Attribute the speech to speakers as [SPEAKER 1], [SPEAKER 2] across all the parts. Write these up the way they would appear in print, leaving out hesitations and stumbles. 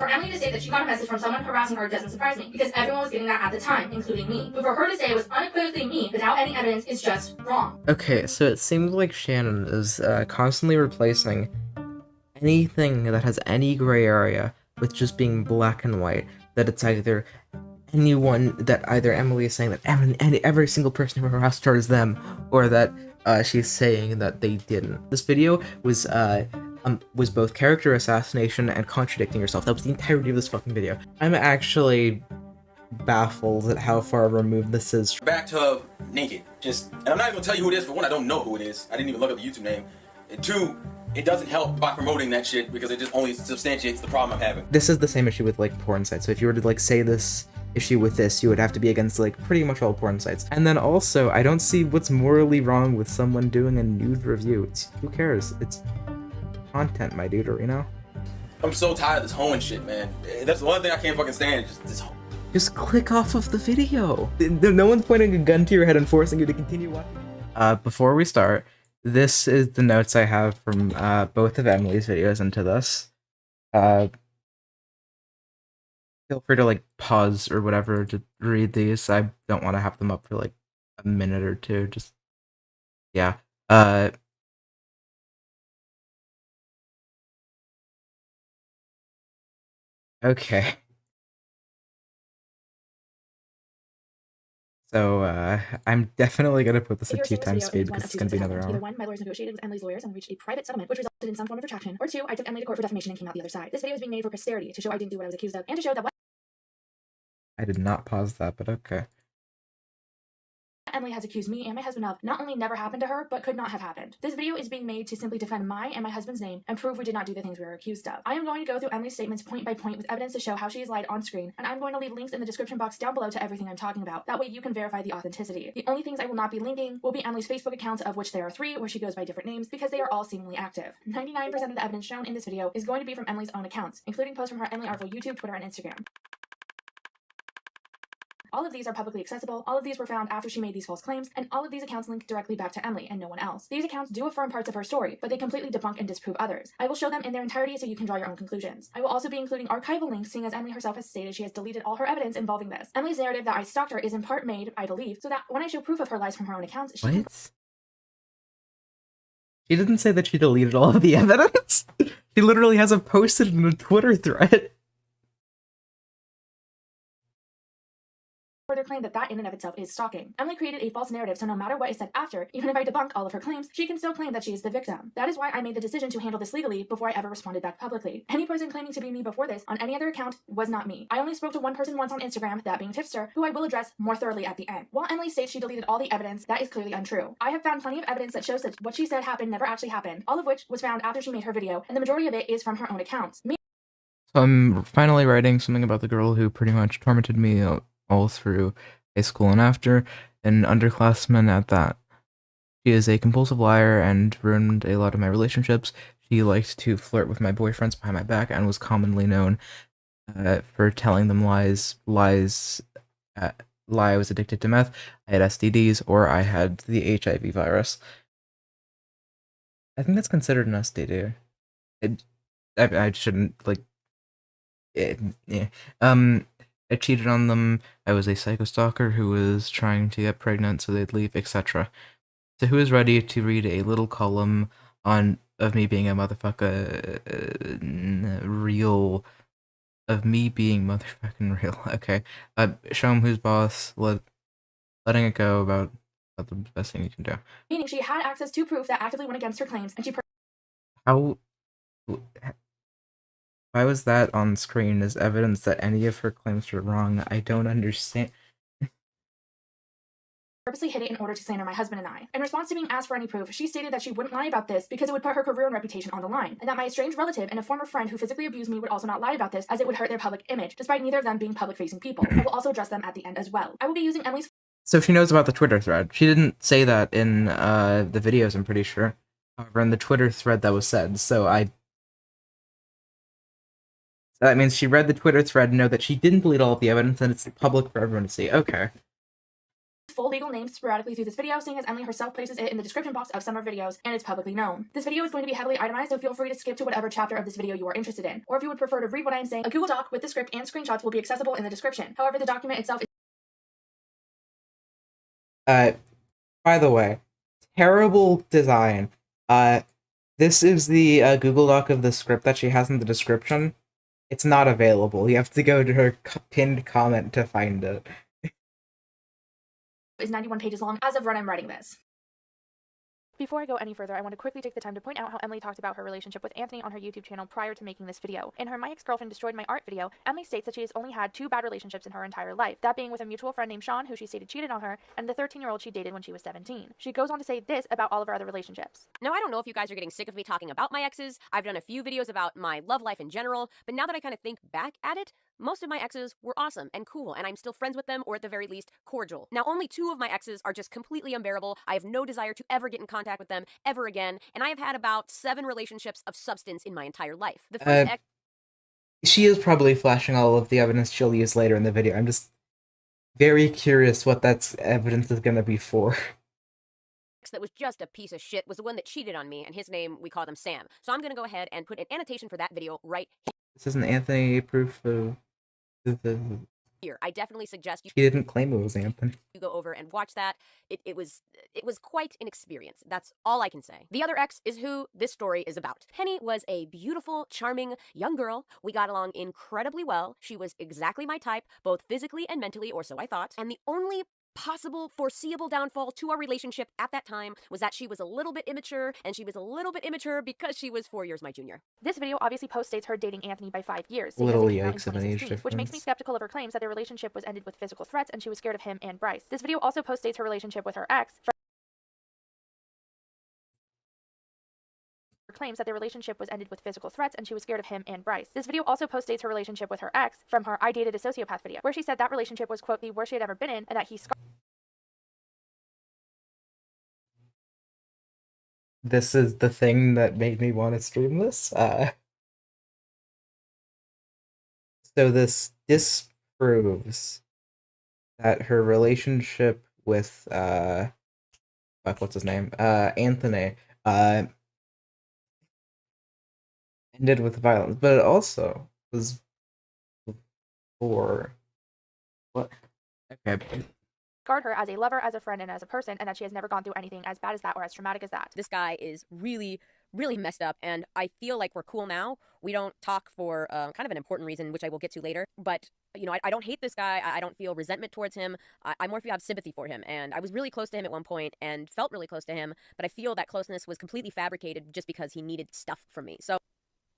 [SPEAKER 1] For Emily to say that she got a message from someone harassing her doesn't surprise me, because everyone was getting that at the time, including me. But for her to say it was unequivocally me without any evidence is just wrong.
[SPEAKER 2] Okay, so it seems like Shannon is constantly replacing anything that has any gray area with just being black and white. That it's either anyone that either Emily is saying that every single person who harassed her is them, or that she's saying that they didn't. This video was both character assassination and contradicting herself. That was the entirety of this fucking video. I'm actually baffled at how far removed this is.
[SPEAKER 3] Back to naked. And I'm not even gonna tell you who it is. For one, I don't know who it is. I didn't even look up the YouTube name. And two, it doesn't help by promoting that shit because it just only substantiates the problem I'm having.
[SPEAKER 2] This is the same issue with like porn sites. So if you were to like say this issue with this, you would have to be against like pretty much all porn sites. And then also, I don't see what's morally wrong with someone doing a nude review. Who cares? It's content, my dude, you know?
[SPEAKER 3] I'm so tired of this hoeing shit, man. That's the one thing I can't fucking stand.
[SPEAKER 2] Just click off of the video. No one's pointing a gun to your head and forcing you to continue watching. Before we start, this is the notes I have from both of Emily's videos into this. Feel free to like pause or whatever to read these. I don't want to have them up for like a minute or two. Just yeah. Okay. So, I'm definitely gonna put this at 2x speed because it's gonna be another hour.
[SPEAKER 1] Either one, my lawyers negotiated with Emily's lawyers and reached a private settlement, which resulted in some form of retraction. Or two, I took Emily to court for defamation and came out the other side. This video is being made for posterity to show I didn't do what I was accused of, and to show that what
[SPEAKER 2] I did not pause that, but okay.
[SPEAKER 1] Emily has accused me and my husband of not only never happened to her, but could not have happened. This video is being made to simply defend my and my husband's name and prove we did not do the things we were accused of. I am going to go through Emily's statements point by point with evidence to show how she has lied on screen, and I'm going to leave links in the description box down below to everything I'm talking about. That way you can verify the authenticity. The only things I will not be linking will be Emily's Facebook accounts, of which there are 3, where she goes by different names, because they are all seemingly active. 99% of the evidence shown in this video is going to be from Emily's own accounts, including posts from her Emily Artful YouTube, Twitter, and Instagram. All of these are publicly accessible, all of these were found after she made these false claims, and all of these accounts link directly back to Emily and no one else. These accounts do affirm parts of her story, but they completely debunk and disprove others. I will show them in their entirety so you can draw your own conclusions. I will also be including archival links, seeing as Emily herself has stated she has deleted all her evidence involving this. Emily's narrative that I stalked her is in part made, I believe, so that when I show proof of her lies from her own accounts, she
[SPEAKER 2] What? She didn't say that she deleted all of the evidence? She literally has it posted in a Twitter thread.
[SPEAKER 1] further claim that in and of itself is stalking. Emily created a false narrative, so no matter what is said after, even if I debunk all of her claims, she can still claim that she is the victim. That is why I made the decision to handle this legally before I ever responded back publicly. Any person claiming to be me before this on any other account was not me. I only spoke to one person once on Instagram, that being Tipster, who I will address more thoroughly at the end. While Emily states she deleted all the evidence, that is clearly untrue. I have found plenty of evidence that shows that what she said happened never actually happened, all of which was found after she made her video, and the majority of it is from her own accounts.
[SPEAKER 2] So I'm finally writing something about the girl who pretty much tormented me all through high school and after, an underclassman at that. She is a compulsive liar and ruined a lot of my relationships. She liked to flirt with my boyfriends behind my back and was commonly known for telling them lies. Lie I was addicted to meth, I had STDs, or I had the HIV virus. I think that's considered an STD. I shouldn't, like... yeah. I cheated on them, I was a psychostalker who was trying to get pregnant so they'd leave, etc. So who is ready to read a little column of me being a motherfucker real, of me being motherfucking real? Okay, show him who's boss, letting it go about the best thing you can do.
[SPEAKER 1] Meaning she had access to proof that actively went against her claims, and she
[SPEAKER 2] why was that on screen as evidence that any of her claims were wrong? I don't understand.
[SPEAKER 1] Purposely hid it in order to slander my husband and I. In response to being asked for any proof, she stated that she wouldn't lie about this because it would put her career and reputation on the line, and that my estranged relative and a former friend who physically abused me would also not lie about this, as it would hurt their public image, despite neither of them being public-facing people. I will also address them at the end as well. I will be using Emily's...
[SPEAKER 2] So she knows about the Twitter thread. She didn't say that in the videos, I'm pretty sure. However, in the Twitter thread that was said, so that means she read the Twitter thread and know that she didn't delete all of the evidence and it's public for everyone to see. Okay.
[SPEAKER 1] full legal names sporadically through this video, seeing as Emily herself places it in the description box of some of her videos and it's publicly known. This video is going to be heavily itemized, so feel free to skip to whatever chapter of this video you are interested in. Or if you would prefer to read what I am saying, a Google Doc with the script and screenshots will be accessible in the description. However, the document itself is
[SPEAKER 2] by the way, terrible design. This is the Google Doc of the script that she has in the description. It's not available. You have to go to her pinned comment to find it.
[SPEAKER 1] is 91 pages long as of when I'm writing this. Before I go any further, I want to quickly take the time to point out how Emily talked about her relationship with Anthony on her YouTube channel prior to making this video. In her My Ex-Girlfriend Destroyed My Art video, Emily states that she has only had 2 bad relationships in her entire life, that being with a mutual friend named Sean, who she stated cheated on her, and the 13-year-old she dated when she was 17. She goes on to say this about all of her other relationships.
[SPEAKER 4] Now, I don't know if you guys are getting sick of me talking about my exes. I've done a few videos about my love life in general, but now that I kind of think back at it, most of my exes were awesome and cool, and I'm still friends with them, or at the very least, cordial. Now, only 2 of my exes are just completely unbearable. I have no desire to ever get in contact with them ever again, and I have had about 7 relationships of substance in my entire life. The first ex
[SPEAKER 2] She is probably flashing all of the evidence she'll use later in the video. I'm just very curious what that evidence is going to be for.
[SPEAKER 4] that was just a piece of shit was the one that cheated on me, and his name, we call him Sam. So I'm going to go ahead and put an annotation for that video right
[SPEAKER 2] This isn't Anthony proof of
[SPEAKER 4] here. I definitely suggest
[SPEAKER 2] She didn't claim it was Anthony.
[SPEAKER 4] you go over and watch that. It was quite an experience. That's all I can say. The other ex is who this story is about. Penny was a beautiful, charming young girl. We got along incredibly well. She was exactly my type, both physically and mentally, or so I thought. And the only possible foreseeable downfall to our relationship at that time was that she was a little bit immature, and she was a little bit immature because she was 4 years my junior.
[SPEAKER 1] This video obviously postdates her dating Anthony by 5 years, seeing
[SPEAKER 2] Little
[SPEAKER 1] as it came out in
[SPEAKER 2] yikes of an age
[SPEAKER 1] 2016, which makes me
[SPEAKER 2] difference.
[SPEAKER 1] skeptical of her claims that their relationship was ended with physical threats and she was scared of him and Bryce. This video also postdates her relationship with her ex claims that their relationship was ended with physical threats and she was scared of him and Bryce. This video also postdates her relationship with her ex from her I Dated a Sociopath video, where she said that relationship was, quote, the worst she had ever been in, and that he
[SPEAKER 2] This is the thing that made me want to stream this. So this disproves that her relationship with what's his name? Anthony ended with violence, but it also was for what? Okay.
[SPEAKER 1] scarred her as a lover, as a friend, and as a person, and that she has never gone through anything as bad as that or as traumatic as that.
[SPEAKER 4] This guy is really, really messed up, and I feel like we're cool now. We don't talk for kind of an important reason, which I will get to later, but you know, I don't hate this guy. I don't feel resentment towards him. I more feel have sympathy for him, and I was really close to him at one point and felt really close to him, but I feel that closeness was completely fabricated just because he needed stuff from me. So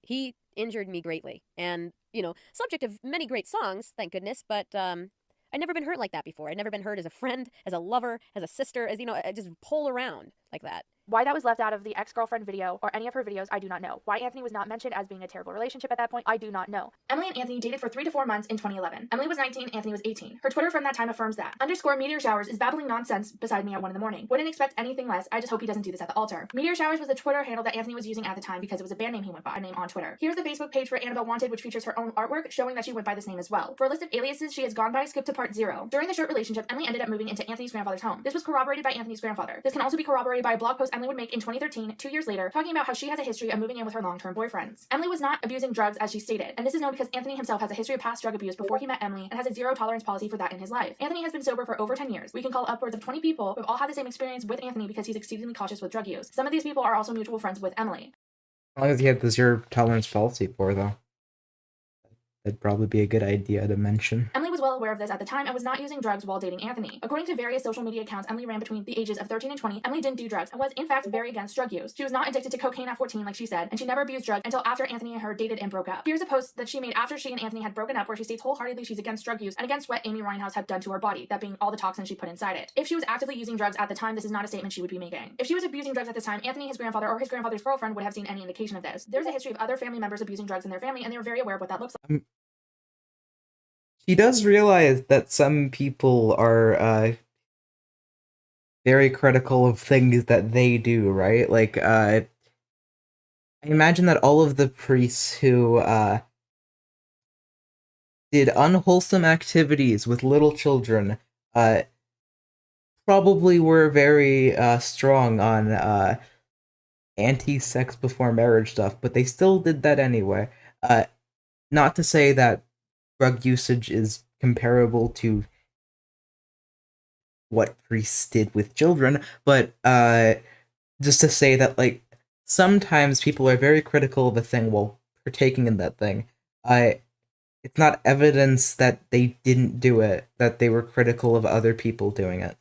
[SPEAKER 4] he injured me greatly, and, you know, subject of many great songs, thank goodness, but I'd never been hurt like that before. I'd never been hurt as a friend, as a lover, as a sister, as, you know, just pull around like that.
[SPEAKER 1] Why that was left out of the ex-girlfriend video or any of her videos, I do not know. Why Anthony was not mentioned as being a terrible relationship at that point, I do not know. Emily and Anthony dated for 3 to 4 months in 2011. Emily was 19, Anthony was 18. Her Twitter from that time affirms that. _Meteor Showers is babbling nonsense beside me at 1 in the morning. Wouldn't expect anything less. I just hope he doesn't do this at the altar. Meteor Showers was the Twitter handle that Anthony was using at the time because it was a band name he went by, a name on Twitter. Here's the Facebook page for Annabelle Wanted, which features her own artwork showing that she went by this name as well. For a list of aliases she has gone by, skip to part 0. During the short relationship, Emily ended up moving into Anthony's grandfather's home. This was corroborated by Anthony's grandfather. This can also be corroborated by a blog post Emily would make in 2013, 2 years later, talking about how she has a history of moving in with her long-term boyfriends. Emily was not abusing drugs as she stated, and this is known because Anthony himself has a history of past drug abuse before he met Emily and has a zero-tolerance policy for that in his life. Anthony has been sober for over 10 years. We can call upwards of 20 people who have all had the same experience with Anthony because he's exceedingly cautious with drug use. Some of these people are also mutual friends with Emily.
[SPEAKER 2] As long as he had the zero-tolerance policy for, though. That'd probably be a good idea to mention.
[SPEAKER 1] Emily was well aware of this at the time and was not using drugs while dating Anthony. According to various social media accounts Emily ran between the ages of 13 and 20, Emily didn't do drugs and was in fact very against drug use. She was not addicted to cocaine at 14 like she said, and she never abused drugs until after Anthony and her dated and broke up. Here's a post that she made after she and Anthony had broken up where she states wholeheartedly she's against drug use and against what Amy Winehouse had done to her body, that being all the toxins she put inside it. If she was actively using drugs at the time, this is not a statement she would be making. If she was abusing drugs at this time, Anthony, his grandfather, or his grandfather's girlfriend would have seen any indication of this. There's a history of other family members abusing drugs in their family, and they were very aware of what that looks like.
[SPEAKER 2] She does realize that some people are very critical of things that they do, right? Like, I imagine that all of the priests who did unwholesome activities with little children probably were very strong on anti-sex before marriage stuff, but they still did that anyway. Not to say that drug usage is comparable to what priests did with children, but just to say that, like, sometimes people are very critical of a thing while partaking in that thing. It's not evidence that they didn't do it, that they were critical of other people doing it.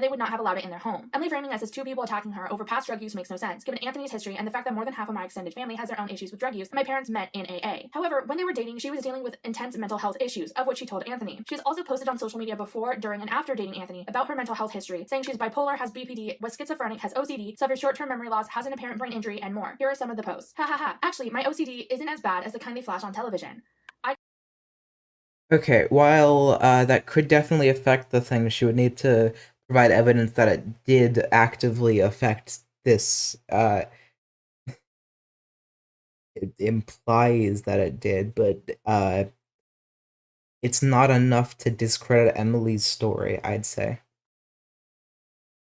[SPEAKER 1] They would not have allowed it in their home. Emily framing this as two people attacking her over past drug use makes no sense, given Anthony's history and the fact that more than half of my extended family has their own issues with drug use, and my parents met in AA. However, when they were dating, she was dealing with intense mental health issues, of which she told Anthony. She has also posted on social media before, during, and after dating Anthony about her mental health history, saying she's bipolar, has BPD, was schizophrenic, has OCD, suffers short-term memory loss, has an apparent brain injury, and more. Here are some of the posts. Ha ha ha. Actually, my OCD isn't as bad as the kind they flash on television.
[SPEAKER 2] Okay, while that could definitely affect the thing, she would need to provide evidence that it did actively affect this. It implies that it did, but it's not enough to discredit Emily's story, I'd say.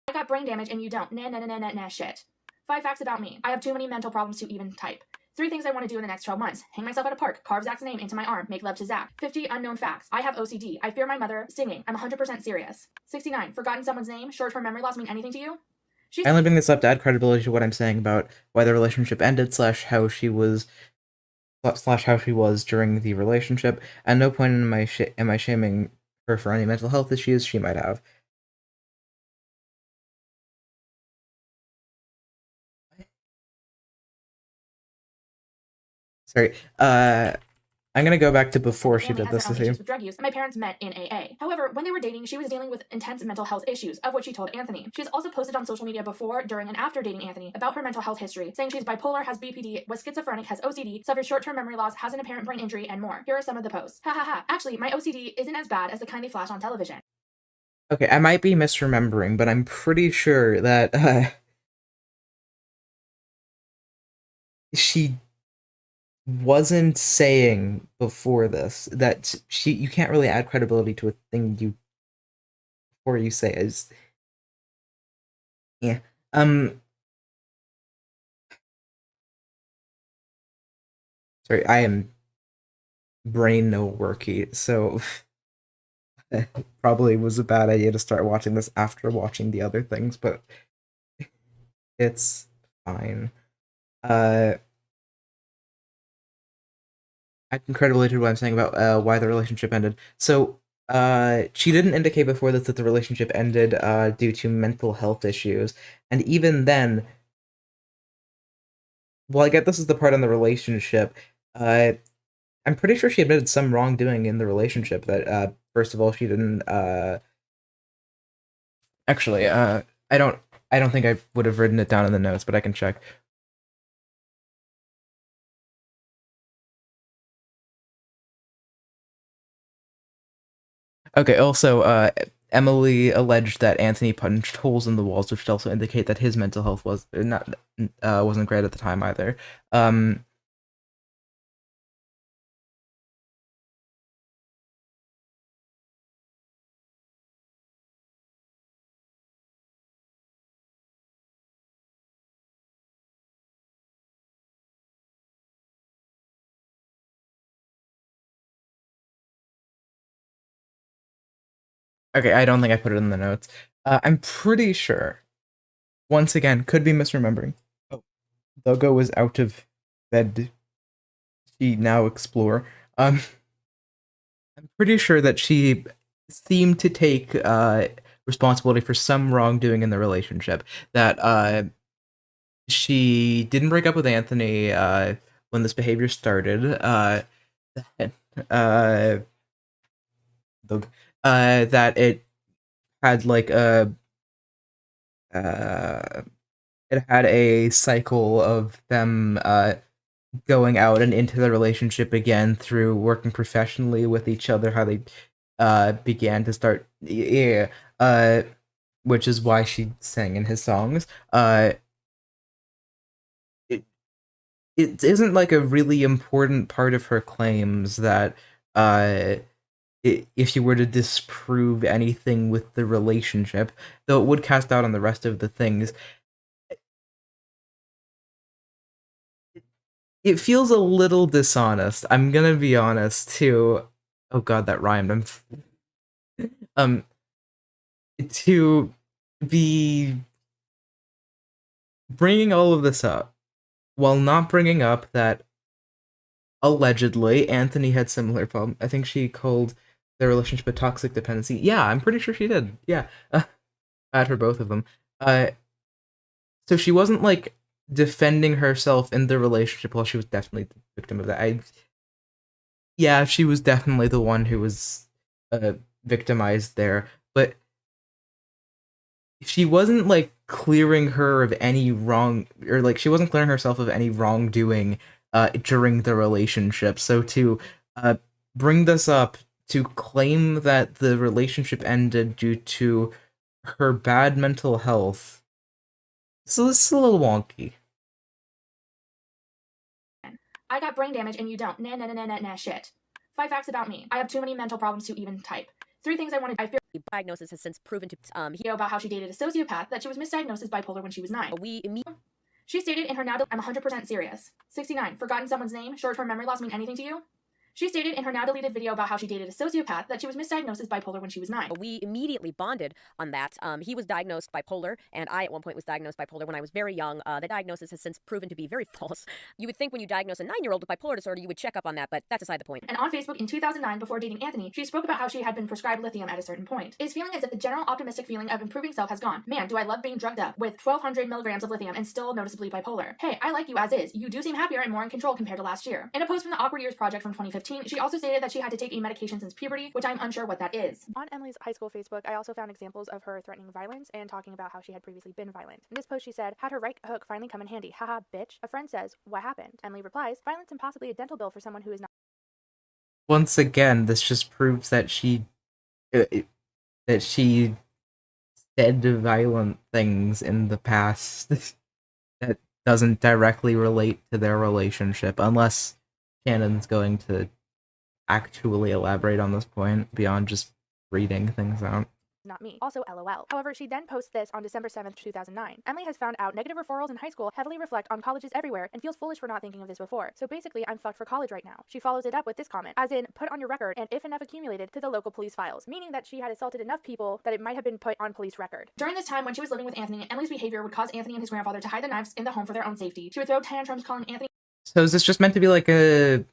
[SPEAKER 1] I got brain damage and you don't. Nah, shit. 5 facts about me. I have too many mental problems to even type. 3 things I want to do in the next 12 months. Hang myself at a park, carve Zach's name into my arm, make love to Zach. 50 unknown facts. I have OCD. I fear my mother singing. I'm 100% serious. 69. Forgotten someone's name. Short-term memory loss mean anything to you?
[SPEAKER 2] I only bring this up to add credibility to what I'm saying about why the relationship ended / how she was during the relationship. At no point am I shaming her for any mental health issues she might have. Sorry. I'm gonna go back to before she did this to you.
[SPEAKER 1] With drug use, and my parents met in AA. However, when they were dating, she was dealing with intense mental health issues, of which she told Anthony. She has also posted on social media before, during, and after dating Anthony about her mental health history, saying she's bipolar, has BPD, was schizophrenic, has OCD, suffers short-term memory loss, has an apparent brain injury, and more. Here are some of the posts. Ha ha ha. Actually, my OCD isn't as bad as the kind they flash on television.
[SPEAKER 2] Okay, I might be misremembering, but I'm pretty sure that she wasn't saying before this that you can't really add credibility to a thing before you say is yeah. Sorry, I am brain no worky, so probably was a bad idea to start watching this after watching the other things, but it's fine. Add credibility to what I'm saying about why the relationship ended. So she didn't indicate before this that the relationship ended due to mental health issues, and even then, well, I get this is the part on the relationship. I'm pretty sure she admitted some wrongdoing in the relationship. That first of all, she didn't. Actually, I don't think I would have written it down in the notes, but I can check. Okay. Also, Emily alleged that Anthony punched holes in the walls, which also indicate that his mental health wasn't great at the time either. Okay, I don't think I put it in the notes. I'm pretty sure. Once again, could be misremembering. Oh, Dogo was out of bed. She now explore. I'm pretty sure that she seemed to take responsibility for some wrongdoing in the relationship. That she didn't break up with Anthony when this behavior started. That it had like it had a cycle of them going out and into the relationship again through working professionally with each other, how they began to start which is why she sang in his songs. It isn't like a really important part of her claims that if you were to disprove anything with the relationship, though it would cast doubt on the rest of the things. It feels a little dishonest. I'm gonna be honest too. Oh god, that rhymed. Um to be bringing all of this up while not bringing up that allegedly Anthony had similar problem. I think she called their relationship a toxic dependency. Yeah, I'm pretty sure she did. Yeah, bad for both of them. So she wasn't like defending herself in the relationship. Well, she was definitely the victim of that. Yeah, she was definitely the one who was victimized there. But she wasn't like clearing her of any wrong, or like she wasn't clearing herself of any wrongdoing during the relationship. So to bring this up, to claim that the relationship ended due to her bad mental health, so this is a little wonky.
[SPEAKER 1] I got brain damage and you don't. Nah, shit. 5 facts about me. I have too many mental problems to even type. 3 things I wanted. I fear
[SPEAKER 4] Diagnosis has since proven to
[SPEAKER 1] video about how she dated a sociopath, that she was misdiagnosed as bipolar when she was 9. She stated in her now, I'm 100% serious. 69. Forgotten someone's name? Short-term memory loss mean anything to you? She stated in her now deleted video about how she dated a sociopath that she was misdiagnosed as bipolar when she was 9.
[SPEAKER 4] We immediately bonded on that. He was diagnosed bipolar, and I at one point was diagnosed bipolar when I was very young. The diagnosis has since proven to be very false. You would think when you diagnose a 9-year-old with bipolar disorder, you would check up on that, but that's aside the point.
[SPEAKER 1] And on Facebook in 2009, before dating Anthony, she spoke about how she had been prescribed lithium at a certain point. Is feeling as if the general optimistic feeling of improving self has gone. Man, do I love being drugged up with 1,200 milligrams of lithium and still noticeably bipolar. Hey, I like you as is. You do seem happier and more in control compared to last year. In a post from the Awkward Years Project from 2015, she also stated that she had to take a medication since puberty, which I'm unsure what that is.
[SPEAKER 5] On Emily's high school Facebook, I also found examples of her threatening violence and talking about how she had previously been violent. In this post, she said, "Had her right hook finally come in handy. Haha, bitch." A friend says, "What happened?" Emily replies, "Violence and possibly a dental bill for someone who is not."
[SPEAKER 2] Once again, this just proves that she said violent things in the past that doesn't directly relate to their relationship, unless Shannon's going to actually elaborate on this point beyond just reading things out.
[SPEAKER 5] Not me. Also, LOL. However, she then posts this on December 7th, 2009. Emily has found out negative referrals in high school heavily reflect on colleges everywhere and feels foolish for not thinking of this before. So basically, I'm fucked for college right now. She follows it up with this comment, as in, put on your record and if enough accumulated to the local police files, meaning that she had assaulted enough people that it might have been put on police record.
[SPEAKER 1] During this time when she was living with Anthony, Emily's behavior would cause Anthony and his grandfather to hide the knives in the home for their own safety. She would throw tantrums calling Anthony.
[SPEAKER 2] So is this just meant to be like a...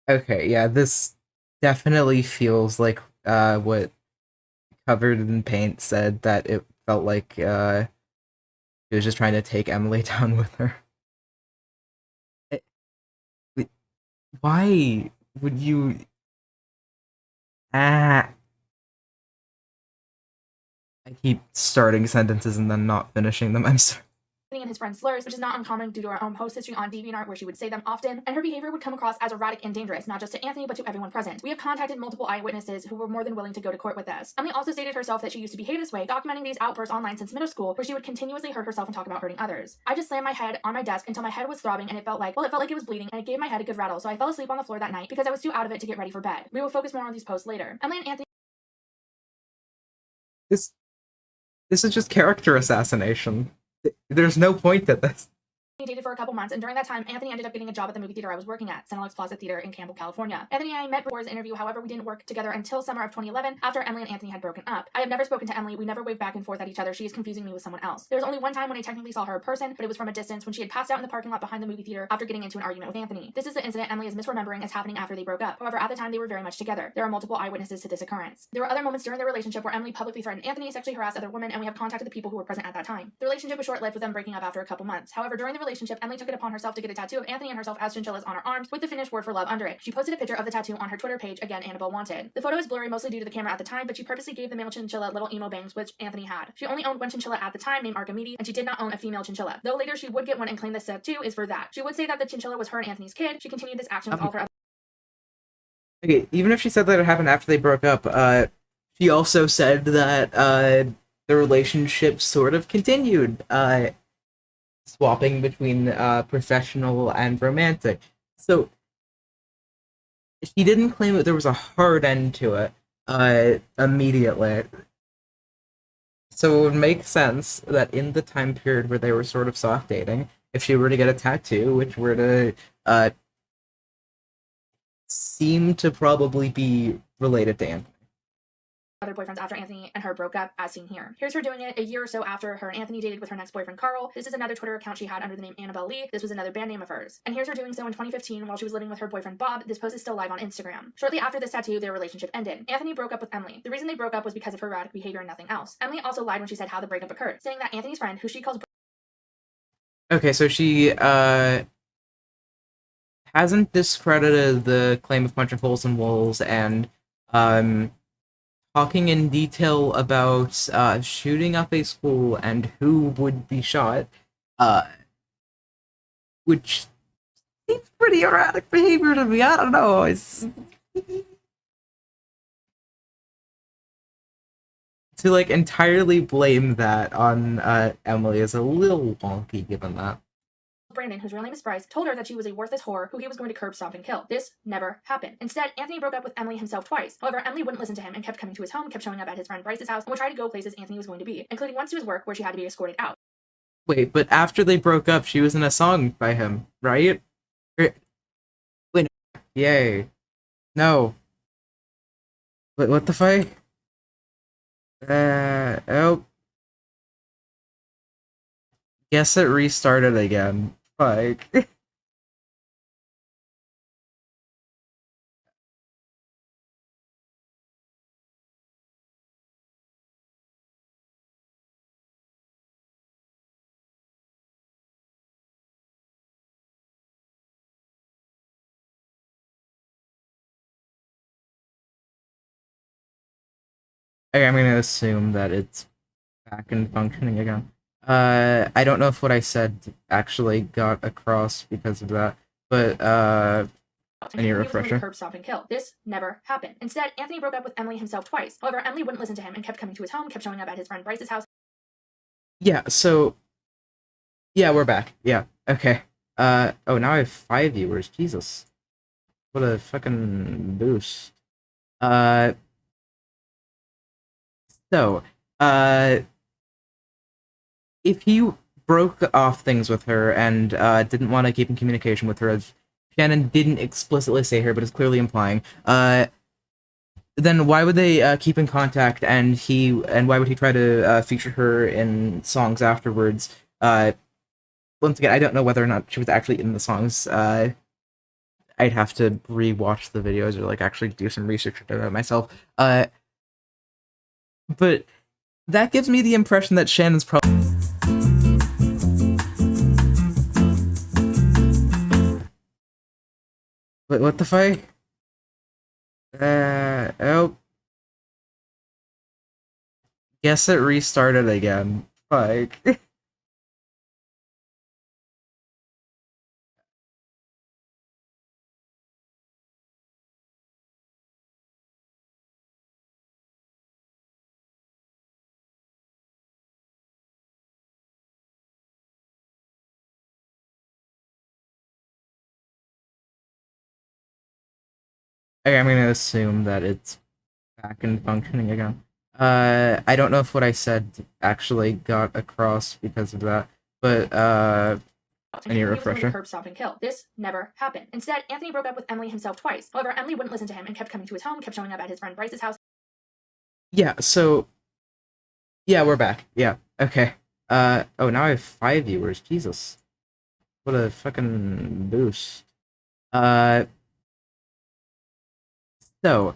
[SPEAKER 2] Okay, yeah, this definitely feels like what Covered in Paint said, that it felt like he was just trying to take Emily down with her. Why would you... I keep starting sentences and then not finishing them, I'm sorry.
[SPEAKER 1] And his friend slurs, which is not uncommon due to her own post history on DeviantArt where she would say them often, and her behavior would come across as erratic and dangerous, not just to Anthony but to everyone present. We have contacted multiple eyewitnesses who were more than willing to go to court with us. Emily also stated herself that she used to behave this way, documenting these outbursts online since middle school, where she would continuously hurt herself and talk about hurting others. I just slammed my head on my desk until my head was throbbing and it felt like it was bleeding, and it gave my head a good rattle, so I fell asleep on the floor that night because I was too out of it to get ready for bed. We will focus more on these posts later. Emily and Anthony...
[SPEAKER 2] This is just character assassination. There's no point to this.
[SPEAKER 1] dated for a couple months, and during that time, Anthony ended up getting a job at the movie theater I was working at, Alex Plaza Theater in Campbell, California. Anthony and I met before his interview, however, we didn't work together until summer of 2011, after Emily and Anthony had broken up. I have never spoken to Emily, we never waved back and forth at each other, she is confusing me with someone else. There was only one time when I technically saw her in person, but it was from a distance when she had passed out in the parking lot behind the movie theater after getting into an argument with Anthony. This is the incident Emily is misremembering as happening after they broke up. However, at the time they were very much together. There are multiple eyewitnesses to this occurrence. There were other moments during their relationship where Emily publicly threatened Anthony, sexually harassed other women, and we have contacted the people who were present at that time. The relationship was short-lived with them breaking up after a couple months. However, during the relationship, Emily took it upon herself to get a tattoo of Anthony and herself as chinchillas on her arms with the finished word for love under it. She posted a picture of the tattoo on her Twitter page, again Annabelle Wanted. The photo is blurry mostly due to the camera at the time, but she purposely gave the male chinchilla little emo bangs, which Anthony had. She only owned one chinchilla at the time named Archimedes, and she did not own a female chinchilla. Though later she would get one and claim this tattoo is for that. She would say that the chinchilla was her and Anthony's kid. She continued this action with all her other...
[SPEAKER 2] Okay, even if she said that it happened after they broke up, she also said that the relationship sort of continued, swapping between professional and romantic. So She didn't claim that there was a hard end to it immediately. So it would make sense that in the time period where they were sort of soft dating, if she were to get a tattoo, which were to seem to probably be related to Anthony.
[SPEAKER 1] Other boyfriends after Anthony and her broke up, as seen here. Here's her doing it a year or so after her and Anthony dated with her next boyfriend Carl. This is another Twitter account she had under the name Annabelle Lee. This was another band name of hers. And here's her doing so in 2015 while she was living with her boyfriend Bob. This post is still live on Instagram. Shortly after this tattoo, their relationship ended. Anthony broke up with Emily. The reason they broke up was because of her erratic behavior and nothing else. Emily also lied when she said how the breakup occurred, saying that Anthony's friend, who she calls
[SPEAKER 2] Okay, so she hasn't discredited the claim of punching holes in walls and talking in detail about shooting up a school and who would be shot, which seems pretty erratic behavior to me. I don't know. To like entirely blame that on Emily is a little wonky, given that.
[SPEAKER 1] Brandon, whose real name is Bryce, told her that she was a worthless whore who he was going to curb, stomp, and kill. This never happened. Instead, Anthony broke up with Emily himself twice. However, Emily wouldn't listen to him and kept coming to his home, kept showing up at his friend Bryce's house, and would try to go places Anthony was going to be, including once to his work where she had to be escorted out.
[SPEAKER 2] Wait, but after they broke up, she was in a song by him, right? Wait, no. Yay. No. Wait, what the fuck? Oh. Guess it restarted again. Fuck. Okay, I'm gonna assume that it's back and functioning again. I don't know if what I said actually got across because of that, but I need a refresher.
[SPEAKER 1] Curb, stomp, and kill. This never happened. Instead, Anthony broke up with Emily himself twice. However, Emily wouldn't listen to him and kept coming to his home, kept showing up at his friend Bryce's house.
[SPEAKER 2] Yeah, so yeah, we're back. Yeah. Okay. Oh, now I have 5 viewers. Jesus. What a fucking boost. So, if he broke off things with her and didn't want to keep in communication with her, as Shannon didn't explicitly say here, but is clearly implying, then why would they keep in contact? And why would he try to feature her in songs afterwards? Once again, I don't know whether or not she was actually in the songs. I'd have to rewatch the videos or like actually do some research about it myself. But that gives me the impression that Shannon's probably. Wait, what the fuck? Oh. Guess it restarted again. Fuck. Okay, I'm gonna assume that it's back and functioning again. I don't know if what I said actually got across because of that, but I need a refresher.
[SPEAKER 1] Curb, stomp, and kill. This never happened. Instead, Anthony broke up with Emily himself twice. However, Emily wouldn't listen to him and kept coming to his home, kept showing up at his friend Bryce's house.
[SPEAKER 2] Yeah, so yeah, we're back. Yeah. Okay. Oh, now I have 5 viewers. Jesus. What a fucking boost. So,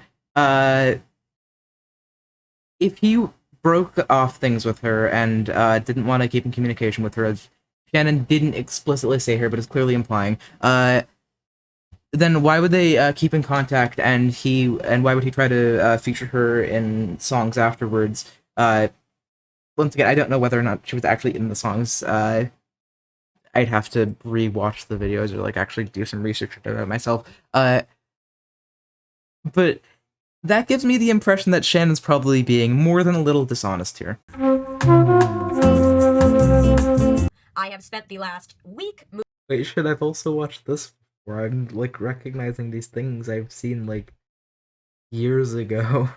[SPEAKER 2] if he broke off things with her and didn't want to keep in communication with her, as Shannon didn't explicitly say here, but is clearly implying, then why would they keep in contact? And why would he try to feature her in songs afterwards? Once again, I don't know whether or not she was actually in the songs. I'd have to rewatch the videos or like actually do some research about it myself. But that gives me the impression that Shannon's probably being more than a little dishonest here.
[SPEAKER 4] I have spent the last week.
[SPEAKER 2] Wait, should I've also watched this before. I'm like recognizing these things I've seen like years ago.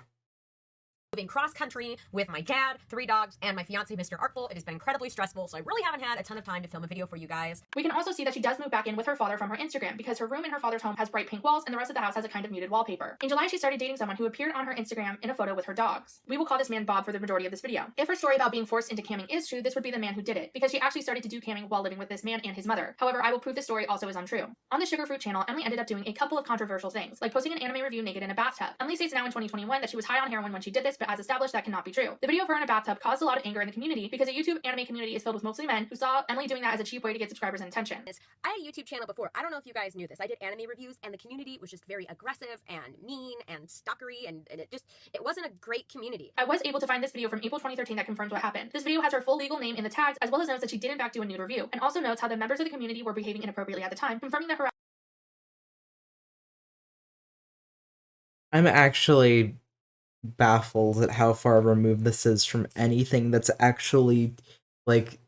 [SPEAKER 4] Moving cross country with my dad, 3 dogs, and my fiance, Mr. Artful. It has been incredibly stressful, so I really haven't had a ton of time to film a video for you guys.
[SPEAKER 1] We can also see that she does move back in with her father from her Instagram because her room in her father's home has bright pink walls and the rest of the house has a kind of muted wallpaper. In July, she started dating someone who appeared on her Instagram in a photo with her dogs. We will call this man Bob for the majority of this video. If her story about being forced into camming is true, this would be the man who did it, because she actually started to do camming while living with this man and his mother. However, I will prove this story also is untrue. On the Sugar Fruit channel, Emily ended up doing a couple of controversial things, like posting an anime review naked in a bathtub. Emily states now in 2021 that she was high on heroin when she did this, but as established, that cannot be true. The video of her in a bathtub caused a lot of anger in the community because the YouTube anime community is filled with mostly men who saw Emily doing that as a cheap way to get subscribers and attention.
[SPEAKER 4] I had a YouTube channel before. I don't know if you guys knew this. I did anime reviews, and the community was just very aggressive and mean and stalkery, and it wasn't a great community.
[SPEAKER 1] I was able to find this video from April 2013 that confirms what happened. This video has her full legal name in the tags, as well as notes that she did in fact do a nude review, and also notes how the members of the community were behaving inappropriately at the time, confirming that
[SPEAKER 2] I'm actually baffled at how far removed this is from anything that's actually like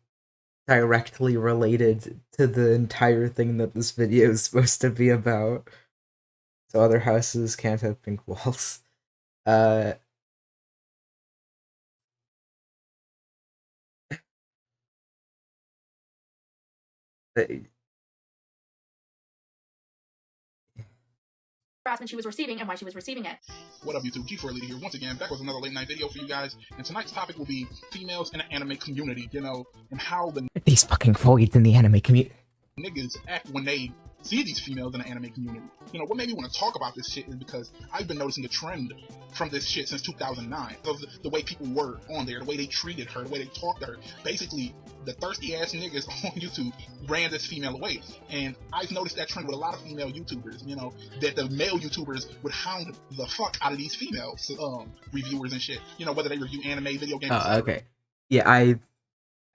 [SPEAKER 2] directly related to the entire thing that this video is supposed to be about. So other houses can't have pink walls.
[SPEAKER 1] harassment she was receiving and why she was receiving it.
[SPEAKER 6] What up, YouTube? G4 Leader here once again, back with another late night video for you guys. And tonight's topic will be females in the anime community, you know, and how the
[SPEAKER 2] These fucking voids in the anime community.
[SPEAKER 6] niggas act when they see these females in the anime community. You know, what made me want to talk about this shit is because I've been noticing a trend from this shit since 2009. Of the way people were on there, the way they treated her, the way they talked to her. Basically, the thirsty ass niggas on YouTube ran this female away. And I've noticed that trend with a lot of female YouTubers, you know, that the male YouTubers would hound the fuck out of these female reviewers and shit. You know, whether they review anime, video games.
[SPEAKER 2] Oh, okay. Yeah, I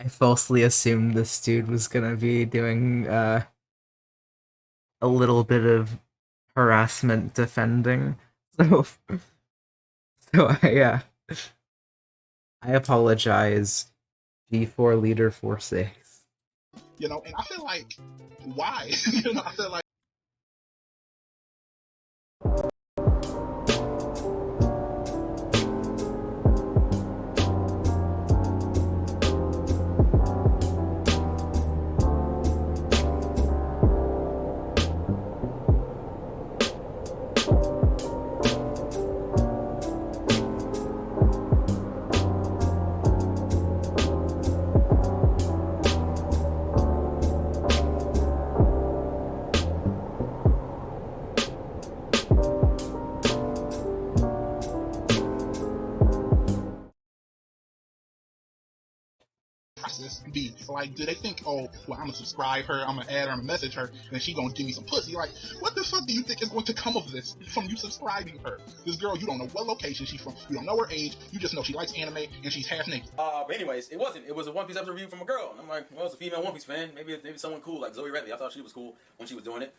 [SPEAKER 2] falsely assumed this dude was gonna be doing a little bit of harassment defending. So I apologize, G4 Leader 46.
[SPEAKER 6] You know, and I feel like, why? You know, I feel like process be like, do they think, oh, well, I'm gonna subscribe her, I'm gonna add her, I'm gonna message her, and then she gonna give me some pussy? Like, what the fuck do you think is going to come of this from you subscribing her? This girl, you don't know what location she's from, you don't know her age, you just know she likes anime and she's half naked.
[SPEAKER 3] But anyways, it wasn't. It was a One Piece episode review from a girl. And I'm like, well, it's a female One Piece fan. Maybe someone cool like Zoe Redley. I thought she was cool when she was doing it.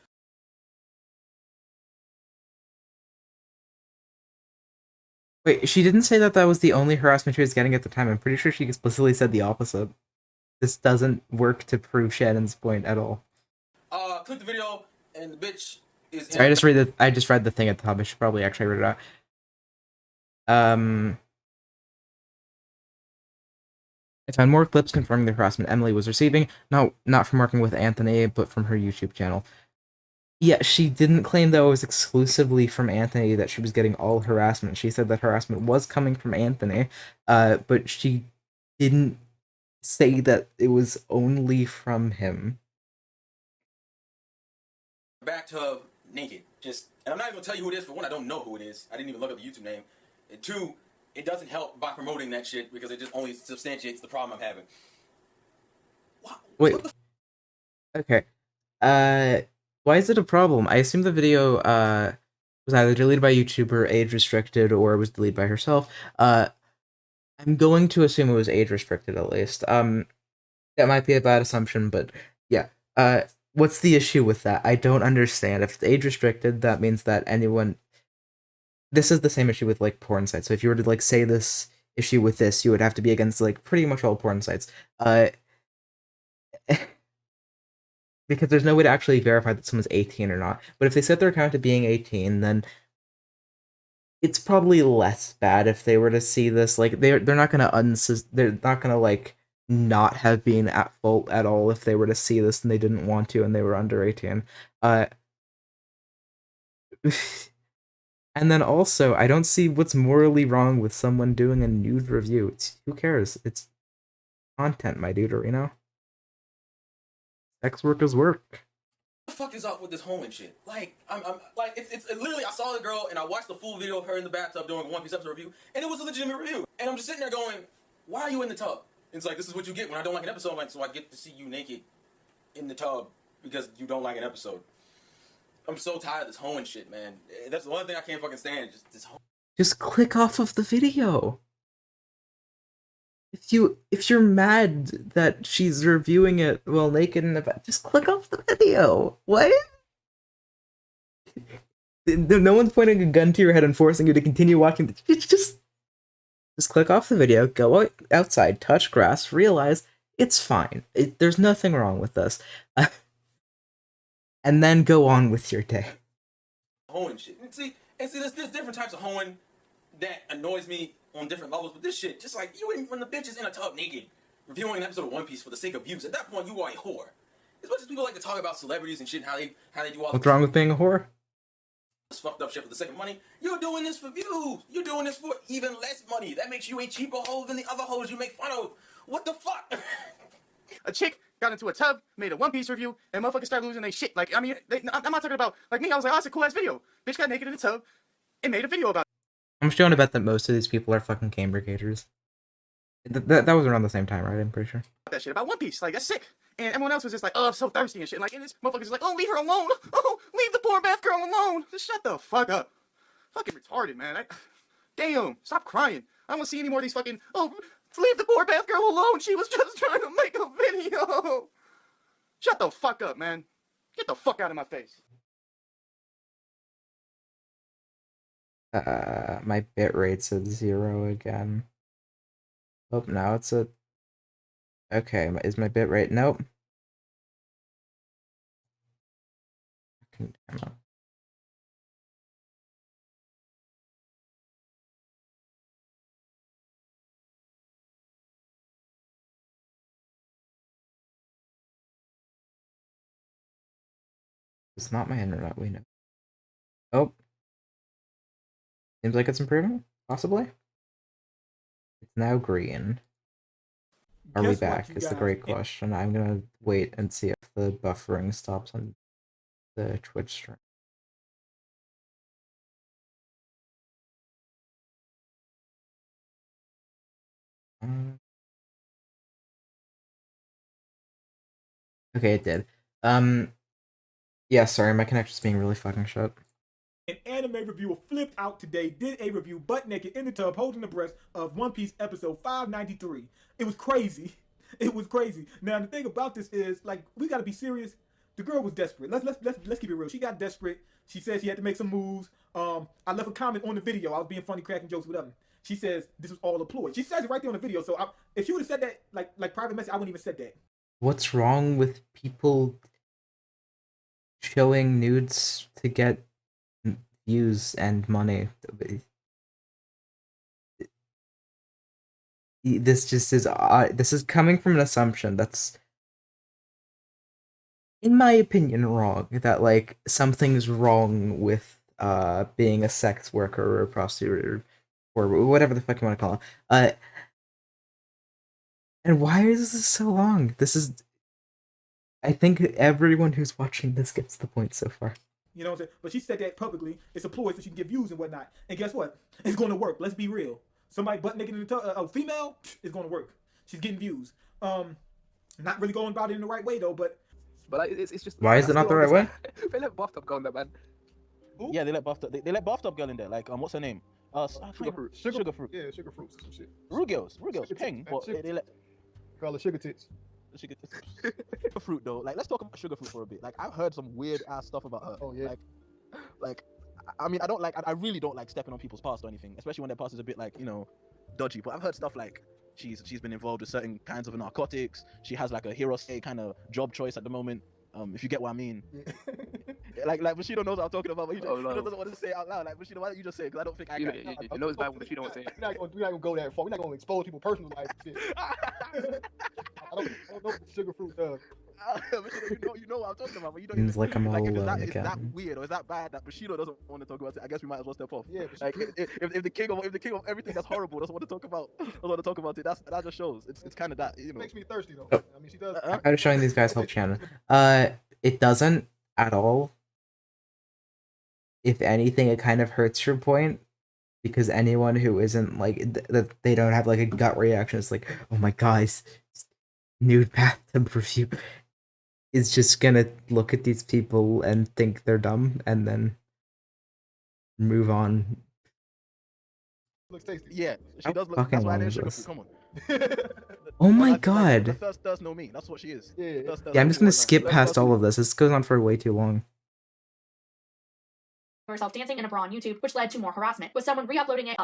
[SPEAKER 2] Wait, she didn't say that was the only harassment she was getting at the time. I'm pretty sure she explicitly said the opposite. This doesn't work to prove Shannon's point at all.
[SPEAKER 3] Click the video and the bitch is.
[SPEAKER 2] Sorry, I just read the thing at the top. I should probably actually read it out. I found more clips confirming the harassment Emily was receiving, not from working with Anthony, but from her YouTube channel. Yeah, she didn't claim that it was exclusively from Anthony that she was getting all harassment. She said that harassment was coming from Anthony, but she didn't say that it was only from him.
[SPEAKER 3] Bathtub naked. And I'm not even gonna tell you who it is. For one, I don't know who it is. I didn't even look up the YouTube name. And two, it doesn't help by promoting that shit because it just only substantiates the problem I'm having. Wow.
[SPEAKER 2] Wait. Okay. Why is it a problem? I assume the video was either deleted by YouTuber, age restricted, or was deleted by herself. I'm going to assume it was age restricted at least. That might be a bad assumption, but yeah. What's the issue with that? I don't understand. If it's age restricted, that means that anyone. This is the same issue with like porn sites. So if you were to like say this issue with this, you would have to be against like pretty much all porn sites. because there's no way to actually verify that someone's 18 or not. But if they set their account to being 18, then it's probably less bad if they were to see this. Like they're not gonna they're not gonna like not have been at fault at all if they were to see this and they didn't want to and they were under 18. And then also, I don't see what's morally wrong with someone doing a nude review. Who cares? It's content, my dude, you know? Sex work is work.
[SPEAKER 3] What the fuck is up with this hoeing shit? Like, I'm like, it's literally, I saw the girl and I watched the full video of her in the bathtub doing a One Piece episode review, and it was a legitimate review. And I'm just sitting there going, why are you in the tub? And it's like, this is what you get when I don't like an episode. I'm like, so I get to see you naked in the tub because you don't like an episode. I'm so tired of this hoeing shit, man. That's the one thing I can't fucking stand. Just this
[SPEAKER 2] Just click off of the video. If you're mad that she's reviewing it while naked in the bed, just click off the video. What? No one's pointing a gun to your head and forcing you to continue watching. Just click off the video, go outside, touch grass, realize it's fine. There's nothing wrong with this. And then go on with your day.
[SPEAKER 3] hoeing shit. And see, there's different types of hoeing that annoys me on different levels, but this shit, just like when the bitch is in a tub naked, reviewing an episode of One Piece for the sake of views, at that point you are a whore. As much as people like to talk about celebrities and shit, how they do all
[SPEAKER 2] What's wrong with being a whore?
[SPEAKER 3] this fucked up shit for the sake of money, you're doing this for views. You're doing this for even less money. That makes you a cheaper hoe than the other hoes you make fun of. What the fuck?
[SPEAKER 7] A chick got into a tub, made a One Piece review, and motherfuckers started losing their shit. Like, I mean, I'm not talking about, like me, I was like, oh, that's a cool ass video. Bitch got naked in the tub and made a video about it.
[SPEAKER 2] I'm just going to bet that most of these people are fucking Cambridge-gators. That was around the same time, right? I'm pretty sure.
[SPEAKER 7] That shit about One Piece. Like, that's sick. And everyone else was just like, oh, I'm so thirsty and shit. And like, and this motherfucker's like, oh, leave her alone. Oh, leave the poor bath girl alone. Just shut the fuck up. Fucking retarded, man. Damn, stop crying. I don't want to see any more of these fucking, oh, leave the poor bath girl alone. She was just trying to make a video. Shut the fuck up, man. Get the fuck out of my face.
[SPEAKER 2] My bit rate's at 0 again. Oh, now it's at... Okay, is my bit rate? Nope. Damn it. It's not my internet, we know. Oh. Seems like it's improving, possibly. It's now green. Are we back? Is the great question. I'm gonna wait and see if the buffering stops on the Twitch stream. Okay, it did. Yeah, sorry, my connection's being really fucking shit.
[SPEAKER 8] An anime reviewer flipped out today, did a review butt naked in the tub holding the breast of One Piece episode 593. It was crazy. It was crazy. Now the thing about this is, like, we gotta be serious. The girl was desperate. Let's keep it real. She got desperate. She said she had to make some moves. I left a comment on the video. I was being funny, cracking jokes with them. She says this was all a ploy. She says it right there on the video. So if she would have said that like private message, I wouldn't even said that.
[SPEAKER 2] What's wrong with people showing nudes to get views and money? This just is this is coming from an assumption that's, in my opinion, wrong. That like something's wrong with being a sex worker or a prostitute or whatever the fuck you want to call it. And why is this so long? This is, I think everyone who's watching this gets the point so far.
[SPEAKER 8] You know what I'm saying? But she said that publicly. It's a ploy so she can get views and whatnot. And guess what? It's going to work. Let's be real. Somebody butt naked in the tub, a female, is going to work. She's getting views. Not really going about it in the right way though. But
[SPEAKER 9] like, it's just.
[SPEAKER 2] Why is it not the right way?
[SPEAKER 9] They let bathtub go in there, man.
[SPEAKER 10] Ooh. Yeah, they let bathtub girl in there. Like, what's her name?
[SPEAKER 6] Sugar fruit.
[SPEAKER 10] Sugar fruit.
[SPEAKER 6] Yeah, sugar fruits and some shit.
[SPEAKER 10] Rude girls, peng. But they let
[SPEAKER 6] Call it sugar tits.
[SPEAKER 10] sugar fruit though. Like, let's talk about sugar fruit for a bit. Like, I've heard some weird ass stuff about her.
[SPEAKER 6] Oh yeah.
[SPEAKER 10] Like, I mean, I really don't like stepping on people's past or anything, especially when their past is a bit like, you know, dodgy. But I've heard stuff like she's been involved with certain kinds of narcotics. She has like a hero say kind of job choice at the moment. If you get what I mean. Like Bushido knows what I'm talking about, but he
[SPEAKER 9] Oh, no.
[SPEAKER 10] doesn't want to say it out loud. Like Bushido, why don't you just say it? Because I don't think I
[SPEAKER 9] You know,
[SPEAKER 10] can.
[SPEAKER 9] you know it's bad when she don't say it.
[SPEAKER 11] We're not gonna go that far. We're not gonna expose people's personal lives and shit. I don't know what sugar fruit does.
[SPEAKER 10] Bushido, you know what I'm talking about, but you don't
[SPEAKER 2] Seems
[SPEAKER 10] even
[SPEAKER 2] like I'm all
[SPEAKER 10] like if it's
[SPEAKER 2] alone
[SPEAKER 10] that, is that
[SPEAKER 2] again.
[SPEAKER 10] weird or is that bad that Bushido doesn't want to talk about it? I guess we might as well step off.
[SPEAKER 11] Yeah,
[SPEAKER 10] Like if the king of everything that's horrible doesn't want to talk about it, that just shows it's kind of that, you
[SPEAKER 11] It
[SPEAKER 10] know.
[SPEAKER 11] makes me thirsty though.
[SPEAKER 2] Oh.
[SPEAKER 11] I mean, she does.
[SPEAKER 2] I tried showing these guys help Shannon. It doesn't at all. If anything, it kind of hurts your point, because anyone who isn't like that, they don't have like a gut reaction. It's like, oh my guys, nude bathtub review, is just gonna look at these people and think they're dumb and then move on.
[SPEAKER 11] Looks tasty.
[SPEAKER 10] Yeah, she
[SPEAKER 2] How
[SPEAKER 10] does look.
[SPEAKER 2] fucking
[SPEAKER 10] That's why
[SPEAKER 2] long
[SPEAKER 10] they're
[SPEAKER 2] is
[SPEAKER 10] sugar
[SPEAKER 2] this?
[SPEAKER 10] fruit. Come on.
[SPEAKER 2] Oh my
[SPEAKER 10] Like, the
[SPEAKER 2] god.
[SPEAKER 10] thirst does know me. That's what she is.
[SPEAKER 11] Yeah.
[SPEAKER 10] The thirst does
[SPEAKER 2] Yeah, I'm
[SPEAKER 10] know
[SPEAKER 2] just
[SPEAKER 10] me.
[SPEAKER 2] gonna skip
[SPEAKER 10] Thirst
[SPEAKER 2] past
[SPEAKER 10] does
[SPEAKER 2] all
[SPEAKER 10] know
[SPEAKER 2] of
[SPEAKER 10] me.
[SPEAKER 2] this. This goes on for way too long.
[SPEAKER 1] Herself dancing in a bra on YouTube, which led to more harassment, with someone re-uploading it.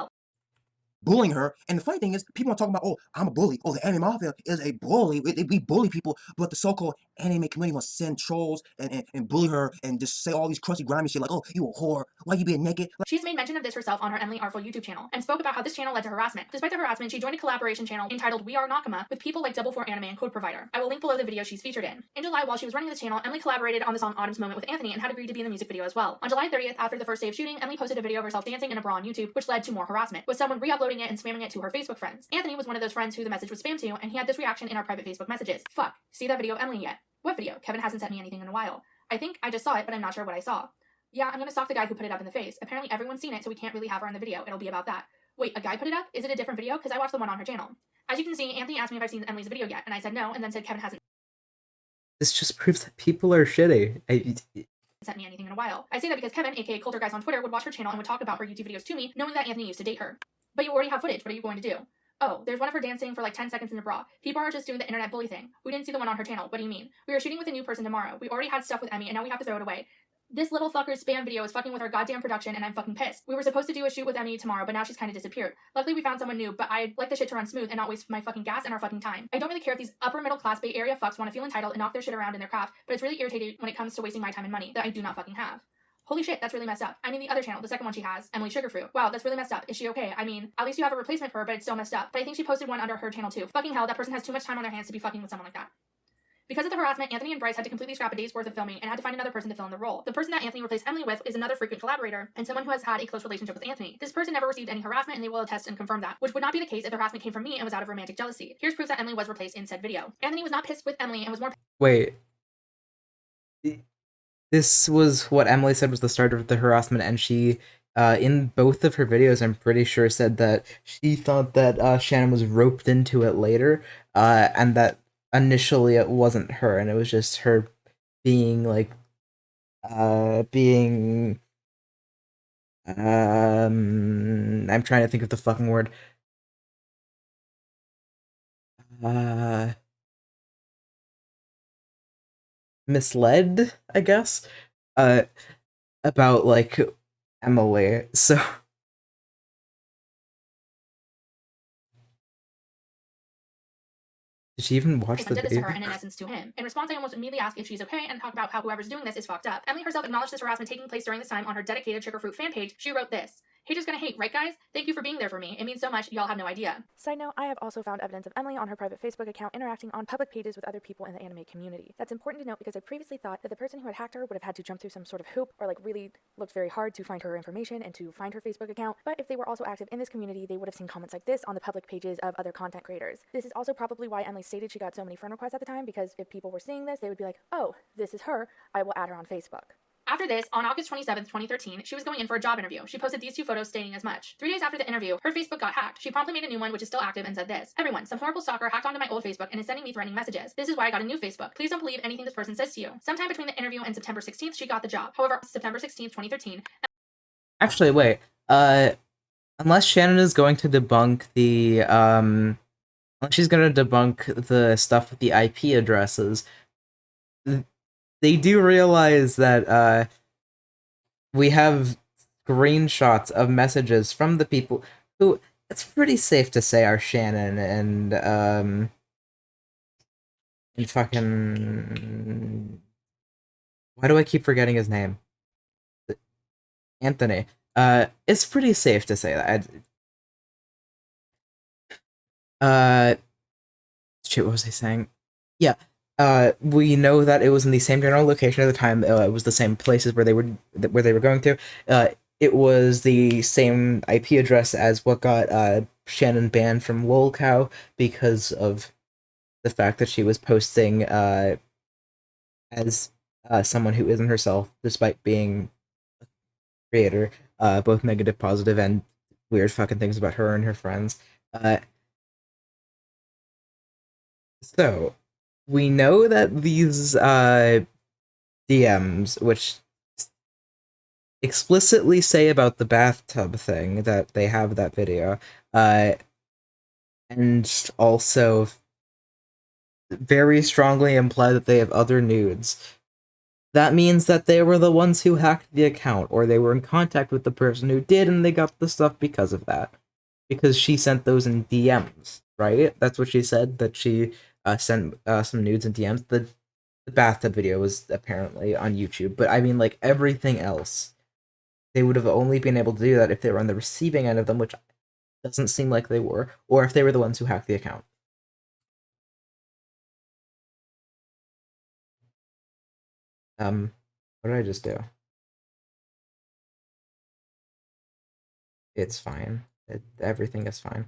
[SPEAKER 12] Bullying her. And the funny thing is, people are talking about, oh, I'm a bully. Oh, the anime mafia is a bully. We bully people, but the so-called anime community wants to send trolls and bully her and just say all these crusty, grimy shit like, oh, you a whore. Why you being naked?
[SPEAKER 1] She's made mention of this herself on her Emily Artful YouTube channel, and spoke about how this channel led to harassment. Despite the harassment, she joined a collaboration channel entitled We Are Nakama with people like Double 4 Anime and Code Provider. I will link below the video she's featured in. In July, while she was running this channel, Emily collaborated on the song Autumn's Moment with Anthony and had agreed to be in the music video as well. On July 30th, after the first day of shooting, Emily posted a video of herself dancing in a bra on YouTube, which led to more harassment, with someone re-uploading it and spamming it to her Facebook friends. Anthony was one of those friends who the message was spammed to, and he had this reaction in our private Facebook messages. Fuck, see that video of Emily yet? What video? Kevin hasn't sent me anything in a while. I think I just saw it, but I'm not sure what I saw. Yeah, I'm gonna stalk the guy who put it up in the face. Apparently everyone's seen it, so we can't really have her in the video. It'll be about that. Wait, a guy put it up? Is it a different video? Because I watched the one on her channel. As you can see, Anthony asked me if I've seen Emily's video yet, and I said no, and then said Kevin hasn't
[SPEAKER 2] This just proves that people are shitty.
[SPEAKER 1] sent me anything in a while. I say that because Kevin, aka Coulter Guys on Twitter, would watch her channel and would talk about her YouTube videos to me, knowing that Anthony used to date her. But you already have footage, what are you going to do? Oh, there's one of her dancing for like 10 seconds in a bra. People are just doing the internet bully thing. We didn't see the one on her channel. What do you mean? We are shooting with a new person tomorrow. We already had stuff with Emmy, and now we have to throw it away. This little fucker's spam video is fucking with our goddamn production, and I'm fucking pissed. We were supposed to do a shoot with Emmy tomorrow, but now she's kind of disappeared. Luckily, we found someone new, but I'd like the shit to run smooth and not waste my fucking gas and our fucking time. I don't really care if these upper middle class Bay Area fucks want to feel entitled and knock their shit around in their craft, but it's really irritating when it comes to wasting my time and money that I do not fucking have. Holy shit, that's really messed up. I mean, the other channel, the second one she has, Emily Sugarfruit. Wow, that's really messed up. Is she okay? I mean, at least you have a replacement for her, but it's still messed up. But I think she posted one under her channel too. Fucking hell, that person has too much time on their hands to be fucking with someone like that. Because of the harassment, Anthony and Bryce had to completely scrap a day's worth of filming and had to find another person to fill in the role. The person that Anthony replaced Emily with is another frequent collaborator and someone who has had a close relationship with Anthony. This person never received any harassment, and they will attest and confirm that, which would not be the case if the harassment came from me and was out of romantic jealousy. Here's proof that Emily was replaced in said video. Anthony was not pissed with Emily and was more
[SPEAKER 2] Wait. This was what Emily said was the start of the harassment, and she, in both of her videos, I'm pretty sure, said that she thought that Shannon was roped into it later, and that initially it wasn't her, and it was just her being like, I'm trying to think of the fucking word. Misled, I guess, about like Emily. So did she even watch the
[SPEAKER 1] did this to
[SPEAKER 2] video?
[SPEAKER 1] her and in essence to him. In response, I almost immediately asked if she's okay and talk about how whoever's doing this is fucked up. Emily herself acknowledged this harassment taking place during this time on her dedicated Sugarfruit fan page. She wrote this: "Haters gonna hate, right guys? Thank you for being there for me. It means so much, y'all have no idea."
[SPEAKER 5] Side note, I have also found evidence of Emily on her private Facebook account interacting on public pages with other people in the anime community. That's important to note because I previously thought that the person who had hacked her would have had to jump through some sort of hoop or like really looked very hard to find her information and to find her Facebook account. But if they were also active in this community, they would have seen comments like this on the public pages of other content creators. This is also probably why Emily stated she got so many friend requests at the time, because if people were seeing this, they would be like, oh, this is her, I will add her on Facebook.
[SPEAKER 1] After this, on August 27th, 2013, she was going in for a job interview. She posted these two photos stating as much. 3 days after the interview, her Facebook got hacked. She promptly made a new one, which is still active, and said this: "Everyone, some horrible stalker hacked onto my old Facebook and is sending me threatening messages. This is why I got a new Facebook. Please don't believe anything this person says to you." Sometime between the interview and September 16th, she got the job. However, September 16th, 2013...
[SPEAKER 2] Actually, wait. Unless Shannon is going to debunk the, unless she's gonna debunk the stuff with the IP addresses, they do realize that, we have screenshots of messages from the people who, it's pretty safe to say, are Shannon and fucking why do I keep forgetting his name? Anthony. It's pretty safe to say that. Shit, what was I saying? Yeah. We know that it was in the same general location at the time. It was the same places where they were going to. It was the same IP address as what got Shannon banned from LolCow because of the fact that she was posting as someone who isn't herself, despite being a creator, both negative, positive, and weird fucking things about her and her friends. So we know that these DMs, which explicitly say about the bathtub thing that they have that video, and also very strongly imply that they have other nudes. That means that they were the ones who hacked the account, or they were in contact with the person who did, and they got the stuff because of that. Because she sent those in DMs, right? That's what she said, that she sent some nudes in DMs. The bathtub video was apparently on YouTube, but I mean, like, everything else, they would have only been able to do that if they were on the receiving end of them, which doesn't seem like they were, or if they were the ones who hacked the account. What did I just do? It's fine. Everything is fine.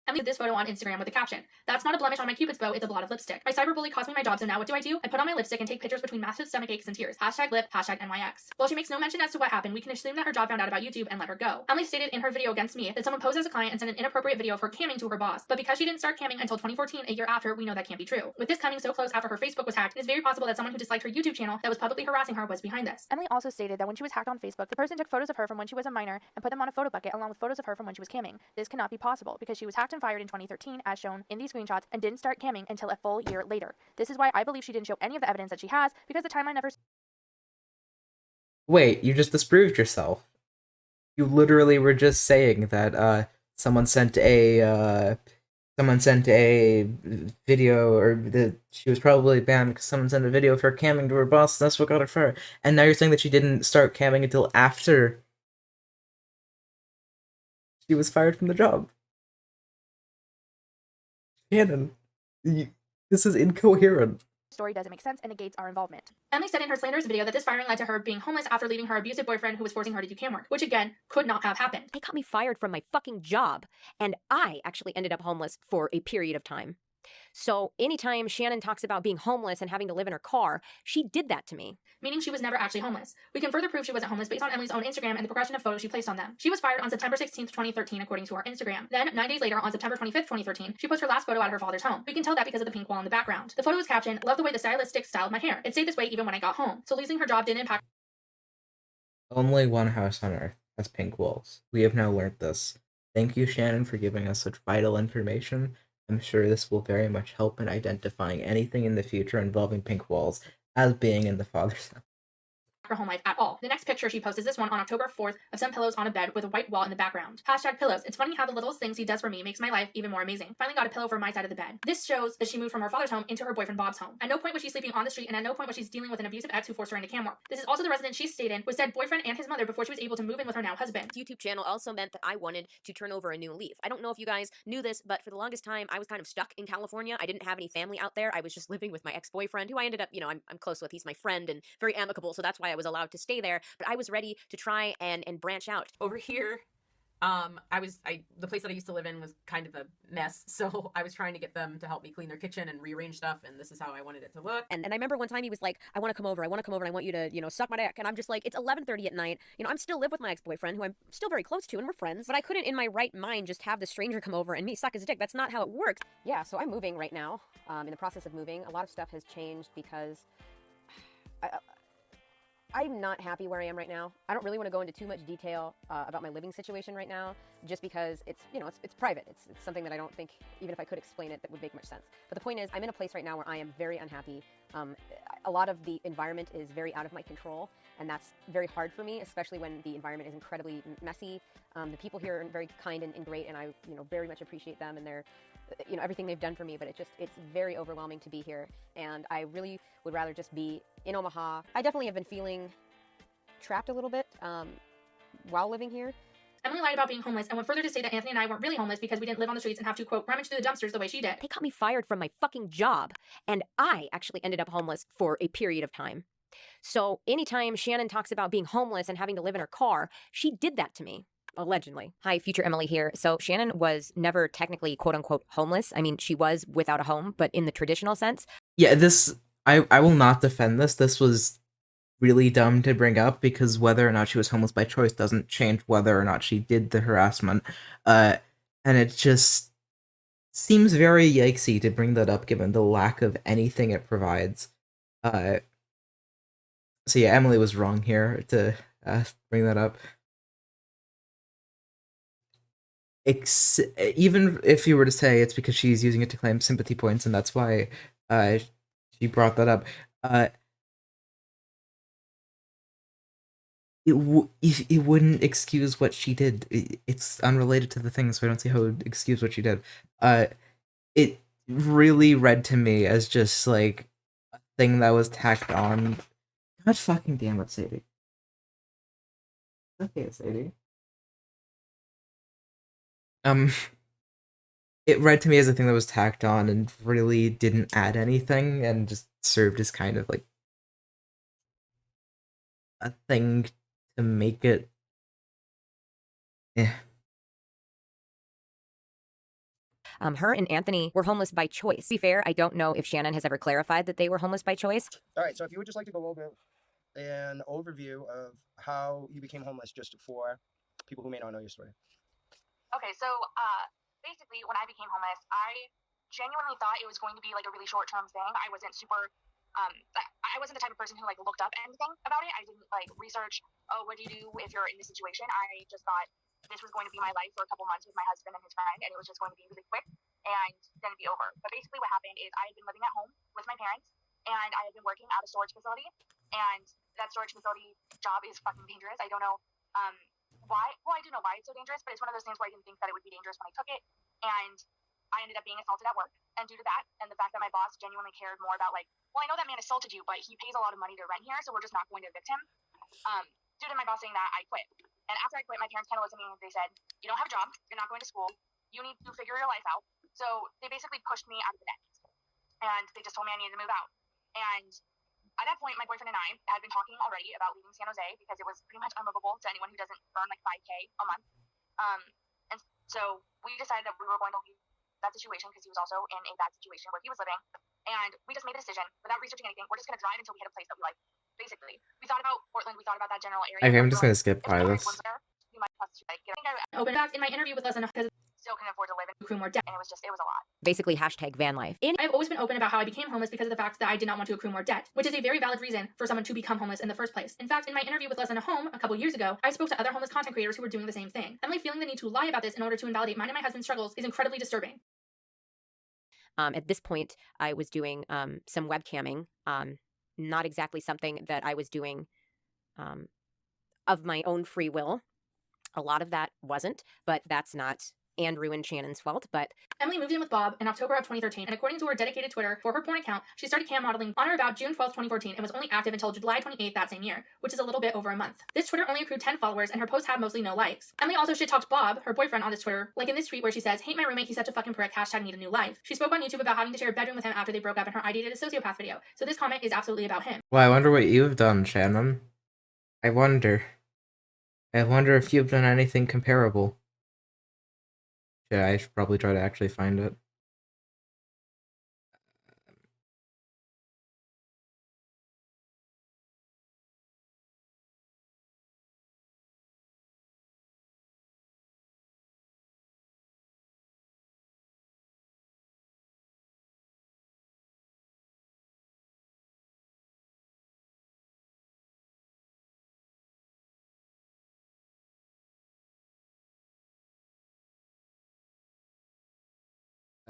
[SPEAKER 1] Emily did this photo on Instagram with a caption, "That's not a blemish on my Cupid's bow, it's a blot of lipstick. My cyberbully cost me my job, so now what do? I put on my lipstick and take pictures between massive stomach aches and tears. Hashtag lip, hashtag NYX. While she makes no mention as to what happened, we can assume that her job found out about YouTube and let her go. Emily stated in her video against me that someone posed as a client and sent an inappropriate video of her camming to her boss, but because she didn't start camming until 2014, a year after, we know that can't be true. With this coming so close after her Facebook was hacked, it is very possible that someone who disliked her YouTube channel that was publicly harassing her was behind this."
[SPEAKER 5] Emily also stated that when she was hacked on Facebook, the person took photos of her from when she was a minor and put them on a photo bucket along with photos of her from when she was camming. This cannot be possible because she was hacked and fired in 2013, as shown in these screenshots, and didn't start camming until a full year later. This is why I believe she didn't show any of the evidence that she has, because the timeline never...
[SPEAKER 2] Wait, you just disproved yourself. You literally were just saying that someone sent a video, or that she was probably banned because someone sent a video of her camming to her boss, and that's what got her fired. And now you're saying that she didn't start camming until after she was fired from the job. Shannon, this is incoherent.
[SPEAKER 5] story doesn't make sense and negates our involvement.
[SPEAKER 1] Emily said in her slanderous video that this firing led to her being homeless after leaving her abusive boyfriend who was forcing her to do cam work, which again, could not have happened.
[SPEAKER 4] They got me fired from my fucking job, and I actually ended up homeless for a period of time. So anytime Shannon talks about being homeless and having to live in her car, she did that to me.
[SPEAKER 1] Meaning she was never actually homeless. We can further prove she wasn't homeless based on Emily's own Instagram and the progression of photos she placed on them. She was fired on September 16th, 2013, according to her Instagram. Then, 9 days later, on September 25th, 2013, she posted her last photo at her father's home. We can tell that because of the pink wall in the background. The photo was captioned, "Love the way the stylistic styled my hair. It stayed this way even when I got home." So losing her job didn't impact...
[SPEAKER 2] Only one house on Earth has pink walls. We have now learned this. Thank you, Shannon, for giving us such vital information. I'm sure this will very much help in identifying anything in the future involving pink walls as being in the father's house.
[SPEAKER 1] Her home life at all. The next picture she posts is this one on October 4th of some pillows on a bed with a white wall in the background. Hashtag pillows. It's funny how the littlest things he does for me makes my life even more amazing. Finally got a pillow for my side of the bed. This shows that she moved from her father's home into her boyfriend Bob's home. At no point was she sleeping on the street, and at no point was she dealing with an abusive ex who forced her into cam work. This is also the residence she stayed in with said boyfriend and his mother before she was able to move in with her now husband.
[SPEAKER 4] YouTube channel also meant that I wanted to turn over a new leaf. I don't know if you guys knew this, but for the longest time, I was kind of stuck in California. I didn't have any family out there. I was just living with my ex-boyfriend, who I ended up, I'm close with. He's my friend and very amicable, so that's why I was allowed to stay there. But I was ready to try and branch out.
[SPEAKER 13] Over here, the place that I used to live in was kind of a mess, so I was trying to get them to help me clean their kitchen and rearrange stuff, and this is how I wanted it to look.
[SPEAKER 4] And I remember one time he was like, I want to come over, and I want you to, suck my dick. And I'm just like, it's 11:30 at night. I'm still live with my ex-boyfriend, who I'm still very close to, and we're friends, but I couldn't in my right mind just have the stranger come over and me suck his dick. That's not how it works. Yeah, so I'm moving right now, in the process of moving. A lot of stuff has changed because I'm not happy where I am right now. I don't really want to go into too much detail about my living situation right now, just because it's private. It's something that I don't think, even if I could explain it, that would make much sense. But the point is, I'm in a place right now where I am very unhappy. A lot of the environment is very out of my control, and that's very hard for me, especially when the environment is incredibly messy. The people here are very kind and great, and I very much appreciate them, and they're you know, everything they've done for me, but it's very overwhelming to be here, and I really would rather just be in Omaha. I definitely have been feeling trapped a little bit while living here.
[SPEAKER 1] Emily lied about being homeless and went further to say that Anthony and I weren't really homeless because we didn't live on the streets and have to, quote, rummage through the dumpsters the way she did.
[SPEAKER 4] They got me fired from my fucking job, and I actually ended up homeless for a period of time. So anytime Shannon talks about being homeless and having to live in her car, she did that to me. Allegedly. Hi, future Emily here. So Shannon was never technically quote unquote homeless. I mean, she was without a home, but in the traditional sense.
[SPEAKER 2] Yeah, I will not defend this. This was really dumb to bring up because whether or not she was homeless by choice doesn't change whether or not she did the harassment. And it just seems very yikesy to bring that up given the lack of anything it provides. So yeah, Emily was wrong here to bring that up. Even if you were to say it's because she's using it to claim sympathy points and that's why she brought that up, it wouldn't excuse what she did. It's unrelated to the thing, so I don't see how it would excuse what she did. It really read to me as just like a thing that was tacked on. God fucking damn it, Sadie. Okay, Sadie. It read to me as a thing that was tacked on and really didn't add anything and just served as kind of like a thing to make it.
[SPEAKER 4] Her and Anthony were homeless by choice. To be fair, I don't know if Shannon has ever clarified that they were homeless by choice.
[SPEAKER 14] All right, so if you would just like to go over an overview of how you became homeless, just for people who may not know your story.
[SPEAKER 5] Okay, so basically, when I became homeless, I genuinely thought it was going to be like a really short-term thing. I wasn't super. I wasn't the type of person who like looked up anything about it. I didn't like research. Oh, what do you do if you're in this situation? I just thought this was going to be my life for a couple months with my husband and his friend, and it was just going to be really quick and then it'd be over. But basically, what happened is I had been living at home with my parents, and I had been working at a storage facility, and that storage facility job is fucking dangerous. I don't know why. Well, I do know why it's so dangerous, but it's one of those things where I didn't think that it would be dangerous when I took it, and I ended up being assaulted at work. And due to that, and the fact that my boss genuinely cared more about like, well, I know that man assaulted you, but he pays a lot of money to rent here, so we're just not going to evict him. Due to my boss saying that, I quit. And after I quit, my parents kind of looked at me and they said, "You don't have a job. You're not going to school. You need to figure your life out." So they basically pushed me out of the nest, and they just told me I needed to move out. And at that point, my boyfriend and I had been talking already about leaving San Jose because it was pretty much unlivable to anyone who doesn't earn like $5K a month. And so we decided that we were going to leave that situation because he was also in a bad situation where he was living. And we just made a decision without researching anything. We're just going to drive until we hit a place that we like. Basically, we thought about Portland. We thought about that general area.
[SPEAKER 2] Okay, I'm just gonna skip by this.
[SPEAKER 5] We might have to like get
[SPEAKER 1] Open fact in my interview with Less Than because
[SPEAKER 5] still can afford to live in accrue more debt, and it was a lot.
[SPEAKER 4] Basically, hashtag van life.
[SPEAKER 1] I've always been open about how I became homeless because of the fact that I did not want to accrue more debt, which is a very valid reason for someone to become homeless in the first place. In fact, in my interview with Less Than a Home a couple years ago, I spoke to other homeless content creators who were doing the same thing. Emily feeling the need to lie about this in order to invalidate mine and my husband's struggles is incredibly disturbing.
[SPEAKER 4] At this point, I was doing some webcamming, not exactly something that I was doing of my own free will. A lot of that wasn't, but that's not Andrew and Shannon's fault. But
[SPEAKER 1] Emily moved in with Bob in October of 2013, and according to her dedicated Twitter for her porn account, she started cam modeling on or about June 12, 2014, and was only active until July 28th that same year, which is a little bit over a month. This Twitter only accrued 10 followers, and her posts had mostly no likes. Emily also shit-talked Bob, her boyfriend, on this Twitter, like in this tweet where she says, "Hate my roommate, he's such a fucking prick, hashtag need a new life." She spoke on YouTube about having to share a bedroom with him after they broke up in her I Dated a Sociopath video, so this comment is absolutely about him.
[SPEAKER 2] Well, I wonder what you've done, Shannon. I wonder if you've done anything comparable. Yeah, I should probably try to actually find it.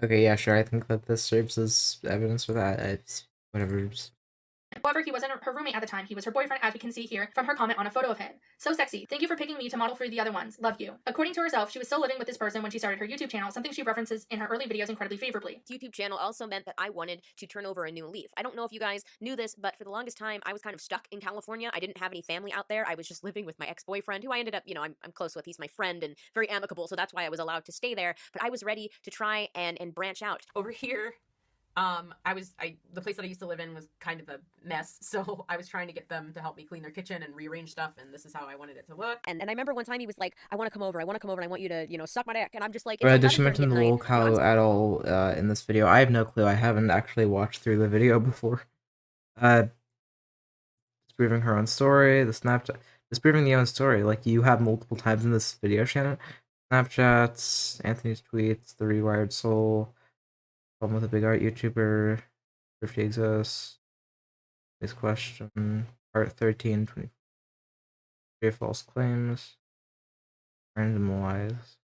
[SPEAKER 2] Okay, yeah, sure. I think that this serves as evidence for that. It's whatever.
[SPEAKER 1] However, he wasn't her roommate at the time. He was her boyfriend, as we can see here from her comment on a photo of him. So sexy. Thank you for picking me to model for the other ones. Love you. According to herself, she was still living with this person when she started her YouTube channel, something she references in her early videos incredibly favorably.
[SPEAKER 4] YouTube channel also meant that I wanted to turn over a new leaf. I don't know if you guys knew this, but for the longest time, I was kind of stuck in California. I didn't have any family out there. I was just living with my ex-boyfriend, who I ended up, you know, I'm close with. He's my friend and very amicable, so that's why I was allowed to stay there. But I was ready to try and branch out.
[SPEAKER 13] Over here, the place that I used to live in was kind of a mess, so I was trying to get them to help me clean their kitchen and rearrange stuff, and this is how I wanted it to look.
[SPEAKER 4] And I remember one time he was like, I want to come over, and I want you to, you know, suck my dick. And I'm just like,
[SPEAKER 2] Did she mention the lol cow at all in this video? I have no clue. I haven't actually watched through the video before. Disproving her own story, the Snapchat. Disproving the own story, like you have multiple times in this video, Shannon. Snapchats, Anthony's tweets, the Rewired Soul, problem with a big art YouTuber, if she exists, this question, Art 13, 23 false claims, random lies.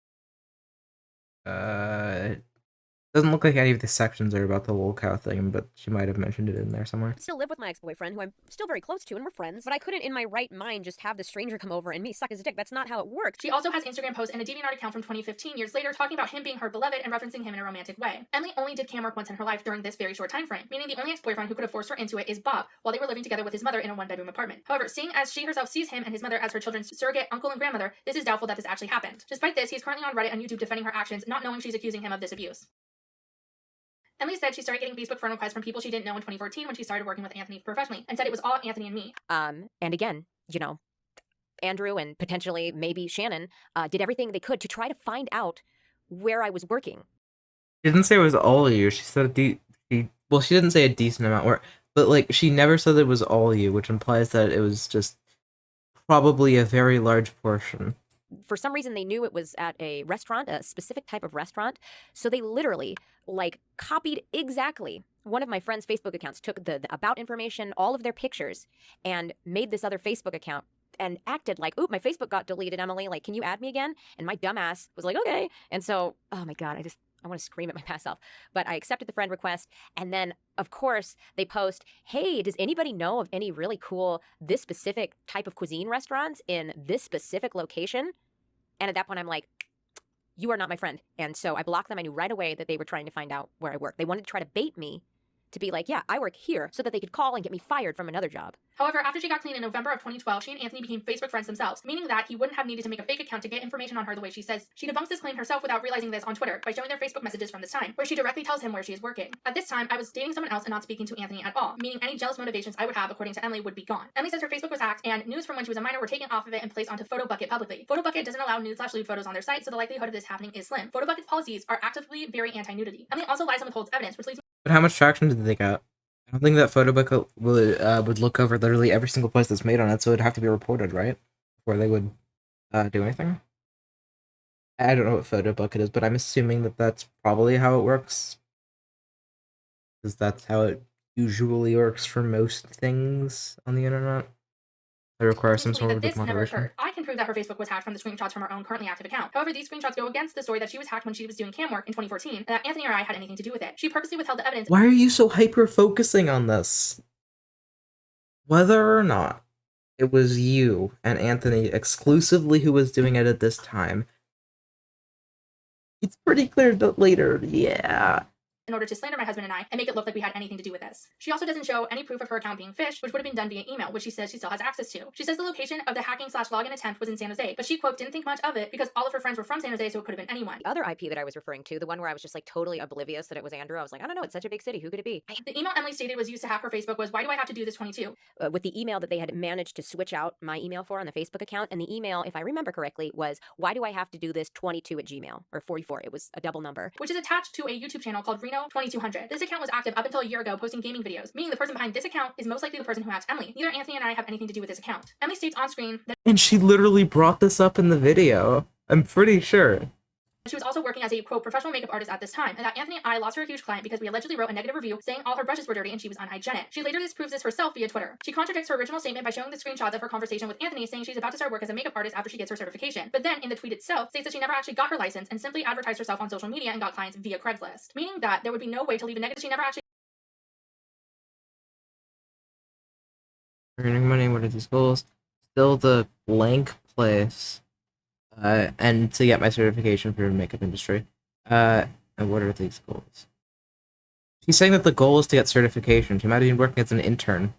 [SPEAKER 2] It doesn't look like any of the sections are about the lol cow thing, but she might have mentioned it in there somewhere.
[SPEAKER 4] I still live with my ex-boyfriend, who I'm still very close to, and we're friends, but I couldn't in my right mind just have the stranger come over and me suck his dick. That's not how it works.
[SPEAKER 1] She also has Instagram posts and a DeviantArt account from 2015, years later, talking about him being her beloved and referencing him in a romantic way. Emily only did cam work once in her life during this very short time frame, meaning the only ex-boyfriend who could have forced her into it is Bob, while they were living together with his mother in a one-bedroom apartment. However, seeing as she herself sees him and his mother as her children's surrogate uncle and grandmother, this is doubtful that this actually happened. Despite this, he is currently on Reddit and YouTube defending her actions, not knowing she's accusing him of this abuse. Emily said she started getting Facebook friend requests from people she didn't know in 2014 when she started working with Anthony professionally, and said it was all Anthony and me.
[SPEAKER 4] And again, you know, Andrew and potentially maybe Shannon did everything they could to try to find out where I was working.
[SPEAKER 2] She didn't say it was all you. She said well, she didn't say a decent amount, but like she never said it was all you, which implies that it was just probably a very large portion.
[SPEAKER 4] For some reason, they knew it was at a restaurant, a specific type of restaurant. So they literally, like, copied exactly one of my friend's Facebook accounts, took the about information, all of their pictures, and made this other Facebook account and acted like, oop, my Facebook got deleted, Emily. Like, can you add me again? And my dumbass was like, okay. And so, oh my God, I want to scream at my past self. But I accepted the friend request. And then, of course, they post, hey, does anybody know of any really cool, this specific type of cuisine restaurants in this specific location? And at that point, I'm like, you are not my friend. And so I blocked them. I knew right away that they were trying to find out where I work. They wanted to try to bait me to be like, yeah, I work here, so that they could call and get me fired from another job.
[SPEAKER 1] However, after she got clean in November of 2012, she and Anthony became Facebook friends themselves, meaning that he wouldn't have needed to make a fake account to get information on her the way she says. She debunks this claim herself without realizing this on Twitter by showing their Facebook messages from this time, where she directly tells him where she is working. At this time, I was dating someone else and not speaking to Anthony at all, meaning any jealous motivations I would have, according to Emily, would be gone. Emily says her Facebook was hacked, and news from when she was a minor were taken off of it and placed onto PhotoBucket publicly. PhotoBucket doesn't allow nude/lewd photos on their site, so the likelihood of this happening is slim. PhotoBucket's policies are actively very anti-nudity. Emily also lies and withholds evidence, which leads me.
[SPEAKER 2] But how much traction did they get? I don't think that PhotoBucket would look over literally every single post that's made on it, so it'd have to be reported, right? Before they would do anything. I don't know what PhotoBucket is, but I'm assuming that that's probably how it works. Because that's how it usually works for most things on the internet. They require some sort of moderation.
[SPEAKER 1] I can prove that her Facebook was hacked from the screenshots from her own currently active account. However, these screenshots go against the story that she was hacked when she was doing cam work in 2014, and that Anthony or I had anything to do with it. She purposely withheld the evidence.
[SPEAKER 2] Why are you so hyper-focusing on this? Whether or not it was you and Anthony exclusively who was doing it at this time, it's pretty clear that later, yeah.
[SPEAKER 1] In order to slander my husband and I and make it look like we had anything to do with this. She also doesn't show any proof of her account being phished, which would have been done via email, which she says she still has access to. She says the location of the hacking/login attempt was in San Jose, but she, quote, didn't think much of it because all of her friends were from San Jose, so it could have been anyone.
[SPEAKER 4] The other IP that I was referring to, the one where I was just like totally oblivious that it was Andrew, I was like, I don't know, it's such a big city, who could it be?
[SPEAKER 1] The email Emily stated was used to hack her Facebook was, why do I have to do this 22?
[SPEAKER 4] With the email that they had managed to switch out my email for on the Facebook account, and the email, if I remember correctly, was, why do I have to do this 22 at Gmail, or 44, it was a double number.
[SPEAKER 1] Which is attached to a YouTube channel called Reno 2200. This account was active up until a year ago, posting gaming videos, meaning the person behind this account is most likely the person who hacked Emily. Neither Anthony and I have anything to do with this account. Emily states on screen that—
[SPEAKER 2] And she literally brought this up in the video. I'm pretty sure.
[SPEAKER 1] she was also working as a, quote, professional makeup artist at this time, and that Anthony and I lost her a huge client because we allegedly wrote a negative review saying all her brushes were dirty and she was unhygienic. She later disproves this herself via Twitter. She contradicts her original statement by showing the screenshots of her conversation with Anthony, saying she's about to start work as a makeup artist after she gets her certification. But then in the tweet itself states that she never actually got her license and simply advertised herself on social media and got clients via Craigslist, meaning that there would be no way to leave a negative. She never actually
[SPEAKER 2] Earning money, what are these goals? Still the blank place. And to get my certification for makeup industry. And what are these goals? She's saying that the goal is to get certification. She might have been working as an intern.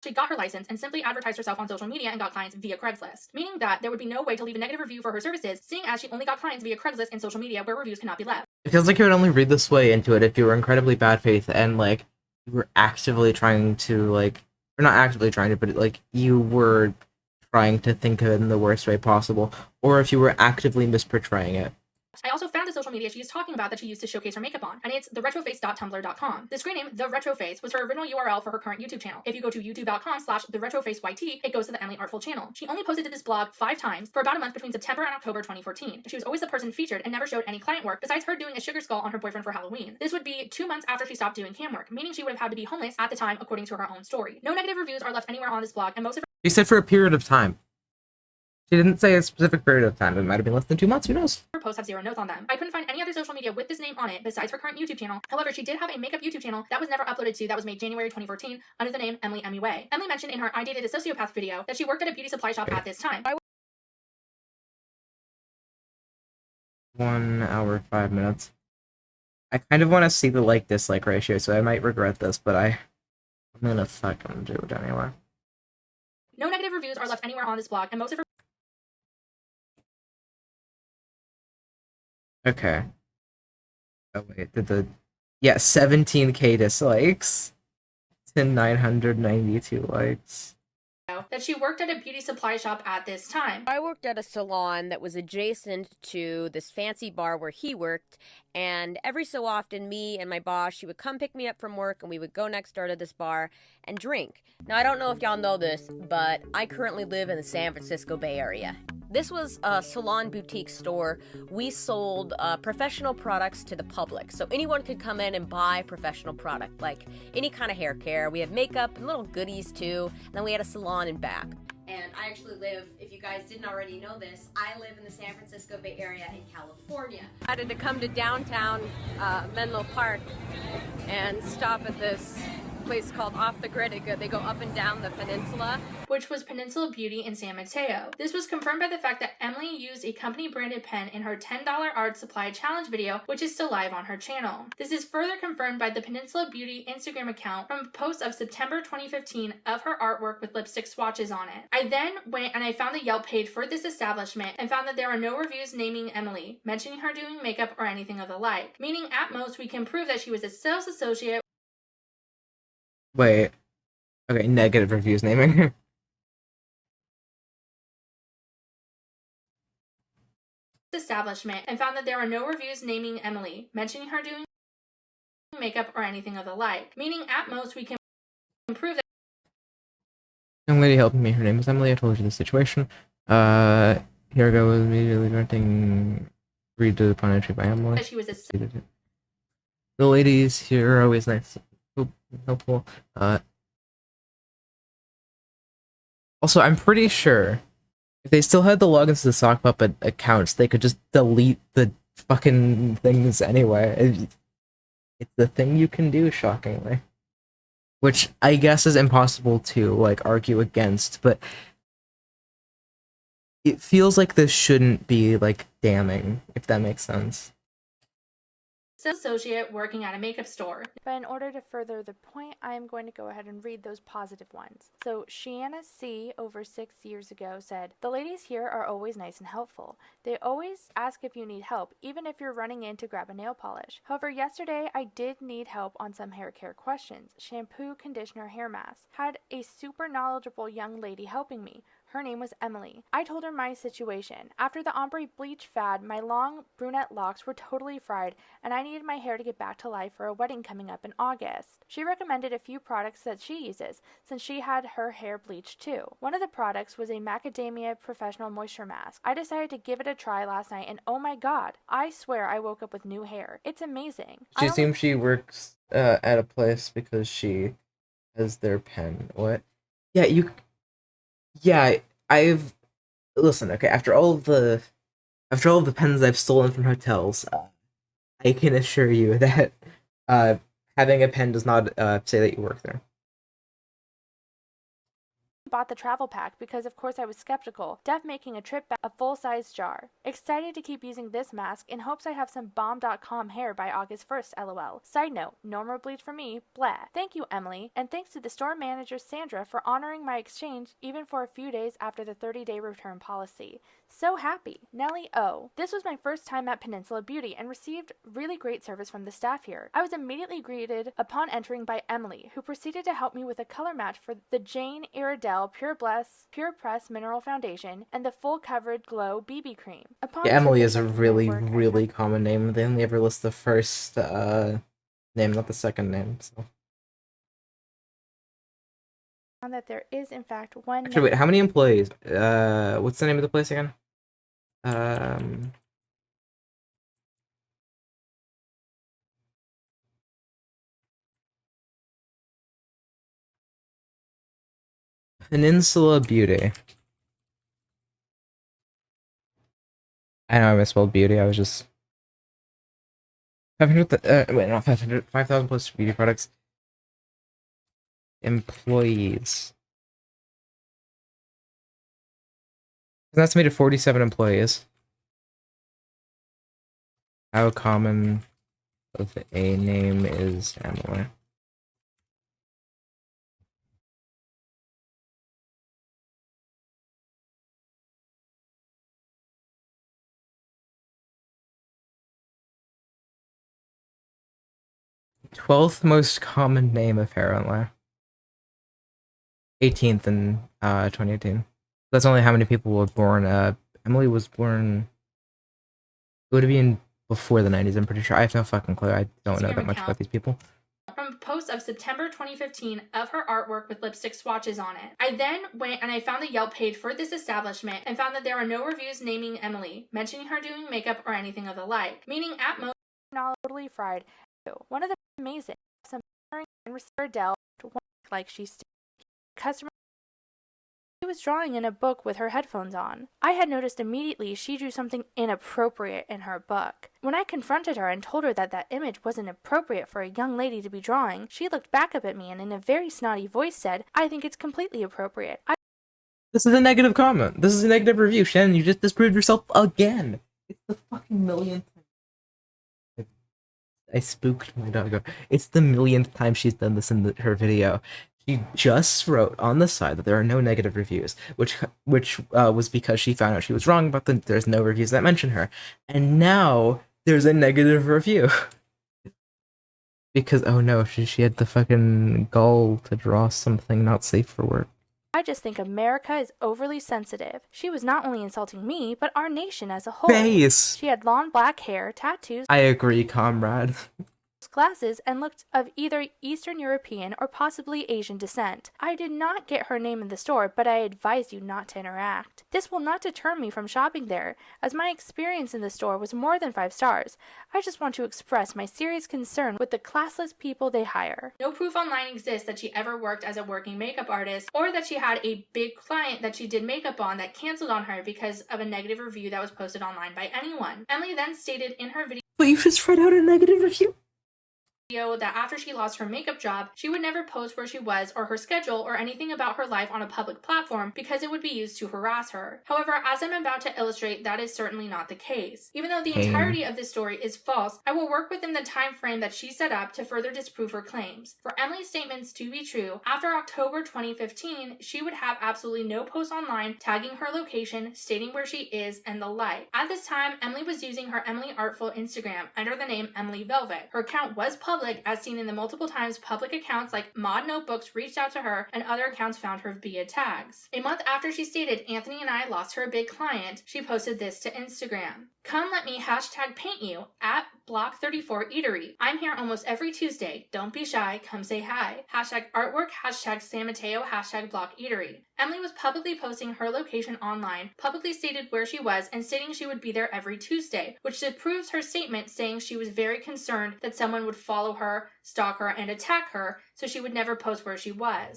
[SPEAKER 1] She got her license and simply advertised herself on social media and got clients via Craigslist, meaning that there would be no way to leave a negative review for her services, seeing as she only got clients via Craigslist and social media where reviews cannot be left.
[SPEAKER 2] It feels like you would only read this way into it if you were incredibly bad faith and, like, you were actively trying to, like, or not actively trying to, but, like, you were trying to think of it in the worst way possible, or if you were actively misportraying it.
[SPEAKER 1] I also found the social media she is talking about that she used to showcase her makeup on, and it's theretroface.tumblr.com. The screen name, The Retroface, was her original URL for her current YouTube channel. If you go to youtube.com/theretrofaceyt, it goes to the Emily Artful channel. She only posted to this blog 5 times for about a month between September and October 2014. She was always the person featured and never showed any client work, besides her doing a sugar skull on her boyfriend for Halloween. This would be 2 months after she stopped doing cam work, meaning she would have had to be homeless at the time, according to her own story. No negative reviews are left anywhere on this blog, and most of her
[SPEAKER 2] She said for a period of time. She didn't say a specific period of time. It might have been less than 2 months. Who knows?
[SPEAKER 1] her posts have 0 notes on them. I couldn't find any other social media with this name on it besides her current YouTube channel. However, she did have a makeup YouTube channel that was never uploaded to that was made January 2014 under the name Emily MUA. Emily mentioned in her I Dated a Sociopath video that she worked at a beauty supply shop at this time.
[SPEAKER 2] 1 hour, 5 minutes. I kind of want to see the like-dislike ratio, so I might regret this, but I'm gonna fucking do it anyway.
[SPEAKER 1] No negative reviews are left anywhere on this blog, and most of her
[SPEAKER 2] Okay. Oh wait, yeah, 17k dislikes to 992 likes.
[SPEAKER 1] that she worked at a beauty supply shop at this time.
[SPEAKER 4] I worked at a salon that was adjacent to this fancy bar where he worked, and every so often me and my boss, she would come pick me up from work and we would go next door to this bar and drink. Now, I don't know if y'all know this, but I currently live in the San Francisco Bay Area. This was a salon boutique store. We sold professional products to the public, so anyone could come in and buy professional product, like any kind of hair care. We have makeup and little goodies too, and then we had a salon in back. And I actually live, if you guys didn't already know this, I live in the San Francisco Bay Area in California. I had to come to downtown Menlo Park and stop at this place called Off the Grid. They go up and down the peninsula,
[SPEAKER 1] which was Peninsula Beauty in San Mateo. This was confirmed by the fact that Emily used a company branded pen in her $10 art supply challenge video, which is still live on her channel. This is further confirmed by the Peninsula Beauty Instagram account from posts of September 2015 of her artwork with lipstick swatches on it. I then went and I found the Yelp page for this establishment and found that there are no reviews naming Emily, mentioning her doing makeup or anything of the like, meaning at most we can prove that she was a sales associate.
[SPEAKER 2] Wait. Okay, negative reviews naming her.
[SPEAKER 1] Establishment and found that there are no reviews naming Emily, mentioning her doing makeup or anything of the like, meaning at most we can prove that
[SPEAKER 2] Young lady helping me. Her name was Emily. I told you the situation. Here I go with immediately renting. Read to upon entry by Emily.
[SPEAKER 1] that she was a
[SPEAKER 2] The ladies here are always nice, helpful. Also, I'm pretty sure if they still had the logins to the sock puppet accounts, they could just delete the fucking things anyway. It's the thing you can do, shockingly. Which I guess is impossible to, like, argue against, but it feels like this shouldn't be, like, damning, if that makes sense.
[SPEAKER 1] associate working at a makeup store.
[SPEAKER 5] But in order to further the point, I am going to go ahead and read those positive ones. So Shannon C. over 6 years ago said, "The ladies here are always nice and helpful. They always ask if you need help, even if you're running in to grab a nail polish. However, yesterday I did need help on some hair care questions. Shampoo, conditioner, hair mask. Had a super knowledgeable young lady helping me. Her name was Emily. I told her my situation. After the ombre bleach fad, my long brunette locks were totally fried, and I needed my hair to get back to life for a wedding coming up in August. She recommended a few products that she uses, since she had her hair bleached too. One of the products was a macadamia professional moisture mask. I decided to give it a try last night, and oh my god, I swear I woke up with new hair. It's amazing."
[SPEAKER 2] She seems she works at a place because she has their pen. What? Yeah, listen, okay, after all of the pens I've stolen from hotels, I can assure you that having a pen does not say that you work there.
[SPEAKER 5] bought the travel pack because of course I was skeptical, Def making a trip back a full-size jar. Excited to keep using this mask in hopes I have some bomb.com hair by August 1st, lol. Side note, no more bleach for me, blah. Thank you, Emily, and thanks to the store manager Sandra for honoring my exchange even for a few days after the 30-day return policy. So happy. Nellie O. This was my first time at Peninsula Beauty and received really great service from the staff here. I was immediately greeted upon entering by Emily, who proceeded to help me with a color match for the Jane Iredell Pure Press Mineral Foundation and the Full Coverage Glow BB Cream.
[SPEAKER 2] Yeah, Emily is a really, really common name. They only ever list the first name, not the second name. So.
[SPEAKER 5] Found that there is in fact one.
[SPEAKER 2] Actually, wait, how many employees? What's the name of the place again? Peninsula Beauty. I know I misspelled beauty. I was just 500. Wait, not 500. 5,000 plus beauty products. Employees. An estimated 47 employees. How common of a name is Emily? Twelfth most common name apparently. 18th in 2018. That's only how many people were born. Emily was born. It would have been before the 90s. I'm pretty sure. I have no fucking clue. I don't know that much about these people.
[SPEAKER 1] From posts of September 2015 of her artwork with lipstick swatches on it. I then went and I found the Yelp page for this establishment and found that there are no reviews naming Emily, mentioning her doing makeup or anything of the like, meaning at most
[SPEAKER 5] totally fried. One of the amazing some and Dell like she's customer. She was drawing in a book with her headphones on. I had noticed immediately she drew something inappropriate in her book. When I confronted her and told her that that image wasn't appropriate for a young lady to be drawing, she looked back up at me and in a very snotty voice said, "I think it's completely appropriate."
[SPEAKER 2] This is a negative comment. This is a negative review. Shannon, you just disproved yourself again. It's the fucking millionth time. I spooked my dog. It's the millionth time she's done this in her video. She just wrote on the side that there are no negative reviews, which was because she found out she was wrong, but there's no reviews that mention her. And now there's a negative review. Because, oh no, she had the fucking gall to draw something not safe for work.
[SPEAKER 5] I just think America is overly sensitive. She was not only insulting me, but our nation as a whole.
[SPEAKER 2] Face!
[SPEAKER 5] She had long black hair, tattoos.
[SPEAKER 2] I agree, comrade.
[SPEAKER 5] Glasses and looked of either Eastern European or possibly Asian descent. I did not get her name in the store, but I advise you not to interact. This will not deter me from shopping there, as my experience in the store was more than 5 stars. I just want to express my serious concern with the classless people they hire.
[SPEAKER 1] No proof online exists that she ever worked as a working makeup artist, or that she had a big client that she did makeup on that canceled on her because of a negative review that was posted online by anyone. Emily then stated in her video.
[SPEAKER 2] But you just read out a negative review?
[SPEAKER 1] That after she lost her makeup job, she would never post where she was or her schedule or anything about her life on a public platform because it would be used to harass her. However, as I'm about to illustrate, that is certainly not the case. Even though the entirety of this story is false, I will work within the time frame that she set up to further disprove her claims. For Emily's statements to be true, after October 2015, she would have absolutely no posts online tagging her location, stating where she is, and the like. At this time, Emily was using her Emily Artful Instagram under the name Emily Velvet. Her account was public, as seen in the multiple times public accounts like Mod Notebooks reached out to her and other accounts found her via tags. A month after she stated Anthony and I lost her a big client, she posted this to Instagram. "Come let me #paint you at Block 34 Eatery. I'm here almost every Tuesday. Don't be shy. Come say hi. #artwork, #San Mateo, #Block Eatery." Emily was publicly posting her location online, publicly stated where she was, and stating she would be there every Tuesday, which disproves her statement saying she was very concerned that someone would follow her, stalk her, and attack her, so she would never post where she was.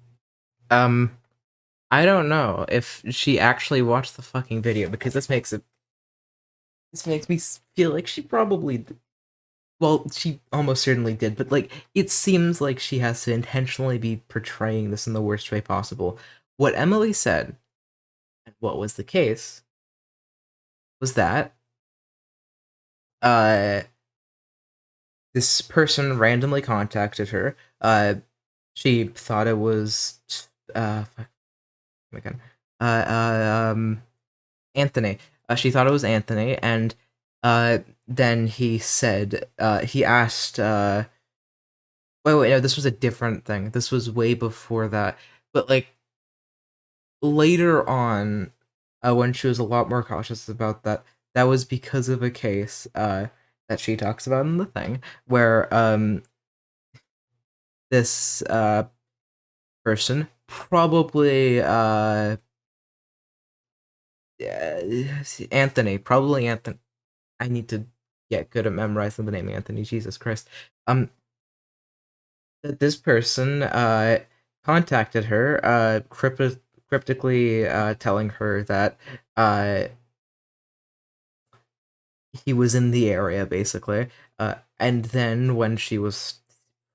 [SPEAKER 2] I don't know if she actually watched the fucking video, because this makes me feel like she probably did. Well, she almost certainly did, but like, it seems like she has to intentionally be portraying this in the worst way possible, what Emily said, and what was the case, was that this person randomly contacted her. She thought it was again. Anthony. She thought it was Anthony, and then he said he asked. Wait, no, this was a different thing. This was way before that, but like later on, when she was a lot more cautious about that, that was because of a case that she talks about in the thing where this person probably Anthony, probably Anthony. I need to get good at memorizing the name Anthony. Jesus Christ. This person contacted her, cryptically telling her that he was in the area, basically. And then when she was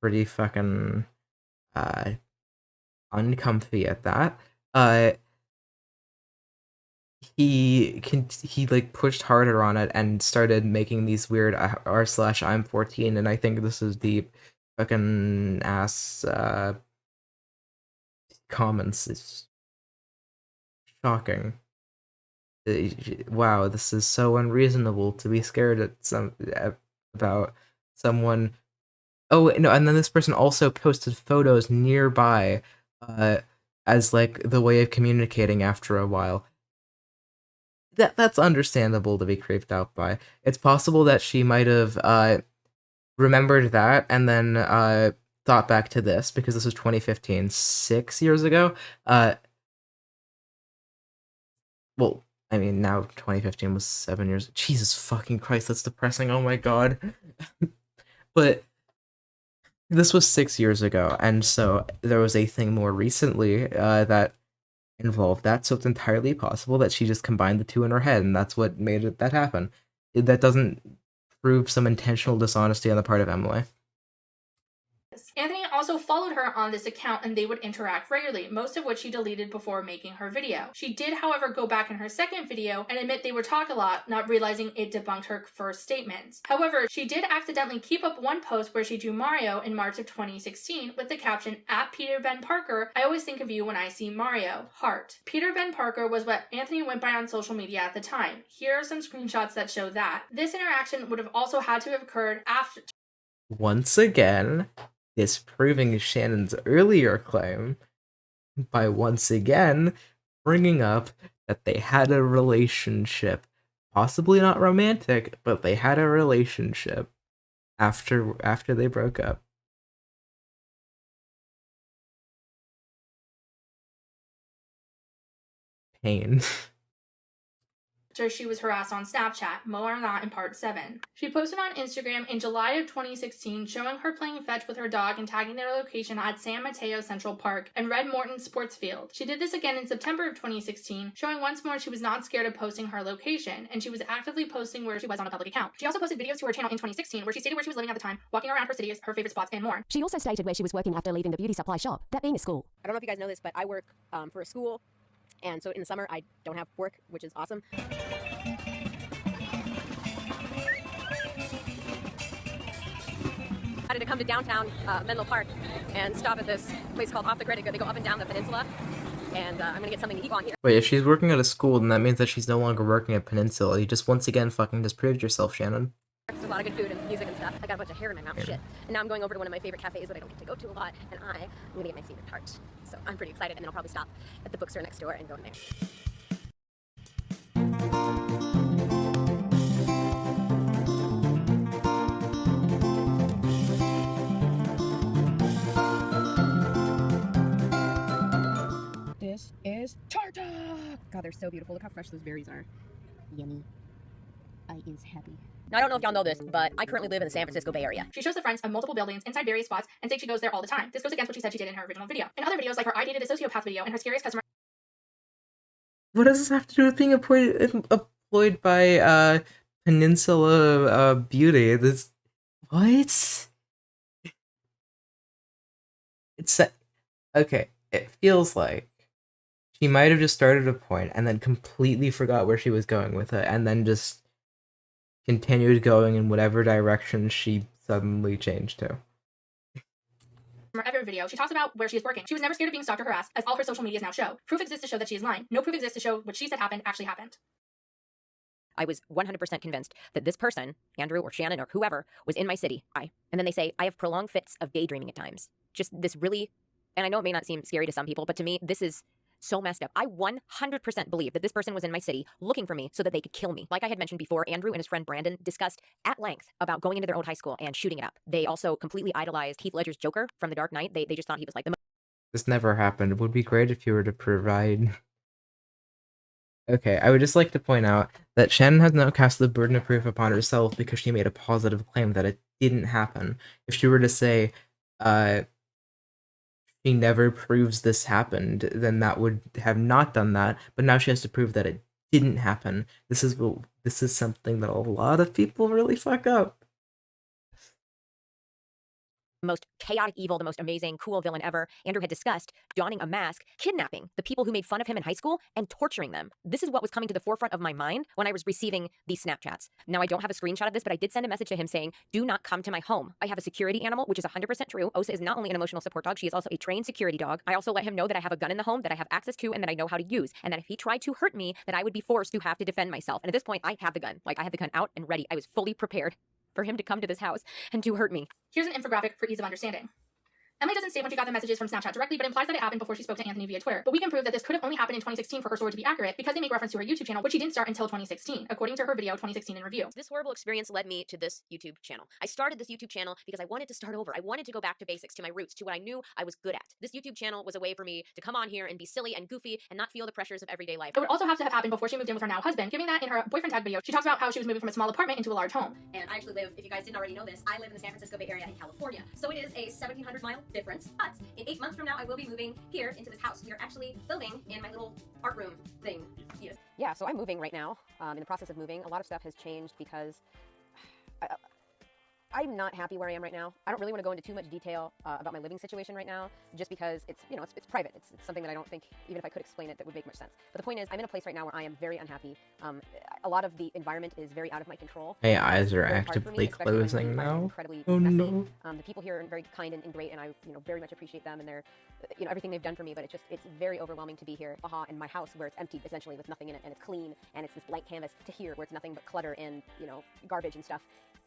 [SPEAKER 2] pretty fucking uncomfy at that, he like pushed harder on it and started making these weird r/I'm 14, and I think this is the fucking ass comments. It's shocking. Wow, this is so unreasonable to be scared about someone. Oh no, and then this person also posted photos nearby as like the way of communicating after a while. That's understandable to be creeped out by. It's possible that she might have remembered that and then thought back to this, because this was 2015, 6 years ago. Well, I mean, now 2015 was 7 years. Jesus fucking Christ, that's depressing. Oh my god. But this was 6 years ago, and so there was a thing more recently that involved that, so it's entirely possible that she just combined the two in her head, and that's what made that happen. That doesn't prove some intentional dishonesty on the part of Emily.
[SPEAKER 1] Anthony also followed her on this account and they would interact regularly, most of which she deleted before making her video. She did, however, go back in her second video and admit they would talk a lot, not realizing it debunked her first statements. However, she did accidentally keep up one post where she drew Mario in March of 2016 with the caption, "Peter Ben Parker, I always think of you when I see Mario, heart." Peter Ben Parker was what Anthony went by on social media at the time. Here are some screenshots that show that. This interaction would have also had to have occurred after.
[SPEAKER 2] Once again, disproving Shannon's earlier claim by once again bringing up that they had a relationship. Possibly not romantic, but they had a relationship after they broke up. Pain.
[SPEAKER 1] She was harassed on Snapchat, more on that in part 7. She posted on Instagram in July of 2016 showing her playing fetch with her dog and tagging their location at San Mateo Central Park and Red Morton Sports Field. She did this again in September of 2016, showing once more she was not scared of posting her location, and she was actively posting where she was on a public account. She also posted videos to her channel in 2016 where she stated where she was living at the time, walking around her city, her favorite spots, and more.
[SPEAKER 15] She also stated where she was working after leaving the beauty supply shop, that being a school.
[SPEAKER 4] I don't know if you guys know this, but I work for a school, and so in the summer I don't have work, which is awesome. I had to come to downtown Menlo Park and stop at this place called Off the Grid. They go up and down the peninsula, and I'm gonna get something to eat on here.
[SPEAKER 2] Wait, if she's working at a school, then that means that she's no longer working at Peninsula. You just once again fucking disproved yourself, Shannon.
[SPEAKER 4] There's a lot of good food and music and stuff. I got a bunch of hair in my mouth, shit. And now I'm going over to one of my favorite cafes that I don't get to go to a lot, and I'm gonna get my favorite tart. So I'm pretty excited, and then I'll probably stop at the bookstore next door and go in there. This is tarta! God, they're so beautiful. Look how fresh those berries are. Yummy. I is happy. Now, I don't know if y'all know this, but I currently live in the San Francisco Bay Area.
[SPEAKER 1] She shows the fronts of multiple buildings inside various spots and says she goes there all the time. This goes against what she said she did in her original video. In other videos, like her I Dated a Sociopath video and her scariest customer.
[SPEAKER 2] What does this have to do with being employed by Peninsula Beauty? This what? It's okay. It feels like She might have just started a point and then completely forgot where she was going with it, and then just continued going in whatever direction she suddenly changed to.
[SPEAKER 1] From her every video, she talks about where she is working. She was never scared of being stalked or harassed, as all her social medias now show. Proof exists to show that she is lying. No proof exists to show what she said happened actually happened.
[SPEAKER 4] I was 100% convinced that this person, Andrew or Shannon or whoever, was in my city. And then they say, I have prolonged fits of daydreaming at times. Just this really, and I know it may not seem scary to some people, but to me, this is so messed up. I 100% believe that this person was in my city looking for me so that they could kill me. Like I had mentioned before, Andrew and his friend Brandon discussed at length about going into their old high school and shooting it up. They also completely idolized Heath Ledger's Joker from The Dark Knight. They just thought he was like the
[SPEAKER 2] This never happened. It would be great if you were to provide... Okay, I would just like to point out that Shannon has now cast the burden of proof upon herself because she made a positive claim that it didn't happen. If she were to say, she never proves this happened, then that would have not done that, but now she has to prove that it didn't happen. This is something that a lot of people really fuck up.
[SPEAKER 4] most chaotic evil, the most amazing, cool villain ever. Andrew had discussed donning a mask, kidnapping the people who made fun of him in high school, and torturing them. This is what was coming to the forefront of my mind when I was receiving these Snapchats. Now, I don't have a screenshot of this, but I did send a message to him saying, do not come to my home. I have a security animal, which is 100% true. Osa is not only an emotional support dog, she is also a trained security dog. I also let him know that I have a gun in the home that I have access to and that I know how to use, and that if he tried to hurt me, that I would be forced to have to defend myself. And at this point, I have the gun. Like, I had the gun out and ready. I was fully prepared for him to come to this house and to hurt me.
[SPEAKER 1] Here's an infographic for ease of understanding. Emily doesn't say when she got the messages from Snapchat directly, but implies that it happened before she spoke to Anthony via Twitter. But we can prove that this could have only happened in 2016 for her story to be accurate because they make reference to her YouTube channel, which she didn't start until 2016, according to her video 2016 in review.
[SPEAKER 4] This horrible experience led me to this YouTube channel. I started this YouTube channel because I wanted to start over. I wanted to go back to basics, to my roots, to what I knew I was good at. This YouTube channel was a way for me to come on here and be silly and goofy and not feel the pressures of everyday life.
[SPEAKER 1] It would also have to have happened before she moved in with her now husband, giving that in her boyfriend tag video, she talks about how she was moving from a small apartment into a large home.
[SPEAKER 16] And I actually live, if you guys didn't already know this, I live in the San Francisco Bay Area in California. So it is a 1,700-mile difference, but in 8 months from now, I will be moving here into this house. We are actually filming in my little art room thing. Yes.
[SPEAKER 4] Yeah, so I'm moving right now. In the process of moving, a lot of stuff has changed because I'm not happy where I am right now. I don't really want to go into too much detail about my living situation right now, just because it's, you know, it's private. It's something that I don't think, even if I could explain it, that would make much sense. But the point is, I'm in a place right now where I am very unhappy. A lot of the environment is very out of my control.
[SPEAKER 2] My eyes are
[SPEAKER 4] Very hard for
[SPEAKER 2] actively
[SPEAKER 4] me, especially when
[SPEAKER 2] closing
[SPEAKER 4] I'm
[SPEAKER 2] now.
[SPEAKER 4] incredibly
[SPEAKER 2] Oh
[SPEAKER 4] messy.
[SPEAKER 2] no.
[SPEAKER 4] The people here are very kind and great, and I, you know, very much appreciate them and their, you know, everything they've done for me. But it's very overwhelming to be here, in my house where it's empty essentially with nothing in it, and it's clean, and it's this blank canvas, to here where it's nothing but clutter and, you know, garbage and stuff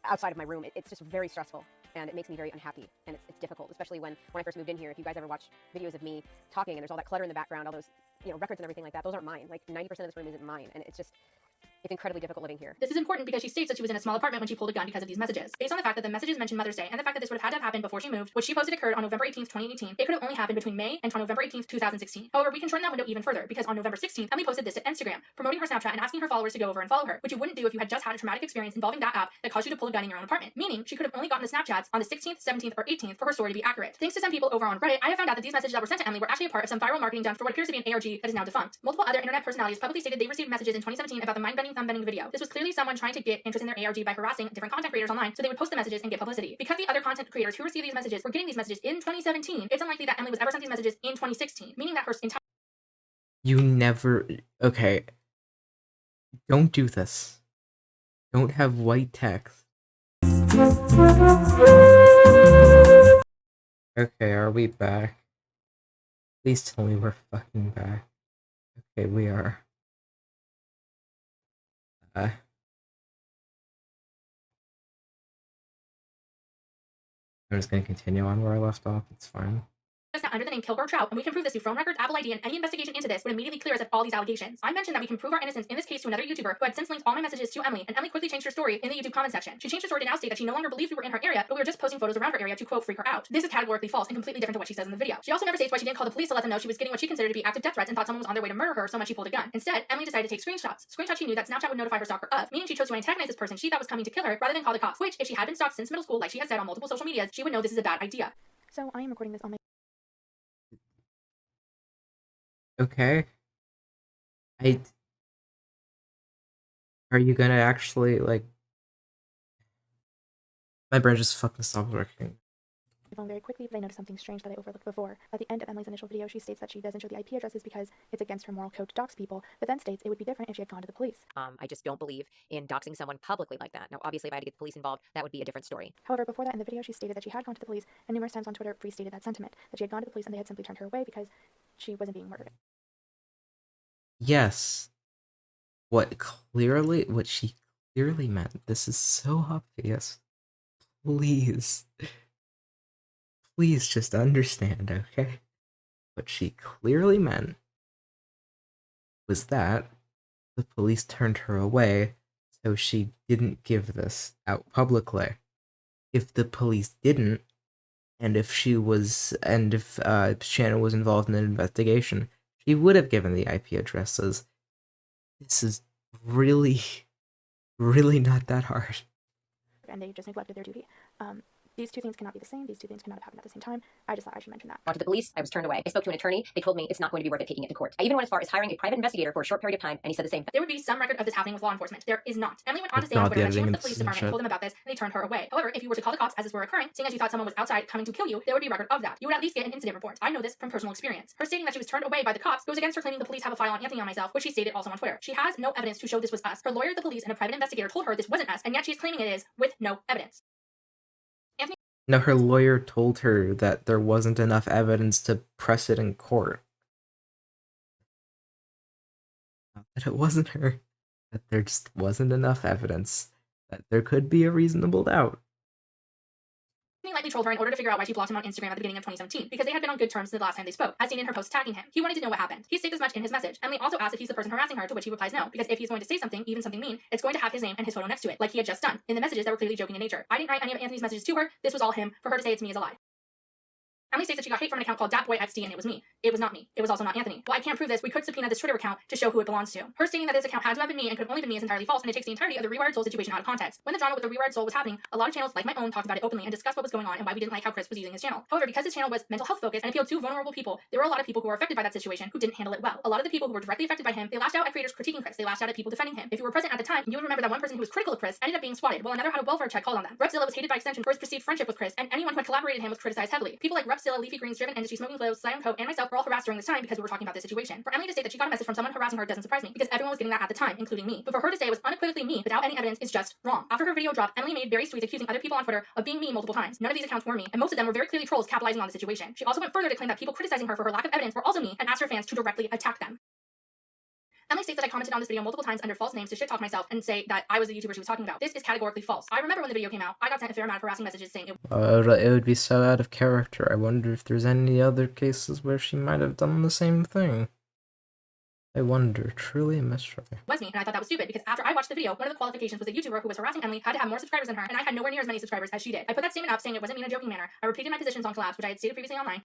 [SPEAKER 4] outside of my room. It's just very stressful, and it makes me very unhappy, and it's difficult, especially when I first moved in here. If you guys ever watch videos of me talking and there's all that clutter in the background, all those, you know, records and everything like that, those aren't mine. Like 90% of this room isn't mine, and it's incredibly difficult living here.
[SPEAKER 1] This is important because she states that she was in a small apartment when she pulled a gun because of these messages. Based on the fact that the messages mention Mother's Day and the fact that this would have had to have happened before she moved, which she posted occurred on November 18th, 2018, it could have only happened between May and November 18th, 2016. However, we can shorten that window even further because on November 16th, Emily posted this to Instagram, promoting her Snapchat and asking her followers to go over and follow her, which you wouldn't do if you had just had a traumatic experience involving that app that caused you to pull a gun in your own apartment. Meaning, she could have only gotten the Snapchats on the 16th, 17th, or 18th for her story to be accurate. Thanks to some people over on Reddit, I have found out that these messages that were sent to Emily were actually a part of some viral marketing done for what appears to be an ARG that is now defunct. Multiple other internet personalities publicly stated they received messages in 2017 about the mind-bending, thumb-bending video. This was clearly someone trying to get interest in their ARG by harassing different content creators online, so they would post the messages and get publicity. Because the other content creators who received these messages were getting these messages in 2017, it's unlikely that Emily was ever sent these messages in 2016, meaning that her entire...
[SPEAKER 2] You never... Okay. Don't do this. Don't have white text. Okay, are we back? Please tell me we're fucking back. Okay, we are. I'm just gonna continue on where I left off. It's fine.
[SPEAKER 1] Now under the name Kilgore Trout, and we can prove this through phone records, Apple ID, and any investigation into this would immediately clear us of all these allegations. I mentioned that we can prove our innocence in this case to another YouTuber who had since linked all my messages to Emily, and Emily quickly changed her story in the YouTube comment section. She changed her story to now state that she no longer believed we were in her area, but we were just posting photos around her area to quote freak her out. This is categorically false and completely different to what she says in the video. She also never states why she didn't call the police to let them know she was getting what she considered to be active death threats and thought someone was on their way to murder her, so much she pulled a gun. Instead, Emily decided to take screenshots. Screenshots she knew that Snapchat would notify her stalker of, meaning she chose to antagonize this person she thought was coming to kill her rather than call the cops, which, if she had been stalked since middle school like she has said on multiple social medias, she would know this is a bad idea.
[SPEAKER 5] So I am recording this on my...
[SPEAKER 2] Okay. Are you gonna actually, like... My brain just fucking stopped working.
[SPEAKER 5] phone very quickly, but I noticed something strange that I overlooked before. At the end of Emily's initial video, she states that she doesn't show the IP addresses because it's against her moral code to dox people, but then states it would be different if she had gone to the police.
[SPEAKER 4] I just don't believe in doxing someone publicly like that. Now, obviously, if I had to get the police involved, that would be a different story.
[SPEAKER 5] However, before that in the video, she stated that she had gone to the police, and numerous times on Twitter restated that sentiment, that she had gone to the police and they had simply turned her away because she wasn't being murdered.
[SPEAKER 2] Yes. What she clearly meant, this is so obvious. Please. Please just understand, okay? What she clearly meant was that the police turned her away, so she didn't give this out publicly. If the police didn't, and if Shannon was involved in an investigation, she would have given the IP addresses. This is really, really not that hard.
[SPEAKER 5] And they just neglected their duty. These two things cannot be the same. These two things cannot have happened at the same time. I just thought I should mention that.
[SPEAKER 4] Gone to the police, I was turned away. I spoke to an attorney. They told me it's not going to be worth it taking it to court. I even went as far as hiring a private investigator for a short period of time, and he said the same thing.
[SPEAKER 1] There would be some record of this happening with law enforcement. There is not. Emily went on to
[SPEAKER 2] It's
[SPEAKER 1] say on
[SPEAKER 2] not
[SPEAKER 1] Twitter
[SPEAKER 2] the
[SPEAKER 1] that she went to the
[SPEAKER 2] editing
[SPEAKER 1] police
[SPEAKER 2] and
[SPEAKER 1] department and
[SPEAKER 2] shit.
[SPEAKER 1] told them about this, and they turned her away. However, if you were to call the cops as this were occurring, seeing as you thought someone was outside coming to kill you, there would be record of that. You would at least get an incident report. I know this from personal experience. Her stating that she was turned away by the cops goes against her claiming the police have a file on Anthony and myself, which she stated also on Twitter. She has no evidence to show this was us. Her lawyer, the police, and a private investigator told her this wasn't us, and yet she is claiming it is with no evidence.
[SPEAKER 2] No, her lawyer told her that there wasn't enough evidence to press it in court. Not that it wasn't her. That there just wasn't enough evidence. That there could be a reasonable doubt.
[SPEAKER 1] He lightly trolled her in order to figure out why she blocked him on Instagram at the beginning of 2017, because they had been on good terms since the last time they spoke, as seen in her post tagging him. He wanted to know what happened. He stated as much in his message. Emily also asked if he's the person harassing her, to which he replies no, because if he's going to say something, even something mean, it's going to have his name and his photo next to it, like he had just done, in the messages that were clearly joking in nature. I didn't write any of Anthony's messages to her. This was all him. For her to say it's me is a lie. Emily states that she got hate from an account called DatBoyXD and it was me. It was not me. It was also not Anthony. While I can't prove this, we could subpoena this Twitter account to show who it belongs to. Her stating that this account had to have been me and could only been me is entirely false, and it takes the entirety of the Rewired Soul situation out of context. When the drama with the Rewired Soul was happening, a lot of channels like my own talked about it openly and discussed what was going on and why we didn't like how Chris was using his channel. However, because his channel was mental health focused and appealed to vulnerable people, there were a lot of people who were affected by that situation who didn't handle it well. A lot of the people who were directly affected by him, they lashed out at creators critiquing Chris. They lashed out at people defending him. If you were present at the time, you would remember that one person who was critical of Chris ended up being swatted, while another had a welfare check called on them. Repzilla was hated by extension for his perceived friendship with Chris, and anyone who had collaborated him was criticized heavily. People like Repzilla, Leafy Greens, Driven Industry, Smoking Clothes, Zion Co, and myself were all harassed during this time because we were talking about this situation. For Emily to say that she got a message from someone harassing her doesn't surprise me, because everyone was getting that at the time, including me. But for her to say it was unequivocally me without any evidence is just wrong. After her video dropped, Emily made various tweets accusing other people on Twitter of being me multiple times. None of these accounts were me, and most of them were very clearly trolls capitalizing on the situation. She also went further to claim that people criticizing her for her lack of evidence were also me, and asked her fans to directly attack them. Emily states that I commented on this video multiple times under false names to shit talk myself and say that I was the YouTuber she was talking about. This is categorically false. I remember when the video came out, I got sent a fair amount of harassing messages saying it
[SPEAKER 2] It would be so out of character. I wonder if there's any other cases where she might have done the same thing. I wonder, truly a mystery.
[SPEAKER 1] was me, and I thought that was stupid because after I watched the video, one of the qualifications was a YouTuber who was harassing Emily had to have more subscribers than her, and I had nowhere near as many subscribers as she did. I put that statement up saying it wasn't me in a joking manner. I repeated my positions on collabs, which I had stated previously online.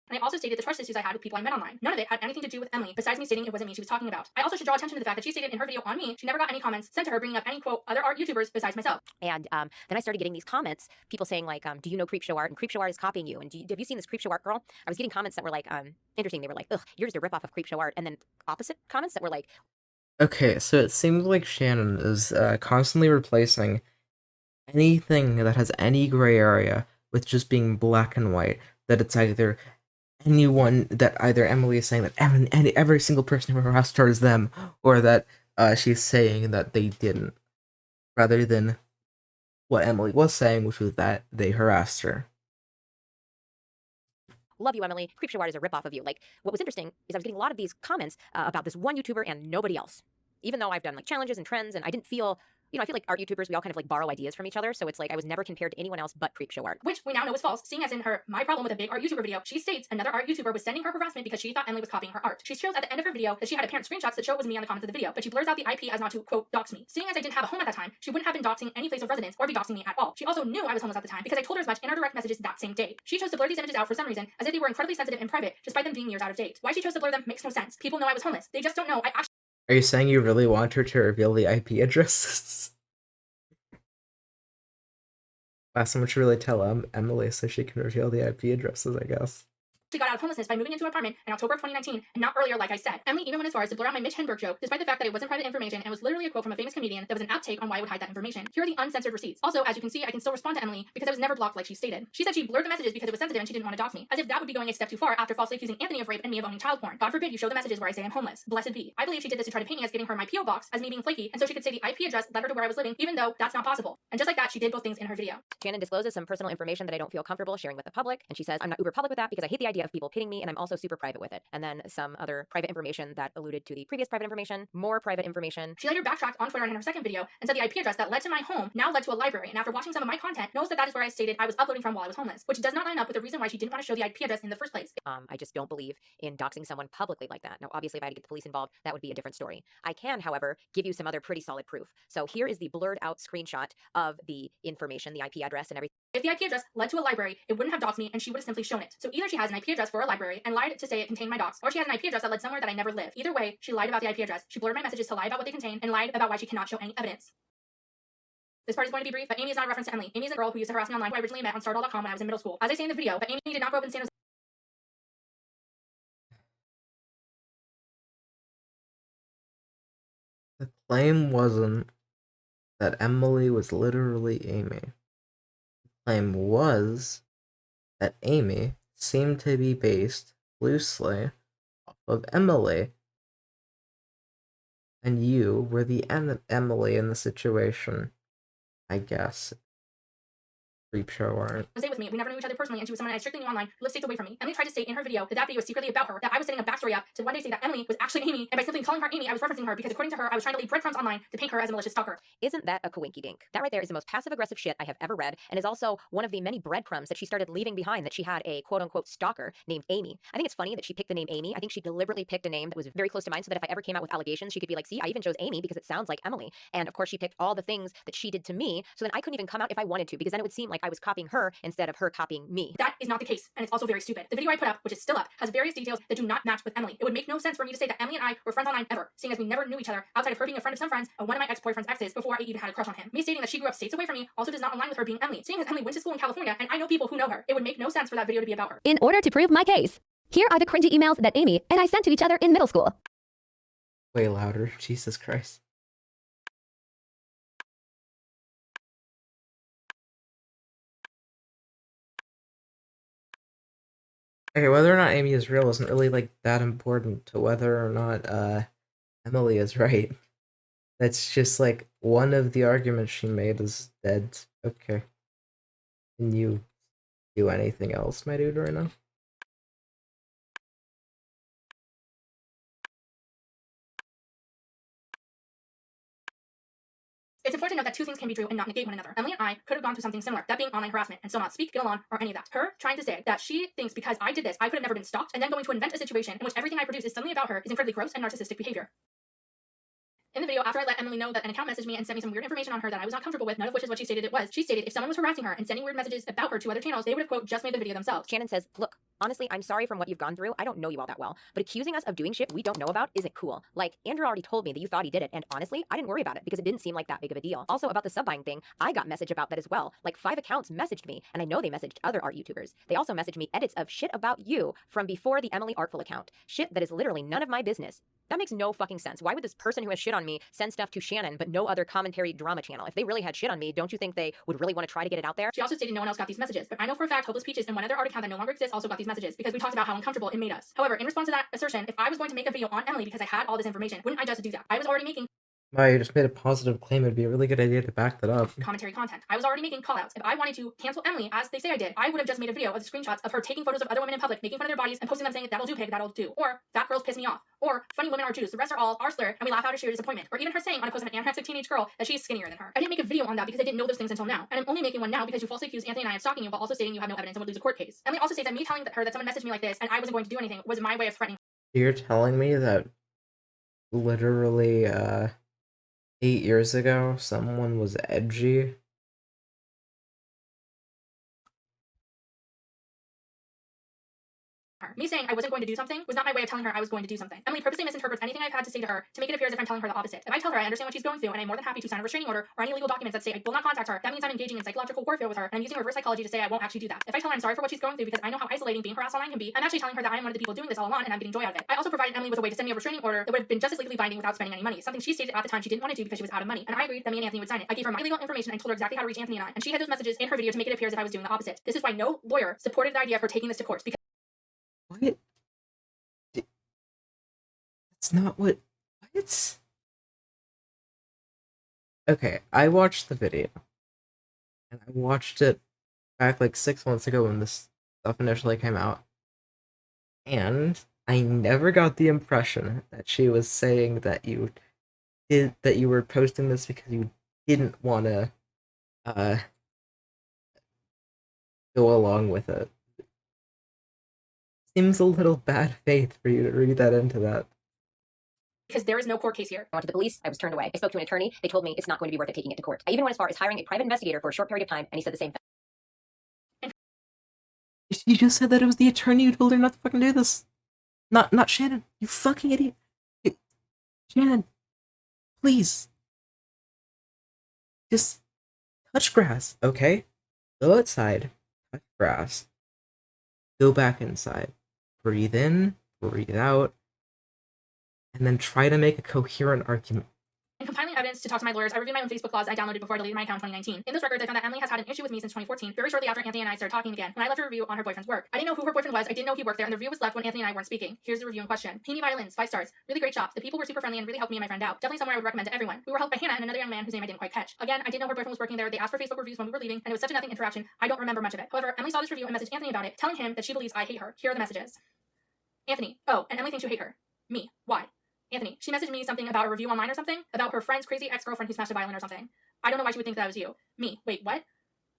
[SPEAKER 1] And I also stated the trust issues I had with people I met online. None of it had anything to do with Emily, besides me stating it wasn't me she was talking about. I also should draw attention to the fact that she stated in her video on me, she never got any comments sent to her bringing up any, quote, other art YouTubers besides myself.
[SPEAKER 4] And then I started getting these comments, people saying like, do you know Creepshow Art? And Creepshow Art is copying you. And have you seen this Creepshow Art girl? I was getting comments that were like, interesting. They were like, ugh, you're just a ripoff of Creepshow Art. And then opposite comments that were like,
[SPEAKER 2] Okay, so it seems like Shannon is constantly replacing anything that has any gray area with just being black and white. That it's either anyone, that either Emily is saying that every single person who harassed her is them, or that she's saying that they didn't, rather than what Emily was saying, which was that they harassed her.
[SPEAKER 4] love you, Emily. Creepshow Art is a ripoff of you. Like, what was interesting is I was getting a lot of these comments about this one YouTuber and nobody else. Even though I've done like challenges and trends, and I didn't feel, I feel like art YouTubers, we all kind of like borrow ideas from each other. So it's like I was never compared to anyone else but Creepshow Art.
[SPEAKER 1] Which we now know is false, seeing as in her My Problem with a Big Art YouTuber video, she states another art YouTuber was sending her harassment because she thought Emily was copying her art. She shows at the end of her video that she had apparent screenshots that show it was me on the comments of the video, but she blurs out the IP as not to, quote, dox me. Seeing as I didn't have a home at that time, she wouldn't have been doxing any place of residence or be doxing me at all. She also knew I was homeless at the time because I told her as much in our direct messages that same day. She chose to blur these images out for some reason, as if they were incredibly sensitive and private, despite them being years out of date. Why she chose to blur them makes no sense. People know I was homeless. They just don't know I actually.
[SPEAKER 2] Are you saying you really want her to reveal the IP addresses? Wow, someone should really tell Emily so she can reveal the IP addresses, I guess.
[SPEAKER 1] She got out of homelessness by moving into an apartment in October of 2019, and not earlier, like I said. Emily even went as far as to blur out my Mitch Hedberg joke, despite the fact that it wasn't private information and was literally a quote from a famous comedian that was an apt take on why I would hide that information. Here are the uncensored receipts. Also, as you can see, I can still respond to Emily because I was never blocked like she stated. She said she blurred the messages because it was sensitive and she didn't want to dox me, as if that would be going a step too far after falsely accusing Anthony of rape and me of owning child porn. God forbid you show the messages where I say I'm homeless. Blessed be. I believe she did this to try to paint me as giving her my PO box as me being flaky, and so she could say the IP address led her to where I was living, even though that's not possible. And just like that, she did both things in her video.
[SPEAKER 4] Shannon discloses some personal information that I don't feel comfortable sharing with the public, and she says I'm not uber public with that because I hate the idea of people pitting me, and I'm also super private with it. And then some other private information that alluded to the previous private information, more private information.
[SPEAKER 1] She later backtracked on Twitter in her second video and said the IP address that led to my home now led to a library, and after watching some of my content, knows that that is where I stated I was uploading from while I was homeless, which does not line up with the reason why she didn't want to show the IP address in the first place.
[SPEAKER 4] I just don't believe in doxing someone publicly like that. Now, obviously, if I had to get the police involved, that would be a different story. I can, however, give you some other pretty solid proof. So here is the blurred out screenshot of the information, the IP address and everything.
[SPEAKER 1] If the IP address led to a library, it wouldn't have doxed me and she would have simply shown it. So either she has an IP address for a library and lied to say it contained my docs, or she has an IP address that led somewhere that I never lived. Either way, she lied about the IP address. She blurred my messages to lie about what they contain and lied about why she cannot show any evidence. This part is going to be brief, but Amy is not a reference to Emily. Amy is a girl who used to harass me online who I originally met on stardoll.com when I was in middle school. As I say in the video, but Amy did not grow up in San Jose.
[SPEAKER 2] The claim wasn't that Emily was literally Amy. The claim was that Amy seemed to be based loosely off of Emily. And you were the Emily in the situation, I guess. Creepshow Art.
[SPEAKER 1] Stay with me. We never knew each other personally, and she was someone I strictly knew online who lived states away from me. Emily tried to state in her video that that video was secretly about her, that I was setting a backstory up to one day say that Emily was actually Amy, and by simply calling her Amy, I was referencing her because according to her, I was trying to leave breadcrumbs online to paint her as a malicious stalker.
[SPEAKER 4] Isn't that a coinky dink? That right there is the most passive aggressive shit I have ever read, and is also one of the many breadcrumbs that she started leaving behind that she had a quote unquote stalker named Amy. I think it's funny that she picked the name Amy. I think she deliberately picked a name that was very close to mine so that if I ever came out with allegations, she could be like, see, I even chose Amy because it sounds like Emily. And of course, she picked all the things that she did to me, so then I couldn't even come out if I wanted to, because then it would seem like I was copying her instead of her copying me.
[SPEAKER 1] That is not the case, and it's also very stupid. The video I put up, which is still up, has various details that do not match with Emily. It would make no sense for me to say that Emily and I were friends online ever, seeing as we never knew each other outside of her being a friend of some friends and one of my ex-boyfriend's exes before I even had a crush on him. Me stating that she grew up states away from me also does not align with her being Emily, seeing as Emily went to school in California and I know people who know her. It would make no sense for that video to be about her.
[SPEAKER 15] In order to prove my case, here are the cringy emails that Amy and I sent to each other in middle school.
[SPEAKER 2] Way louder, Jesus Christ. Okay, whether or not Amy is real isn't really, like, that important to whether or not, Emily is right. That's just, like, one of the arguments she made is dead. Okay. Can you do anything else, my dude, right now?
[SPEAKER 1] It's important to note that two things can be true and not negate one another. Emily and I could have gone through something similar, that being online harassment, and still not speak, get along, or any of that. Her trying to say that she thinks because I did this, I could have never been stalked, and then going to invent a situation in which everything I produce is suddenly about her is incredibly gross and narcissistic behavior. In the video, after I let Emily know that an account messaged me and sent me some weird information on her that I was not comfortable with, none of which is what she stated it was, she stated if someone was harassing her and sending weird messages about her to other channels, they would have, quote, just made the video themselves.
[SPEAKER 4] Shannon says, look, honestly, I'm sorry from what you've gone through. I don't know you all that well, but accusing us of doing shit we don't know about isn't cool. Like, Andrew already told me that you thought he did it, and honestly, I didn't worry about it because it didn't seem like that big of a deal. Also, about the sub buying thing, I got message about that as well. Like, 5 accounts messaged me, and I know they messaged other art YouTubers. They also messaged me edits of shit about you from before the Emily Artful account. Shit that is literally none of my business. That makes no fucking sense. Why would this person who has shit on me send stuff to Shannon, but no other commentary drama channel? If they really had shit on me, don't you think they would really want to try to get it out there?
[SPEAKER 1] She also stated no one else got these messages, but I know for a fact Hopeless Peaches and one other art account that no longer exists also got these messages because we talked about how uncomfortable it made us. However, in response to that assertion, if I was going to make a video on Emily because I had all this information, wouldn't I just do that? I was already making
[SPEAKER 2] Wow, you just made a positive claim. It'd be a really good idea to back that up.
[SPEAKER 1] commentary content. I was already making callouts. If I wanted to cancel Emily, as they say I did, I would have just made a video of the screenshots of her taking photos of other women in public, making fun of their bodies, and posting them saying, that'll do, pig, that'll do. Or, fat girls piss me off. Or, funny women are Jews. The rest are all r-slur, and we laugh out of sheer disappointment. Or even her saying on a post of an anorexic teenage girl that she's skinnier than her. I didn't make a video on that because I didn't know those things until now. And I'm only making one now because you falsely accused Anthony and I of stalking you while also stating you have no evidence and would lose a court case. Emily also states that me telling her that someone messaged me like this and I wasn't going to do anything was my way of threatening.
[SPEAKER 2] You're telling me that literally, 8 years ago, someone was edgy?
[SPEAKER 1] her. Me saying I wasn't going to do something was not my way of telling her I was going to do something. Emily purposely misinterprets anything I've had to say to her to make it appear as if I'm telling her the opposite. If I tell her I understand what she's going through and I'm more than happy to sign a restraining order or any legal documents that say I will not contact her, that means I'm engaging in psychological warfare with her and I'm using reverse psychology to say I won't actually do that. If I tell her I'm sorry for what she's going through because I know how isolating being harassed online can be, I'm actually telling her that I am one of the people doing this all along and I'm getting joy out of it. I also provided Emily with a way to send me a restraining order that would have been just as legally binding without spending any money, something she stated at the time she didn't want to do because she was out of money, and I agreed that me and Anthony would sign it. I gave her my legal information and told her exactly how to reach Anthony and I, and she hid those messages in her video to make it appear as if I was doing the opposite. This is why no lawyer supported the idea of her taking this to court because
[SPEAKER 2] What? That's not what. What? Okay, I watched the video. And I watched it back like 6 months ago when this stuff initially came out. And I never got the impression that she was saying that you were posting this because you didn't want to go along with it. Seems a little bad faith for you to read that into that.
[SPEAKER 1] because there is no court case here.
[SPEAKER 4] I went to the police. I was turned away. I spoke to an attorney. They told me it's not going to be worth it taking it to court. I even went as far as hiring a private investigator for a short period of time, and he said the same thing.
[SPEAKER 2] You just said that it was the attorney who told her not to fucking do this. Not Shannon. You fucking idiot. Shannon, please. Just touch grass, okay? Go outside, touch grass. Go back inside. Breathe in, breathe out, and then try to make a coherent argument.
[SPEAKER 1] In compiling evidence to talk to my lawyers, I reviewed my own Facebook logs I downloaded before I deleted my account in 2019. In those records, I found that Emily has had an issue with me since 2014, very shortly after Anthony and I started talking again, when I left a review on her boyfriend's work. I didn't know who her boyfriend was, I didn't know he worked there, and the review was left when Anthony and I weren't speaking. Here's the review in question. Peony violins, 5 stars. Really great shop. The people were super friendly and really helped me and my friend out. Definitely somewhere I would recommend to everyone. We were helped by Hannah and another young man whose name I didn't quite catch. Again, I didn't know her boyfriend was working there. They asked for Facebook reviews when we were leaving, and it was such a nothing interaction, I don't remember much of it. However, Emily saw this review and messaged Anthony about it, telling him that she believes I hate her. Here are the messages. Anthony, oh, and Emily thinks you hate her. Me, why? Anthony, she messaged me something about a review online or something, about her friend's crazy ex-girlfriend who smashed a violin or something. I don't know why she would think that was you. Me, wait, what?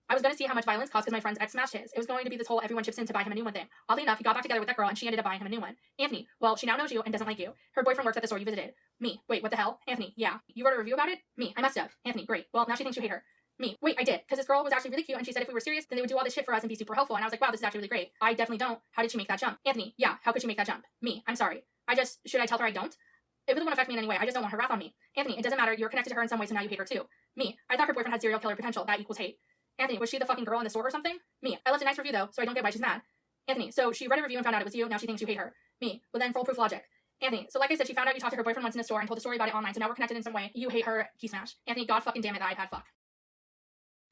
[SPEAKER 1] I was going to see how much violins cost because my friend's ex smashed his. It was going to be this whole everyone chips in to buy him a new one thing. Oddly enough, he got back together with that girl and she ended up buying him a new one. Anthony, well, she now knows you and doesn't like you. Her boyfriend works at the store you visited. Me, wait, what the hell? Anthony, yeah. You wrote a review about it? Me, I must have. Anthony, great. Well, now she thinks you hate her. Me, wait, I did, because this girl was actually really cute and she said if we were serious, then they would do all this shit for us and be super helpful. And I was like, wow, this is actually really great. I definitely don't. How did she make that jump? Anthony, yeah, how could she make that jump? Me, I'm sorry. Should I tell her I don't? It really won't affect me in any way. I just don't want her wrath on me. Anthony, it doesn't matter. You're connected to her in some way, so now you hate her too. Me, I thought her boyfriend had serial killer potential. That equals hate. Anthony, was she the fucking girl in the store or something? Me, I left a nice review though, so I don't get why she's mad. Anthony, so she read a review and found out it was you. Now she thinks you hate her. Me, well then foolproof logic. Anthony, so like I said, she found out you talked to her boyfriend once in the store and told a story about it online, so now we're connected in some way. You hate her. Key smash. Anthony, god fucking damn it, that iPad fuck.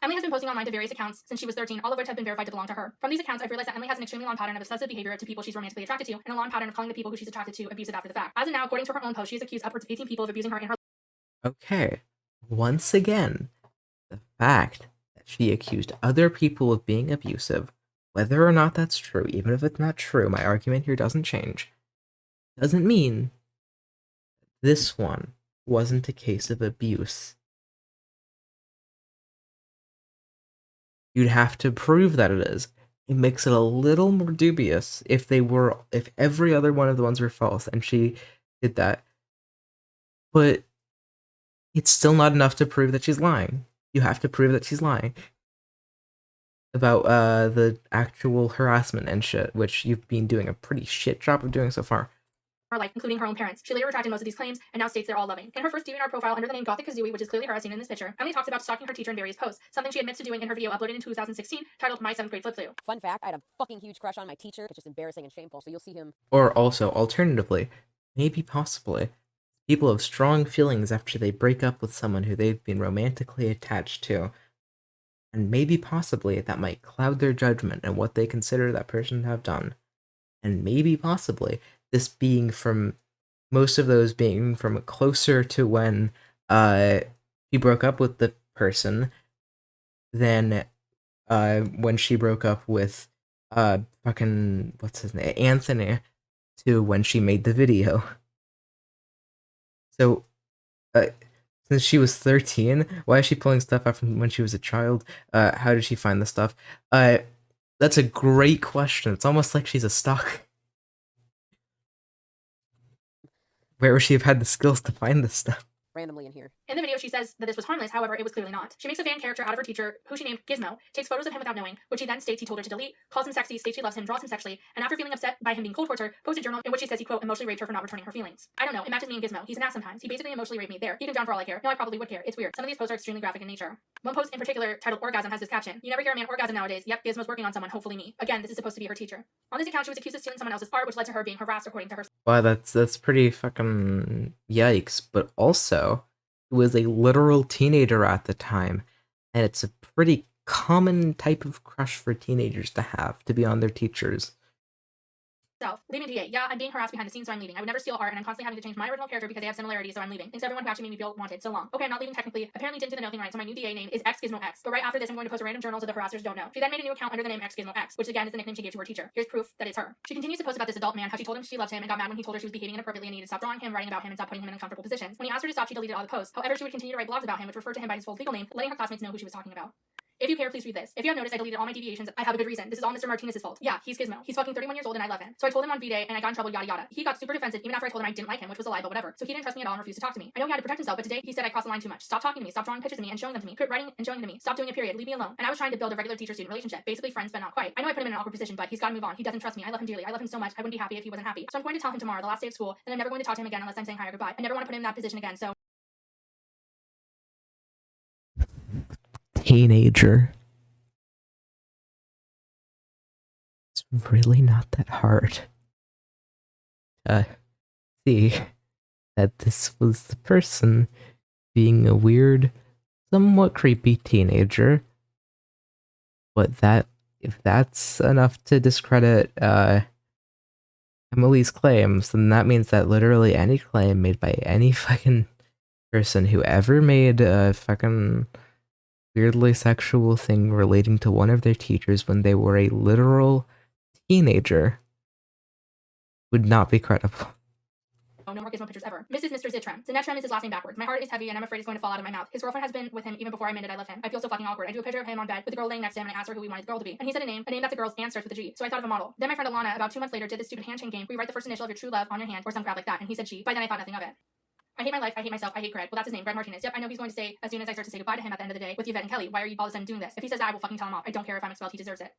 [SPEAKER 1] Emily has been posting online to various accounts since she was 13, all of which have been verified to belong to her. From these accounts, I've realized that Emily has an extremely long pattern of obsessive behavior to people she's romantically attracted to, and a long pattern of calling the people who she's attracted to abusive after the fact. As of now, according to her own post, she has accused upwards of 18 people of abusing her in her.
[SPEAKER 2] Okay, once again, the fact that she accused other people of being abusive, whether or not that's true, even if it's not true, my argument here doesn't change, doesn't mean this one wasn't a case of abuse. You'd have to prove that it is. It makes it a little more dubious if every other one of the ones were false and she did that. But it's still not enough to prove that she's lying. You have to prove that she's lying about the actual harassment and shit, which you've been doing a pretty shit job of doing so far.
[SPEAKER 1] Her life, including her own parents. She later retracted most of these claims and now states they're all loving. In her first DeviantArt profile under the name Gothic Kazooie, which is clearly her as seen in this picture, Emily talks about stalking her teacher in various posts, something she admits to doing in her video uploaded in 2016 titled My 7th Grade Flip Through.
[SPEAKER 4] Fun fact, I had a fucking huge crush on my teacher. It's just embarrassing and shameful, so you'll see him.
[SPEAKER 2] Or also, alternatively, maybe possibly, people have strong feelings after they break up with someone who they've been romantically attached to. And maybe possibly that might cloud their judgment and what they consider that person to have done. And maybe possibly this being from most of those being from closer to when she broke up with the person than when she broke up with fucking what's his name, Anthony, to when she made the video. So since she was 13, why is she pulling stuff out from when she was a child? How did she find the stuff? That's a great question. It's almost like she's a stalker. Where would she have had the skills to find this stuff?
[SPEAKER 4] randomly in here.
[SPEAKER 1] In the video, she says that this was harmless, however, it was clearly not. She makes a fan character out of her teacher, who she named Gizmo, takes photos of him without knowing, which she then states he told her to delete, calls him sexy, states she loves him, draws him sexually, and after feeling upset by him being cold towards her, posts a journal in which she says he, quote, emotionally raped her for not returning her feelings. I don't know, it matches me and Gizmo. He's an ass sometimes. He basically emotionally raped me. There, he can drown for all I care. No, I probably would care. It's weird. Some of these posts are extremely graphic in nature. One post in particular, titled Orgasm, has this caption: "You never hear a man orgasm nowadays. Yep, Gizmo's working on someone, hopefully me." Again, this is supposed to be her teacher. On this account, she was accused of stealing someone else's art, which led to her being harassed according to her.
[SPEAKER 2] Wow, that's pretty fucking yikes. But also, he was a literal teenager at the time, and it's a pretty common type of crush for teenagers to have, to be on their teachers.
[SPEAKER 1] Leaving DA. Yeah, I'm being harassed behind the scenes, so I'm leaving. I would never steal art, and I'm constantly having to change my original character because they have similarities, so I'm leaving. Thanks to everyone who actually made me feel wanted. So long. Okay, I'm not leaving technically. Apparently didn't do the no thing right, so my new DA name is XGizmoX. But right after this, I'm going to post a random journal so the harassers don't know. She then made a new account under the name XGizmoX, which again is the nickname she gave to her teacher. Here's proof that it's her. She continues to post about this adult man, how she told him she loved him and got mad when he told her she was behaving inappropriately and needed to stop drawing him, writing about him, and stop putting him in uncomfortable positions. When he asked her to stop, she deleted all the posts. However, she would continue to write blogs about him, which referred to him by his full legal name, letting her classmates know who she was talking about. If you care, please read this. If you have noticed, I deleted all my deviations. I have a good reason. This is all Mr. Martinez's fault. Yeah, he's Gizmo. He's fucking 31 years old and I love him. So I told him on V-Day and I got in trouble, yada yada. He got super defensive even after I told him I didn't like him, which was a lie, but whatever. So he didn't trust me at all and refused to talk to me. I know he had to protect himself, but today he said I crossed the line too much. Stop talking to me. Stop drawing pictures of me and showing them to me. Quit writing and showing them to me. Stop doing it, period. Leave me alone. And I was trying to build a regular teacher-student relationship. Basically friends, but not quite. I know I put him in an awkward position, but he's gotta move on. He doesn't trust me. I love him dearly. I love him so much. I wouldn't be happy if he wasn't happy. So I'm going to tell him tomorrow, the last day of school, and I'm never going to talk to him again unless I'm saying hi or goodbye. I never want to put him in that position again, so.
[SPEAKER 2] Teenager. It's really not that hard. See that this was the person being a weird, somewhat creepy teenager. But if that's enough to discredit Emily's claims, then that means that literally any claim made by any fucking person who ever made a fucking weirdly sexual thing relating to one of their teachers when they were a literal teenager would not be credible.
[SPEAKER 1] Oh, no more Gizmo pictures ever. Mr. Zitram. Zinetrem is his last name backwards. My heart is heavy and I'm afraid it's going to fall out of my mouth. His girlfriend has been with him even before I admitted I love him. I feel so fucking awkward. I do a picture of him on bed with the girl laying next to him and I asked her who we wanted the girl to be. And he said a name that the girl's and starts with a G. So I thought of a model. Then my friend Alana, about 2 months later, did this stupid handshake game where you write the first initial of your true love on your hand or some crap like that. And he said she. By then I thought nothing of it. I hate my life, I hate myself, I hate Greg. Well, that's his name, Greg Martinez. Yep, I know he's going to say as soon as I start to say goodbye to him at the end of the day with Yvette and Kelly. Why are you all of a sudden doing this? If he says that, I will fucking tell him off. I don't care if I'm expelled, he deserves it.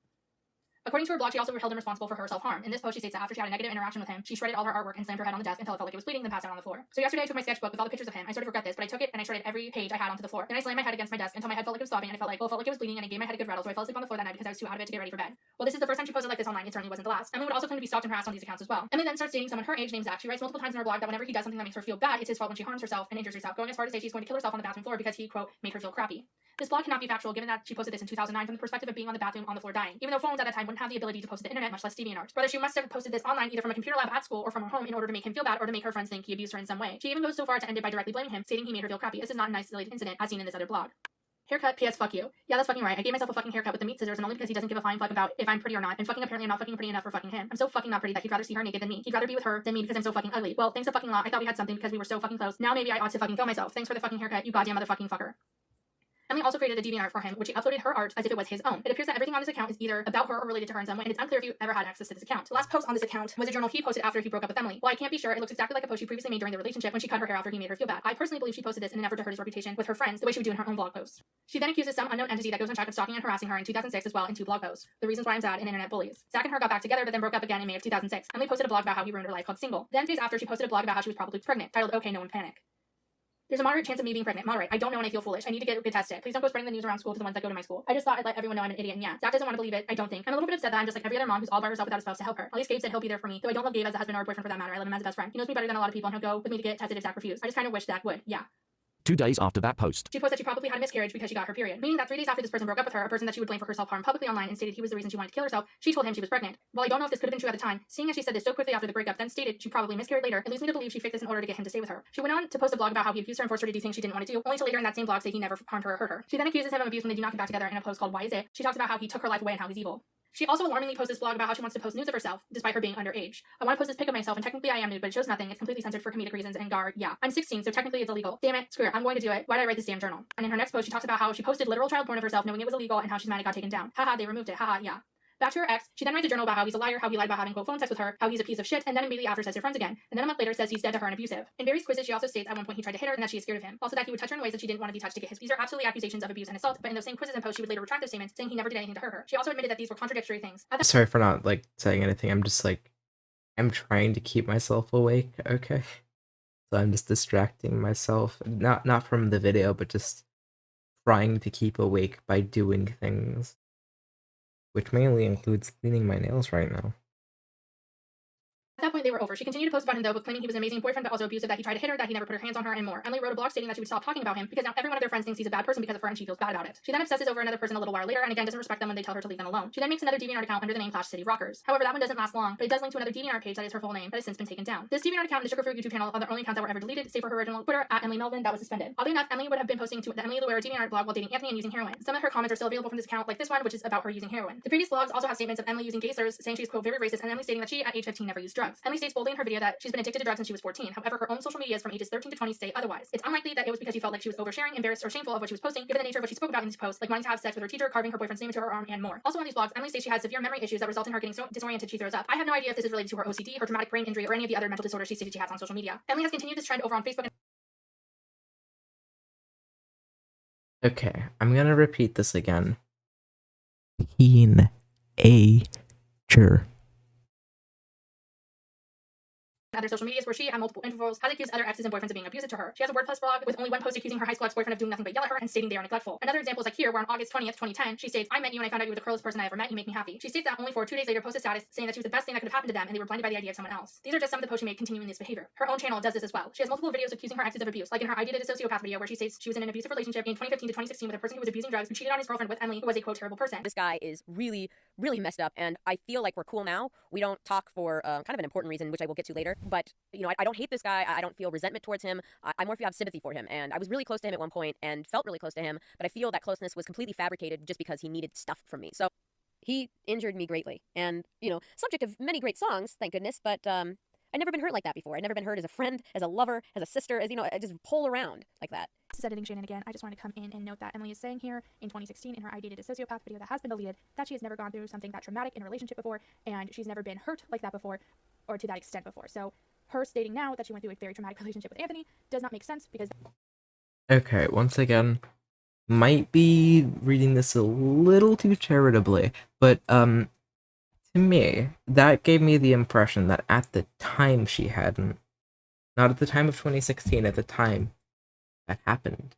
[SPEAKER 1] According to her blog, she also held him responsible for her self-harm. In this post, she states that after she had a negative interaction with him, she shredded all her artwork and slammed her head on the desk until it felt like it was bleeding, then passed out on the floor. So yesterday I took my sketchbook with all the pictures of him. I sort of regret this, but I took it and I shredded every page I had onto the floor. Then I slammed my head against my desk until my head felt like it was throbbing and I felt like it was bleeding and I gave my head a good rattle, so I fell asleep on the floor that night because I was too out of it to get ready for bed. Well, this is the first time she posted like this online. It certainly wasn't the last. Emily would also claim to be stalked and harassed on these accounts as well. Emily then starts dating someone her age named Zach. She writes multiple times in her blog that whenever he does something that makes her feel bad, it's his fault when she harms herself and injures herself, going as far to say she's going to kill herself on the bathroom floor because he, quote, made her feel crappy. This blog cannot be factual given that she posted this in 2009 from the perspective of being on the bathroom on the floor dying, even though phones at that time wouldn't have the ability to post to the internet, much less DeviantArt. Rather, she must have posted this online either from a computer lab at school or from her home in order to make him feel bad or to make her friends think he abused her in some way. She even goes so far to end it by directly blaming him, stating he made her feel crappy. This is not an isolated incident as seen in this other blog. Haircut, PS, fuck you. Yeah, that's fucking right. I gave myself a fucking haircut with the meat scissors and only because he doesn't give a flying fuck about if I'm pretty or not, and fucking apparently I'm not fucking pretty enough for fucking him. I'm so fucking not pretty that he'd rather see her naked than me. He'd rather be with her than me because I'm so fucking ugly. Well, thanks a fucking lot. I thought we had something because we were so fucking close. Now maybe I ought to fucking kill myself. Thanks for the fucking haircut, you goddamn motherfucking fucker. Emily also created a DeviantArt for him, which he uploaded her art as if it was his own. It appears that everything on this account is either about her or related to her in some way, and it's unclear if you ever had access to this account. The last post on this account was a journal he posted after he broke up with Emily. While I can't be sure, it looks exactly like a post she previously made during the relationship when she cut her hair after he made her feel bad. I personally believe she posted this in an effort to hurt his reputation with her friends, the way she would do in her own blog post. She then accuses some unknown entity that goes on track of stalking and harassing her in 2006 as well in 2 blog posts. The reasons why I'm sad and internet bullies. Zach and her got back together but then broke up again in May of 2006. Emily posted a blog about how he ruined her life called Single. Then days after, she posted a blog about how she was probably pregnant, titled Okay, No One Panic. There's a moderate chance of me being pregnant. Moderate. I don't know and I feel foolish. I need to get tested. Please don't go spreading the news around school to the ones that go to my school. I just thought I'd let everyone know I'm an idiot, and yeah. Zach doesn't want to believe it. I don't think. I'm a little bit upset that I'm just like every other mom who's all by herself without a spouse to help her. At least Gabe said he'll be there for me. Though I don't love Gabe as a husband or a boyfriend for that matter. I love him as a best friend. He knows me better than a lot of people and he'll go with me to get tested if Zach refused. I just kind of wish Zach would. Yeah.
[SPEAKER 17] 2 days after that post,
[SPEAKER 1] she posted that she probably had a miscarriage because she got her period, meaning that 3 days after this person broke up with her, a person that she would blame for her self-harm publicly online and stated he was the reason she wanted to kill herself, she told him she was pregnant. While I don't know if this could have been true at the time, seeing as she said this so quickly after the breakup, then stated she probably miscarried later, it leads me to believe she faked this in order to get him to stay with her. She went on to post a blog about how he abused her and forced her to do things she didn't want to do, only to later in that same blog say he never harmed her or hurt her. She then accuses him of abuse when they do not get back together in a post called Why Is It? She talks about how he took her life away and how he's evil. She also alarmingly posts this blog about how she wants to post news of herself, despite her being underage. I want to post this pic of myself, and technically I am nude, but it shows nothing. It's completely censored for comedic reasons, and yeah. I'm 16, so technically it's illegal. Damn it, screw it, I'm going to do it. Why did I write this damn journal? And in her next post, she talks about how she posted literal child porn of herself, knowing it was illegal, and how she's mad it got taken down. Haha, they removed it. Haha, yeah. Back to her ex, she then writes a journal about how he's a liar, how he lied about having quote phone sex with her, how he's a piece of shit, and then immediately after says they're friends again. And then a month later says he's dead to her and abusive. In various quizzes, she also states at one point he tried to hit her and that she is scared of him. Also that he would touch her in ways that she didn't want to be touched to get his. These are absolutely accusations of abuse and assault, but in those same quizzes and posts, she would later retract those statements, saying he never did anything to hurt her. She also admitted that these were contradictory things.
[SPEAKER 2] Sorry for not like saying anything. I'm just like, I'm trying to keep myself awake. Okay, so I'm just distracting myself, not from the video, but just trying to keep awake by doing things, which mainly includes cleaning my nails right now.
[SPEAKER 1] At that point, they were over. She continued to post about him, though, with claiming he was an amazing boyfriend, but also abusive, that he tried to hit her, that he never put her hands on her, and more. Emily wrote a blog stating that she would stop talking about him because now every one of their friends thinks he's a bad person because of her, and she feels bad about it. She then obsesses over another person a little while later, and again doesn't respect them when they tell her to leave them alone. She then makes another DeviantArt account under the name Clash City Rockers. However, that one doesn't last long, but it does link to another DeviantArt page that is her full name that has since been taken down. This DeviantArt account and the Sugar Fruit YouTube channel are the only accounts that were ever deleted, save for her original Twitter at Emily Melvin that was suspended. Oddly enough, Emily would have been posting to the Emily Luera DeviantArt blog while dating Anthony and using heroin. Some of her comments are still available from this account, like this one, which is about her using heroin. The previous blogs also have statements of Emily using gay slurs, saying she's quote very racist, and Emily stating that she at age 15 never used drugs. Emily states boldly in her video that she's been addicted to drugs since she was 14. However, her own social medias from ages 13 to 20 say otherwise. It's unlikely that it was because she felt like she was oversharing, embarrassed, or shameful of what she was posting, given the nature of what she spoke about in these posts, like wanting to have sex with her teacher, carving her boyfriend's name into her arm, and more. Also on these blogs, Emily states she has severe memory issues that result in her getting so disoriented she throws up. I have no idea if this is related to her OCD, her traumatic brain injury, or any of the other mental disorders she stated she has on social media. Emily has continued this trend over on Facebook.
[SPEAKER 2] Okay, I'm gonna repeat this again. Teenager.
[SPEAKER 1] Other social medias where she, at multiple intervals, has accused other exes and boyfriends of being abusive to her. She has a WordPress blog with only one post accusing her high school ex-boyfriend of doing nothing but yell at her and stating they are neglectful. Another example is like here, where on August 20th, 2010, she states, I met you and I found out you were the coolest person I ever met. You make me happy. She states that only for 2 days later post a status saying that she was the best thing that could have happened to them and they were blinded by the idea of someone else. These are just some of the posts she made continuing this behavior. Her own channel does this as well. She has multiple videos accusing her exes of abuse, like in her I Dated a Sociopath video where she states she was in an abusive relationship in 2015 to 2016 with a person who was abusing drugs and cheated on his girlfriend with Emily, who was a quote terrible person.
[SPEAKER 4] This guy is really messed up, and I feel like we're cool now. We don't talk for kind of an important reason, which I will get to later, but you know, I don't hate this guy. I don't feel resentment towards him. I more feel have sympathy for him, and I was really close to him at one point and felt really close to him, but I feel that closeness was completely fabricated just because he needed stuff from me. So he injured me greatly, and you know, subject of many great songs, thank goodness, but I'd never been hurt like that before. I'd never been hurt as a friend, as a lover, as a sister, as, you know, I just pull around like that.
[SPEAKER 5] This is editing Shannon again. I just wanted to come in and note that Emily is saying here in 2016 in her I Dated a Sociopath video that has been deleted that she has never gone through something that traumatic in a relationship before, and she's never been hurt like that before or to that extent before. So her stating now that she went through a very traumatic relationship with Anthony does not make sense because...
[SPEAKER 2] Okay, once again, might be reading this a little too charitably, but to me, that gave me the impression that at the time she hadn't. Not at the time of 2016, at the time that happened.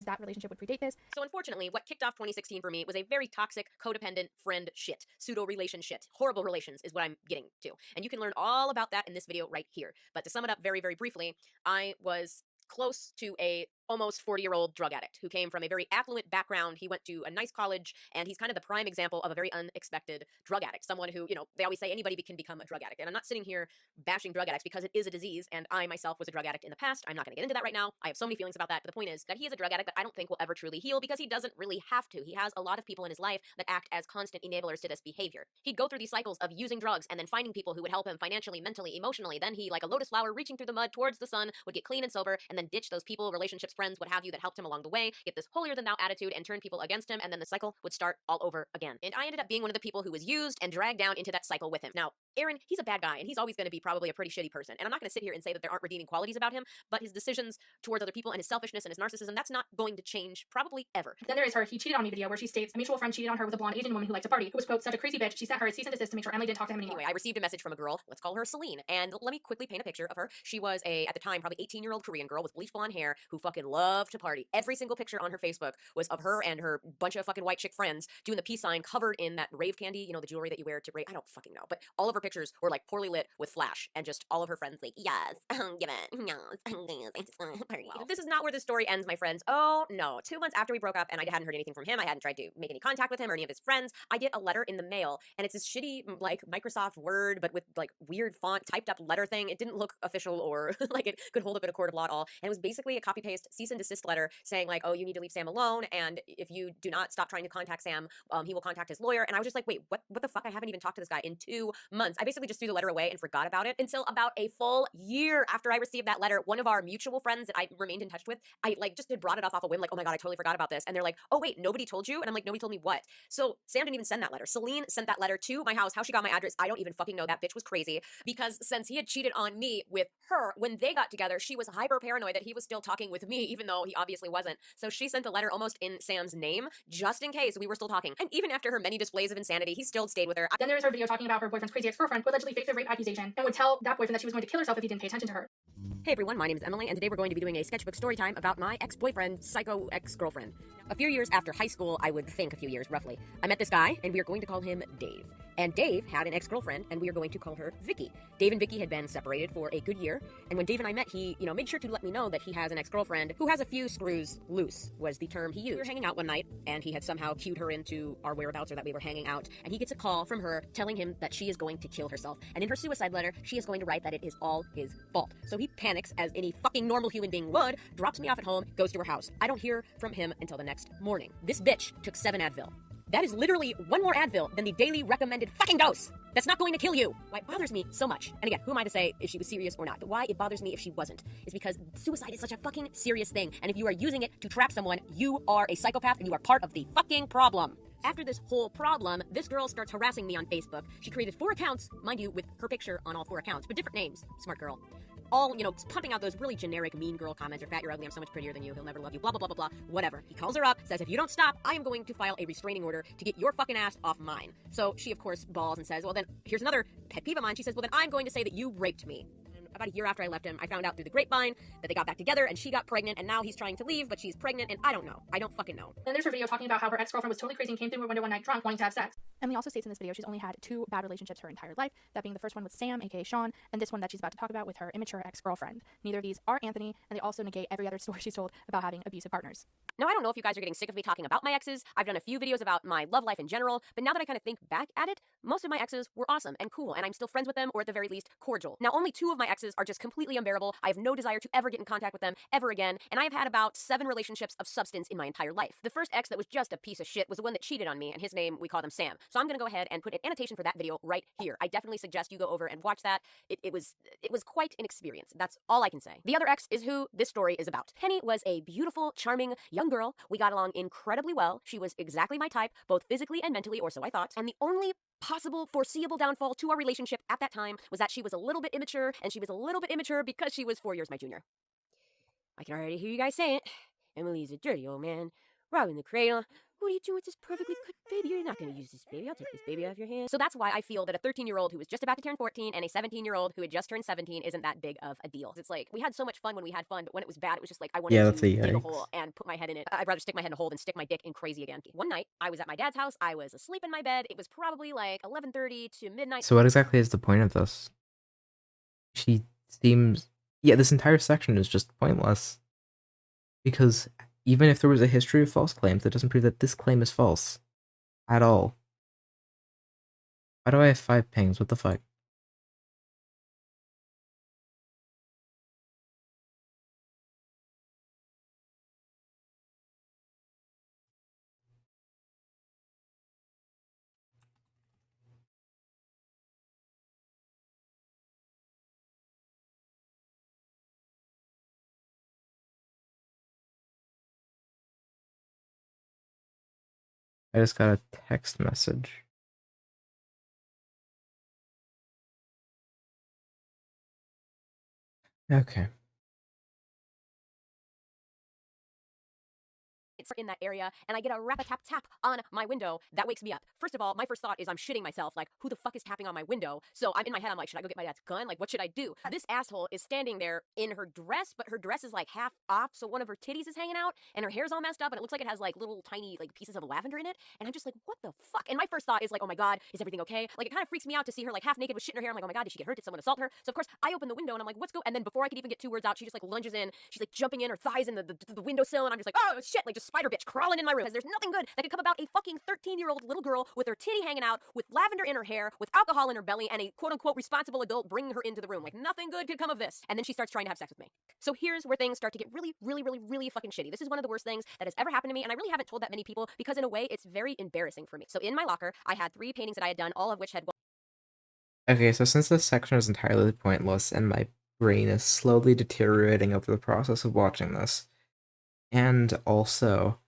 [SPEAKER 5] That relationship would predate this.
[SPEAKER 4] So unfortunately, what kicked off 2016 for me was a very toxic, codependent friend shit. Pseudo-relation shit. Horrible relations is what I'm getting to. And you can learn all about that in this video right here. But to sum it up very, very briefly, I was close to a almost 40-year-old drug addict who came from a very affluent background. He went to a nice college, and he's kind of the prime example of a very unexpected drug addict. Someone who, you know, they always say anybody can become a drug addict. And I'm not sitting here bashing drug addicts because it is a disease, and I myself was a drug addict in the past. I'm not going to get into that right now. I have so many feelings about that, but the point is that he is a drug addict that I don't think will ever truly heal because he doesn't really have to. He has a lot of people in his life that act as constant enablers to this behavior. He'd go through these cycles of using drugs and then finding people who would help him financially, mentally, emotionally. Then he, like a lotus flower reaching through the mud towards the sun, would get clean and sober and then ditch those people, relationships, friends, what have you, that helped him along the way, get this holier-than-thou attitude and turn people against him, and then the cycle would start all over again. And I ended up being one of the people who was used and dragged down into that cycle with him. Now, Aaron, he's a bad guy, and he's always going to be probably a pretty shitty person. And I'm not going to sit here and say that there aren't redeeming qualities about him, but his decisions towards other people and his selfishness and his narcissism, that's not going to change probably ever.
[SPEAKER 1] Then there is her he cheated on me video where she states a mutual friend cheated on her with a blonde Asian woman who liked to party, who was quote such a crazy bitch she sent her a cease and desist to make sure Emily didn't talk to him anymore.
[SPEAKER 4] Anyway, I received a message from a girl, let's call her Celine, and let me quickly paint a picture of her. She was at the time, probably 18-year-old Korean girl with bleach blonde hair who fucking loved to party. Every single picture on her Facebook was of her and her bunch of fucking white chick friends doing the peace sign covered in that rave candy, you know, the jewelry that you wear to rave. I don't fucking know, but all of her pictures were like poorly lit with flash, and just all of her friends like, yes, give it, yes, I just want to party. Well, this is not where the story ends, my friends. Oh no, 2 months after we broke up and I hadn't heard anything from him, I hadn't tried to make any contact with him or any of his friends, I get a letter in the mail, and it's this shitty, like, Microsoft Word, but with, like, weird font, typed up letter thing. It didn't look official or, like, it could hold up in a court of law at all, and it was basically a copy-paste cease and desist letter saying, like, oh, you need to leave Sam alone, and if you do not stop trying to contact Sam, he will contact his lawyer. And I was just like, wait, what the fuck? I haven't even talked to this guy in 2 months. months. I basically just threw the letter away and forgot about it until about a full year after I received that letter. One of our mutual friends that I remained in touch with, I like just had brought it off a whim, like, oh my God, I totally forgot about this. And they're like, oh wait, nobody told you? And I'm like, nobody told me what? So Sam didn't even send that letter. Celine sent that letter to my house. How she got my address, I don't even fucking know. That bitch was crazy, because since he had cheated on me with her, when they got together, she was hyper paranoid that he was still talking with me, even though he obviously wasn't. So she sent a letter almost in Sam's name, just in case we were still talking. And even after her many displays of insanity, he still stayed with her.
[SPEAKER 1] Then there's her video talking about her boyfriend's crazy ex-girlfriend who allegedly faked a rape accusation and would tell that boyfriend that she was going to kill herself if he didn't pay attention to her.
[SPEAKER 4] Hey everyone, my name is Emily, and today we're going to be doing a sketchbook story time about my ex-boyfriend, psycho ex-girlfriend. A few years after high school, I would think a few years roughly, I met this guy, and we are going to call him Dave. And Dave had an ex-girlfriend, and we are going to call her Vicky. Dave and Vicky had been separated for a good year, and when Dave and I met, he, made sure to let me know that he has an ex-girlfriend who has a few screws loose, was the term he used. We were hanging out one night, and he had somehow cued her into our whereabouts, or that we were hanging out, and he gets a call from her telling him that she is going to kill herself. And in her suicide letter, she is going to write that it is all his fault. So he panics, as any fucking normal human being would, drops me off at home, goes to her house. I don't hear from him until the next morning. This bitch took 7 Advil. That is literally one more Advil than the daily recommended fucking dose. That's not going to kill you. Why it bothers me so much, and again, who am I to say if she was serious or not, but why it bothers me if she wasn't, is because suicide is such a fucking serious thing, and if you are using it to trap someone, you are a psychopath and you are part of the fucking problem. After this whole problem, this girl starts harassing me on Facebook. She created 4 accounts, mind you, with her picture on all 4 accounts, but different names. Smart girl. All, pumping out those really generic mean girl comments, or fat, you're ugly, I'm so much prettier than you, he'll never love you, blah, blah, blah, blah, blah, whatever. He calls her up, says, if you don't stop, I am going to file a restraining order to get your fucking ass off mine. So she, of course, balls and says, well then, here's another pet peeve of mine. She says, well then I'm going to say that you raped me. About a year after I left him, I found out through the grapevine that they got back together, and she got pregnant, and now he's trying to leave, but she's pregnant, and I don't know. I don't fucking know.
[SPEAKER 1] Then there's her video talking about how her ex-girlfriend was totally crazy and came through her window one night drunk, wanting to have sex.
[SPEAKER 5] Emily also states in this video she's only had 2 bad relationships her entire life, that being the first one with Sam, aka Sean, and this one that she's about to talk about with her immature ex-girlfriend. Neither of these are Anthony, and they also negate every other story she's told about having abusive partners.
[SPEAKER 4] Now, I don't know if you guys are getting sick of me talking about my exes. I've done a few videos about my love life in general, but now that I kind of think back at it, most of my exes were awesome and cool, and I'm still friends with them, or at the very least, cordial. Now, only 2 of my exes are just completely unbearable. I have no desire to ever get in contact with them ever again, and I have had about 7 relationships of substance in my entire life. The first ex that was just a piece of shit was the one that cheated on me, and his name, we call him Sam. So I'm gonna go ahead and put an annotation for that video right here. I definitely suggest you go over and watch that. It was quite an experience. That's all I can say. The other ex is who this story is about. Penny was a beautiful, charming young girl. We got along incredibly well. She was exactly my type, both physically and mentally, or so I thought. And the only possible foreseeable downfall to our relationship at that time was that she was a little bit immature, and she was a little bit immature because she was 4 years my junior. I can already hear you guys saying it. Emily's a dirty old man, robbing the cradle. What are you doing with this perfectly good baby? You're not going to use this baby. I'll take this baby off your hands. So that's why I feel that a 13-year-old who was just about to turn 14 and a 17-year-old who had just turned 17 isn't that big of a deal. It's like, we had so much fun when we had fun, but when it was bad, it was just like, I wanted to dig a hole and put my head in it. I'd rather stick my head in a hole than stick my dick in crazy again. One night, I was at my dad's house. I was asleep in my bed. It was probably like 11:30 to midnight.
[SPEAKER 2] So what exactly is the point of this? She seems... Yeah, this entire section is just pointless. Because even if there was a history of false claims, that doesn't prove that this claim is false. At all. Why do I have 5 pings? What the fuck? I just got a text message. Okay.
[SPEAKER 4] It's in that area, and I get a rap-a-tap-tap on my window. That wakes me up. First of all, my first thought is I'm shitting myself. Like, who the fuck is tapping on my window? So I'm in my head, I'm like, should I go get my dad's gun? Like, what should I do? This asshole is standing there in her dress, but her dress is like half off, so one of her titties is hanging out, and her hair's all messed up, and it looks like it has like little tiny like pieces of lavender in it. And I'm just like, what the fuck? And my first thought is like, oh my god, is everything okay? Like, it kind of freaks me out to see her like half naked with shit in her hair. I'm like, oh my god, did she get hurt? Did someone assault her? So of course I open the window and I'm like, what's go? And then before I could even get 2 words out, she just like lunges in. She's like jumping in, her thighs in the windowsill, and I'm just like, oh shit, like just spider bitch crawling in my room. Because there's nothing good that could come about a fucking 13-year-old little girl with her titty hanging out, with lavender in her hair, with alcohol in her belly, and a quote-unquote responsible adult bringing her into the room. Like, nothing good could come of this. And then she starts trying to have sex with me. So here's where things start to get really, really, really, really fucking shitty. This is one of the worst things that has ever happened to me, and I really haven't told that many people because in a way, it's very embarrassing for me. So in my locker, I had 3 paintings that I had done, all of which had
[SPEAKER 2] Okay, so since this section is entirely pointless and my brain is slowly deteriorating over the process of watching this, and also,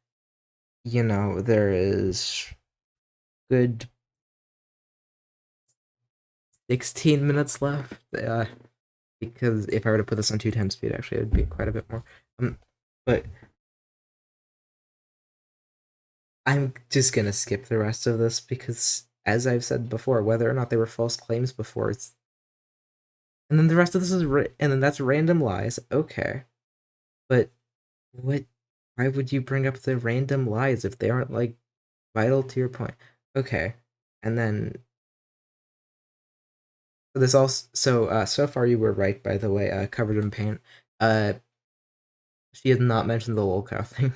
[SPEAKER 2] you know, there is good 16 minutes left, because if I were to put this on 2 times speed, actually, it would be quite a bit more. But I'm just gonna skip the rest of this because, as I've said before, whether or not they were false claims before, it's... And then the rest of this is and then that's random lies. Okay. But what... Why would you bring up the random lies if they aren't, like, vital to your point? Okay. And then... This also... So far you were right, by the way, covered in paint. She has not mentioned the lolcow thing.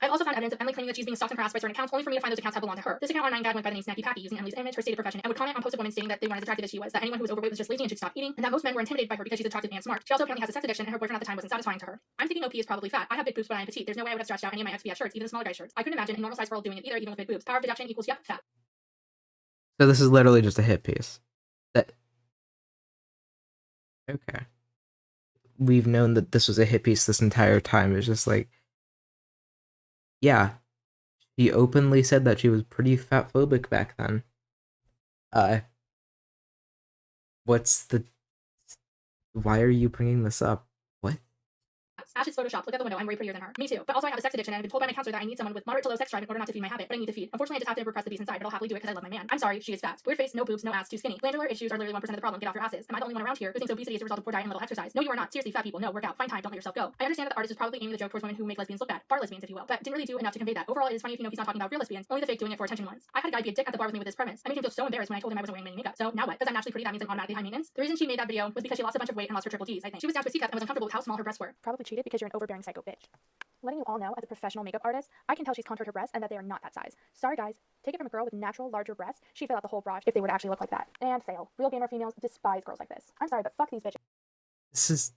[SPEAKER 1] I've also found evidence of Emily claiming that she's being stalked and harassed by certain accounts, only for me to find those accounts have belonged to her. This account on 9gag went by the name Snacky Patty, using Emily's image, her stated profession, and would comment on posts of women stating that they weren't as attractive as she was, that anyone who was overweight was just lazy and should stop eating, and that most men were intimidated by her because she's attractive and smart. She also apparently has a sex addiction, and her boyfriend at the time wasn't satisfying to her. I'm thinking OP is probably fat. I have big boobs, but I am petite. There's no way I would have stretched out any of my XBF shirts, even the smaller guy shirts. I couldn't imagine a normal size girl doing it either, even with big boobs. Power of deduction equals yep, fat.
[SPEAKER 2] So this is literally just a hit piece. Okay. We've known that this was a hit piece this entire time. It's just like... Yeah. She openly said that she was pretty fatphobic back then. What's the... Why are you bringing this up? What?
[SPEAKER 1] Ash is photoshopped. Look out the window. I'm way prettier than her. Me too. But also I have a sex addiction, and I've been told by my counselor that I need someone with moderate to low sex drive in order not to feed my habit. But I need to feed. Unfortunately, I just have to repress the beast inside, but I'll happily do it because I love my man. I'm sorry, she is fat. Weird face, no boobs, no ass, too skinny. Glandular issues are literally 1% of the problem. Get off your asses. Am I the only one around here who thinks obesity is a result of poor diet and little exercise? No, you are not. Seriously, fat people. No, work out. Find time. Don't let yourself go. I understand that the artist is probably aiming the joke towards women who make lesbians look bad. Bar lesbians, if you will. But didn't really do enough to convey that. Overall, it is funny if you know he's not talking about real lesbians, only the fake doing it for attention ones. I had a guy be a dick at the bar with me with this premise. I made him feel so embarrassed when I told him I wasn't wearing any makeup. So now what? Because I'm naturally pretty, that means I'm automatically high maintenance. The reason she made that video was because she lost a bunch of weight and lost her triple G's, I think. She was down to a C-cup and was uncomfortable with how small her breasts were.
[SPEAKER 5] Probably cheated because you're an overbearing psycho bitch. Letting you all know, as a professional makeup artist, I can tell she's contoured her breasts and that they are not that size. Sorry guys, take it from a girl with natural, larger breasts. She'd fill out the whole bra if they were to actually look like that. And fail. Real gamer females despise girls like this. I'm sorry, but fuck these bitches.
[SPEAKER 2] This is...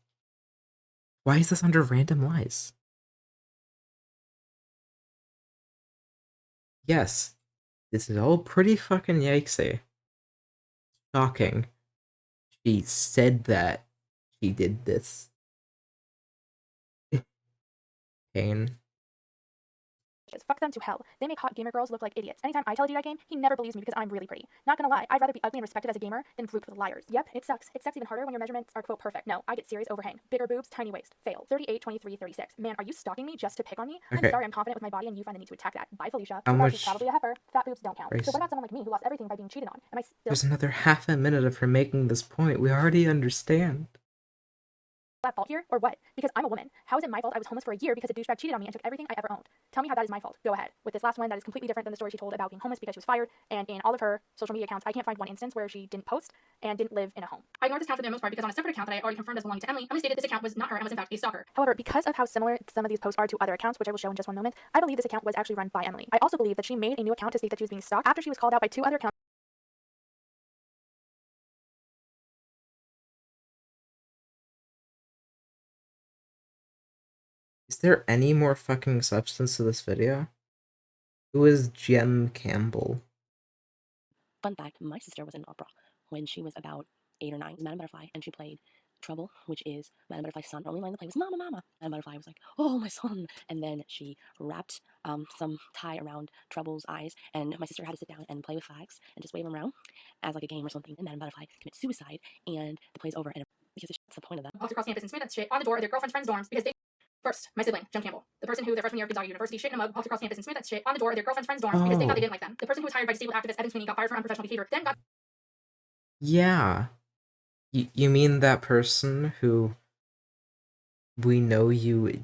[SPEAKER 2] Why is this under random lies? Yes, this is all pretty fucking yikesy. Shocking. She said that she did this. Pain.
[SPEAKER 5] Fuck them to hell. They make hot gamer girls look like idiots. Anytime I tell a dude I game, he never believes me because I'm really pretty. Not gonna lie, I'd rather be ugly and respected as a gamer than grouped with liars. Yep, it sucks. It sucks even harder when your measurements are quote perfect. No, I get serious overhang. Bigger boobs, tiny waist. Fail. 38, 23, 36. Man, are you stalking me just to pick on me?
[SPEAKER 2] Okay.
[SPEAKER 5] I'm sorry I'm confident with my body and you find the need to attack that. Bye, Felicia.
[SPEAKER 2] How
[SPEAKER 5] Your boss is
[SPEAKER 2] much-
[SPEAKER 5] probably a heifer. Fat boobs don't count.
[SPEAKER 2] Christ.
[SPEAKER 5] So what about someone like me who lost everything by being cheated on? Am I still
[SPEAKER 2] There's another half a minute of her making this point. We already understand.
[SPEAKER 5] at fault here, or what? Because I'm a woman. How is it my fault I was homeless for a year because a douchebag cheated on me and took everything I ever owned? Tell me how that is my fault. Go ahead. With this last one, that is completely different than the story she told about being homeless because she was fired, and in all of her social media accounts, I can't find one instance where she didn't post and didn't live in a home.
[SPEAKER 1] I ignored this account for the most part because on a separate account that I already confirmed as belonging to Emily stated this account was not her and was in fact a stalker.
[SPEAKER 5] However, because of how similar some of these posts are to other accounts, which I will show in just one moment, I believe this account was actually run by Emily. I also believe that she made a new account to state that she was being stalked after she was called out by 2 other accounts.
[SPEAKER 2] Is there any more fucking substance to this video? Who is Jem Campbell?
[SPEAKER 18] Fun fact, my sister was in opera when she was about 8 or 9, Madame Butterfly, and she played Trouble, which is Madame Butterfly's son. The only line in the play was "Mama, Mama." Madame Butterfly was like, "Oh, my son," and then she wrapped some tie around Trouble's eyes, and my sister had to sit down and play with flags and just wave them around as like a game or something. And Madame Butterfly commits suicide, and the play's over. And because that's the point of that.
[SPEAKER 1] Walked across campus and smeared that shit on the door of their girlfriend's friends' dorms because they... First, my sibling, Jem Campbell. The person who their freshman year of Gonzaga University shit in a mug, walked across campus and smeared that shit on the door of their girlfriend's friends' dorms because they thought they didn't like them. The person who was hired by disabled activist Evan Sweeney got fired for unprofessional behavior, then got...
[SPEAKER 2] Yeah. You mean that person who we know you...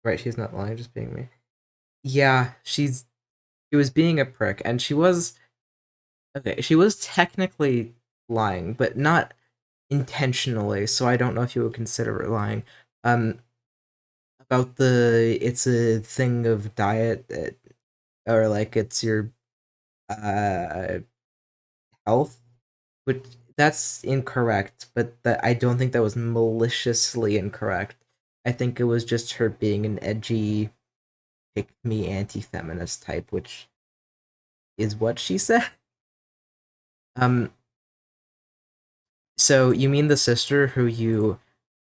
[SPEAKER 2] Right, she's not lying, just being me. Yeah, she was being a prick, and she was... Okay, she was technically lying, but not intentionally, so I don't know if you would consider it lying. About it's a thing of diet, or like it's your health, which that's incorrect, but I don't think that was maliciously incorrect. I think it was just her being an edgy, pick-me anti-feminist type, which is what she said. So you mean the sister who you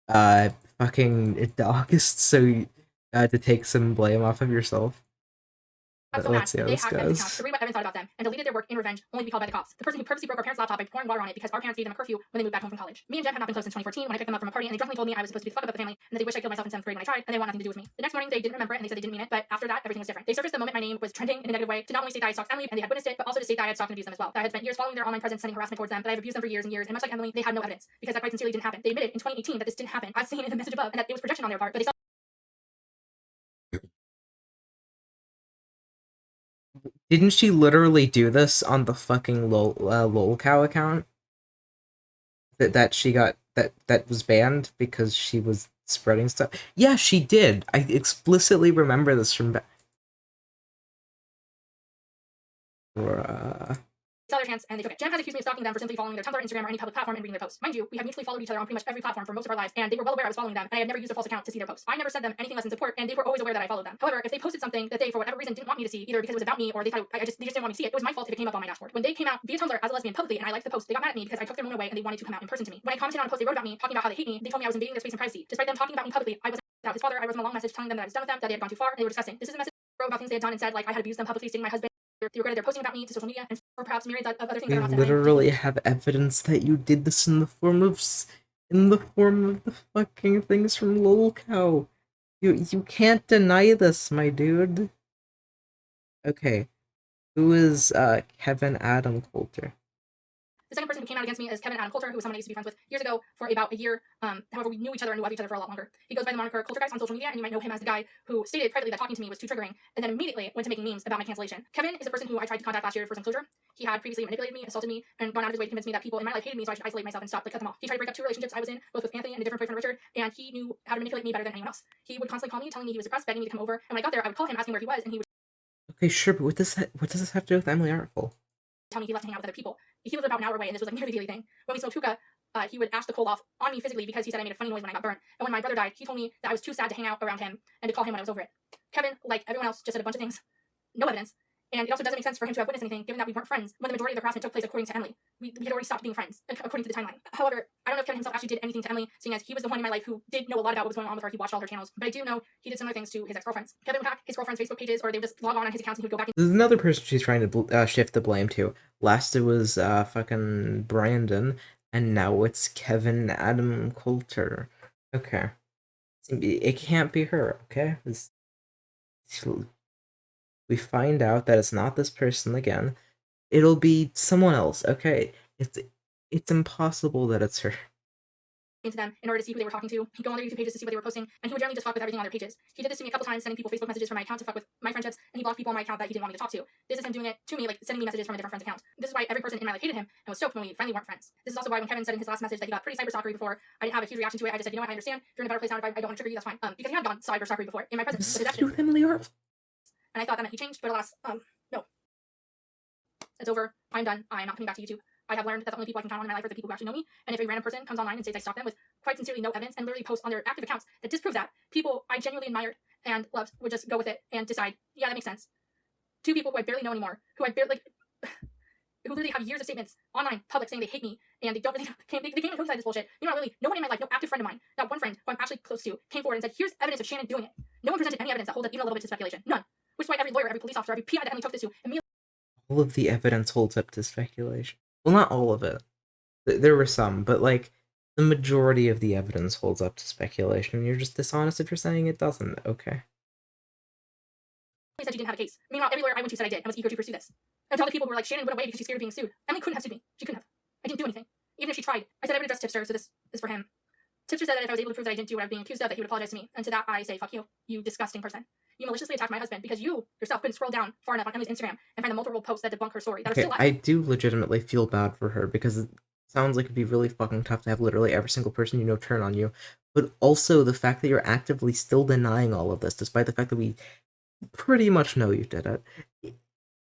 [SPEAKER 2] fucking doxed so you to take some blame off of yourself?
[SPEAKER 1] I'm so mad
[SPEAKER 2] Let's see how
[SPEAKER 1] they
[SPEAKER 2] this
[SPEAKER 1] hacked Evan's account
[SPEAKER 2] goes.
[SPEAKER 1] to read what Evan thought about them and deleted their work in revenge, only to be called by the cops. The person who purposely broke our parents' laptop by pouring water on it because our parents gave them a curfew when they moved back home from college. Me and Jen had not been close since 2014 when I picked them up from a party and they drunkenly told me I was supposed to be the fuck up of the family and that they wish I killed myself in 7th grade when I tried and they want nothing to do with me. The next morning they didn't remember it and they said they didn't mean it, but after that everything was different. They surfaced the moment my name was trending in a negative way to not only state that I had stalked Emily and they had witnessed it, but also to state that I had stalked and abused them as well. That I had spent years following their online presence, sending harassment towards them, but I have abused them for years and years. And much like Emily, they had no evidence because that quite sincerely didn't happen. They admitted in 2018 that this didn't happen, as seen in the message above, and that it was projection on their part, but they
[SPEAKER 2] Didn't she literally do this on the fucking lolcow account? That she got that was banned because she was spreading stuff? Yeah, she did. I explicitly remember this from
[SPEAKER 1] saw their chance and they took it. Jen has accused me of stalking them for simply following their Tumblr, Instagram, or any public platform and reading their posts. Mind you, we have mutually followed each other on pretty much every platform for most of our lives, and they were well aware I was following them, and I had never used a false account to see their posts. I never sent them anything less than support, and they were always aware that I followed them. However, if they posted something that they, for whatever reason, didn't want me to see, either because it was about me or they thought they just didn't want me to see it was my fault if it came up on my dashboard. When they came out via Tumblr as a lesbian publicly and I liked the post, they got mad at me because I took their moon away and they wanted to come out in person to me. When I commented on a post they wrote about me, talking about how they hate me, they told me I was invading their space and privacy. Despite them talking about me publicly, I wasn't without his father. I wrote them a long message telling them that I was done with them, that they had gone too far, and they were disgusting. This is a message I wrote about things they had done and said, like I had abused them publicly, stating my husband. They regretted their posting about me to social media, and or perhaps myriads of other things
[SPEAKER 2] we
[SPEAKER 1] that are not said.
[SPEAKER 2] literally have evidence that you did this in the form of the fucking things from lolcow. You can't deny this, my dude. Okay, who is Kevin Adam Coulter?
[SPEAKER 1] The second person who came out against me is Kevin Adam Coulter, who was someone I used to be friends with years ago for about a year. However, we knew each other and knew of each other for a lot longer. He goes by the moniker Coulter Guys on social media, and you might know him as the guy who stated privately that talking to me was too triggering, and then immediately went to making memes about my cancellation. Kevin is a person who I tried to contact last year for some closure. He had previously manipulated me, assaulted me, and gone out of his way to convince me that people in my life hated me, so I should isolate myself and stop, cut them off. He tried to break up 2 relationships I was in, both with Anthony and a different boyfriend, Richard, and he knew how to manipulate me better than anyone else. He would constantly call me, telling me he was depressed, begging me to come over, and when I got there, I would call him, asking where he was, and he would
[SPEAKER 2] Okay, sure, but what does this have to do with Emily Artful?
[SPEAKER 1] tell me he left to hang out with other people. He lived about an hour away, and this was like nearly a daily thing. When we smoked hookah, he would ash the coal off on me physically because he said I made a funny noise when I got burnt. And when my brother died, he told me that I was too sad to hang out around him and to call him when I was over it. Kevin, like everyone else, just said a bunch of things. No evidence. And it also doesn't make sense for him to have witnessed anything, given that we weren't friends when the majority of the harassment took place according to Emily. We had already stopped being friends, according to the timeline. However, I don't know if Kevin himself actually did anything to Emily, seeing as he was the one in my life who did know a lot about what was going on with her. He watched all her channels. But I do know he did similar things to his ex-girlfriends. Kevin would hack his girlfriend's Facebook pages, or they would just log on his accounts and he would go back
[SPEAKER 2] There's another person she's trying to shift the blame to. Last it was fucking Brandon, and now it's Kevin Adam Coulter. Okay. It can't be her, okay? We find out that it's not this person again. It'll be someone else, okay? It's impossible that it's her.
[SPEAKER 1] into them in order to see who they were talking to. He'd go on their YouTube pages to see what they were posting, and he would generally just fuck with everything on their pages. He did this to me a couple times, sending people Facebook messages from my account to fuck with my friendships, and he blocked people on my account that he didn't want me to talk to. This is him doing it to me, like sending me messages from a different friend's account. This is why every person in my life hated him and was stoked when we finally weren't friends. This is also why when Kevin said in his last message that he got pretty cyberstalkery before, I didn't have a huge reaction to it. I just said, you know what, I understand. You're in a better place now. If I don't want to trigger you, that's fine. Because he had gone cyberstalkery before in my presence. With his
[SPEAKER 2] Emily Artful.
[SPEAKER 1] And I thought that meant he changed, but alas, no. It's over. I'm done. I'm not coming back to YouTube. I have learned that the only people I can count on in my life are the people who actually know me. And if a random person comes online and says I stalk them with quite sincerely no evidence and literally posts on their active accounts that disprove that, people I genuinely admired and loved would just go with it and decide, yeah, that makes sense. 2 people who I barely know anymore, who I barely, who literally have years of statements online, public, saying they hate me and they don't really, they came and co-decided this bullshit. You know, really, no one in my life, no active friend of mine, not one friend who I'm actually close to, came forward and said, here's evidence of Shannon doing it. No one presented any evidence that holds up even a little bit to speculation. None. Which is why every lawyer, every police officer, every PI that Emily took this to, immediately.
[SPEAKER 2] All of the evidence holds up to speculation. Well, not all of it. There were some, but like the majority of the evidence holds up to speculation. You're just dishonest if you're saying it doesn't. Okay.
[SPEAKER 1] Said you didn't have a case. Meanwhile, every lawyer I went to said I did and was eager to pursue this. And to all the people who were like, Shannon went away because she's scared of being sued. Emily couldn't have sued me. She couldn't have. I didn't do anything. Even if she tried. I said I would address Tipster, so this is for him. Tipster said that if I was able to prove that I didn't do what I was being accused of, that he would apologize to me. And to that I say, fuck you, you disgusting person. You maliciously attacked my husband because you yourself couldn't scroll down far enough on Emily's Instagram and find the multiple posts that debunk her story that are
[SPEAKER 2] Okay,
[SPEAKER 1] still
[SPEAKER 2] I do legitimately feel bad for her because it sounds like it'd be really fucking tough to have literally every single person you know turn on you. But also the fact that you're actively still denying all of this, despite the fact that we pretty much know you did it.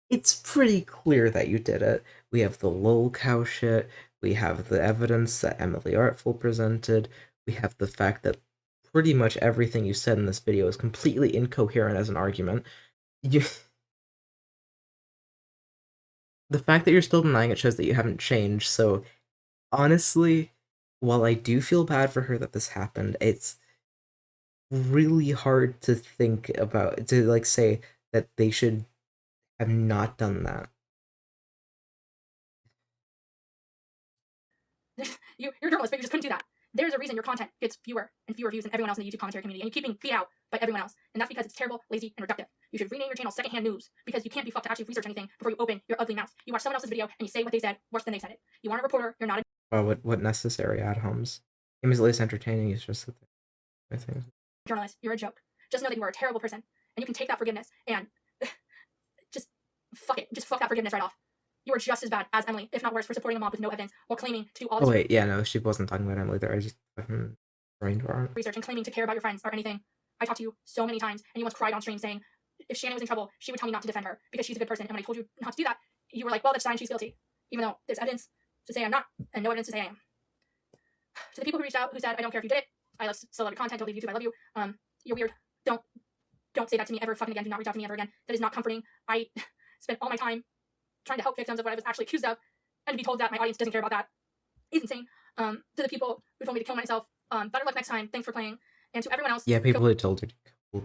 [SPEAKER 2] It's pretty clear that you did it. We have the lolcow shit. We have the evidence that Emily Artful presented. We have the fact that pretty much everything you said in this video is completely incoherent as an argument. The fact that you're still denying it shows that you haven't changed, so honestly, while I do feel bad for her that this happened, it's really hard to think about to like say that they should have not done that.
[SPEAKER 1] You're a journalist, but you just couldn't do that. There's a reason your content gets fewer and fewer views than everyone else in the YouTube commentary community, and you're keeping beat out by everyone else. And that's because it's terrible, lazy, and reductive. You should rename your channel Secondhand News, because you can't be fucked to actually research anything before you open your ugly mouth. You watch someone else's video and you say what they said worse than they said it. You aren't a reporter, you're not a
[SPEAKER 2] What necessary ad homs? Game is at least entertaining. It's just that I think.
[SPEAKER 1] journalist, you're a joke. Just know that you are a terrible person, and you can take that forgiveness and just fuck it. Just fuck that forgiveness right off. You are just as bad as Emily, if not worse, for supporting a mob with no evidence while claiming to do all this
[SPEAKER 2] Oh wait, yeah, no, she wasn't talking about Emily there. I just brain fart.
[SPEAKER 1] research and claiming to care about your friends or anything. I talked to you so many times, and you once cried on stream saying if Shannon was in trouble, she would tell me not to defend her because she's a good person. And when I told you not to do that, you were like, well, that's fine, she's guilty. Even though there's evidence to say I'm not, and no evidence to say I am. To the people who reached out who said, I don't care if you did it, still love your content, don't leave YouTube, I love you. You're weird. Don't say that to me ever fucking again. Do not reach out to me ever again. That is not comforting. I spent all my time trying to help victims of what I was actually accused of, and to be told that my audience doesn't care about that is insane. To the people who told me to kill myself, better luck next time. Thanks for playing. And to everyone else,
[SPEAKER 2] Yeah, people who told her to kill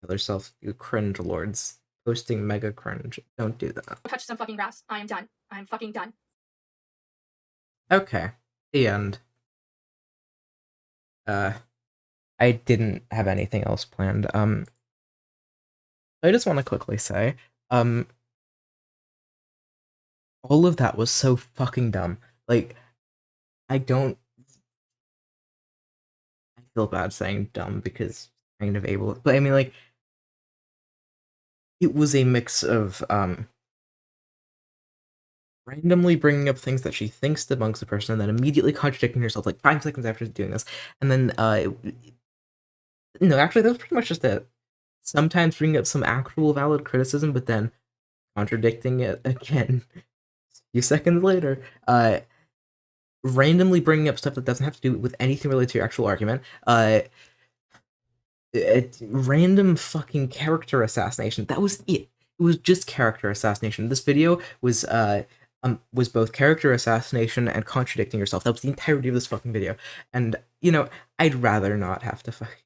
[SPEAKER 2] herself, you cringe lords. Posting mega cringe. Don't do that.
[SPEAKER 1] touch some fucking grass. I am done. I'm fucking done.
[SPEAKER 2] Okay. The end. I didn't have anything else planned. I just want to quickly say, all of that was so fucking dumb. Like, I feel bad saying dumb because kind of able, but I mean, like, it was a mix of, randomly bringing up things that she thinks debunks the person and then immediately contradicting herself like 5 seconds after doing this. And then, no, actually, that was pretty much just it. Sometimes bringing up some actual valid criticism, but then contradicting it again a few seconds later. Randomly bringing up stuff that doesn't have to do with anything related to your actual argument. Random fucking character assassination. That was it. It was just character assassination. This video was both character assassination and contradicting yourself. That was the entirety of this fucking video. And, you know, I'd rather not have to fuck.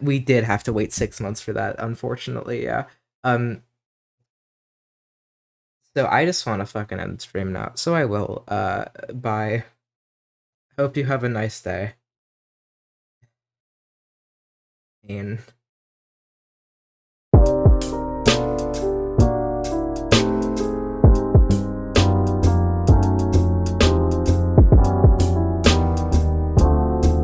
[SPEAKER 2] We did have to wait 6 months for that, unfortunately, yeah. So I just want to fucking end the stream now. So I will. Bye. Hope you have a nice day. And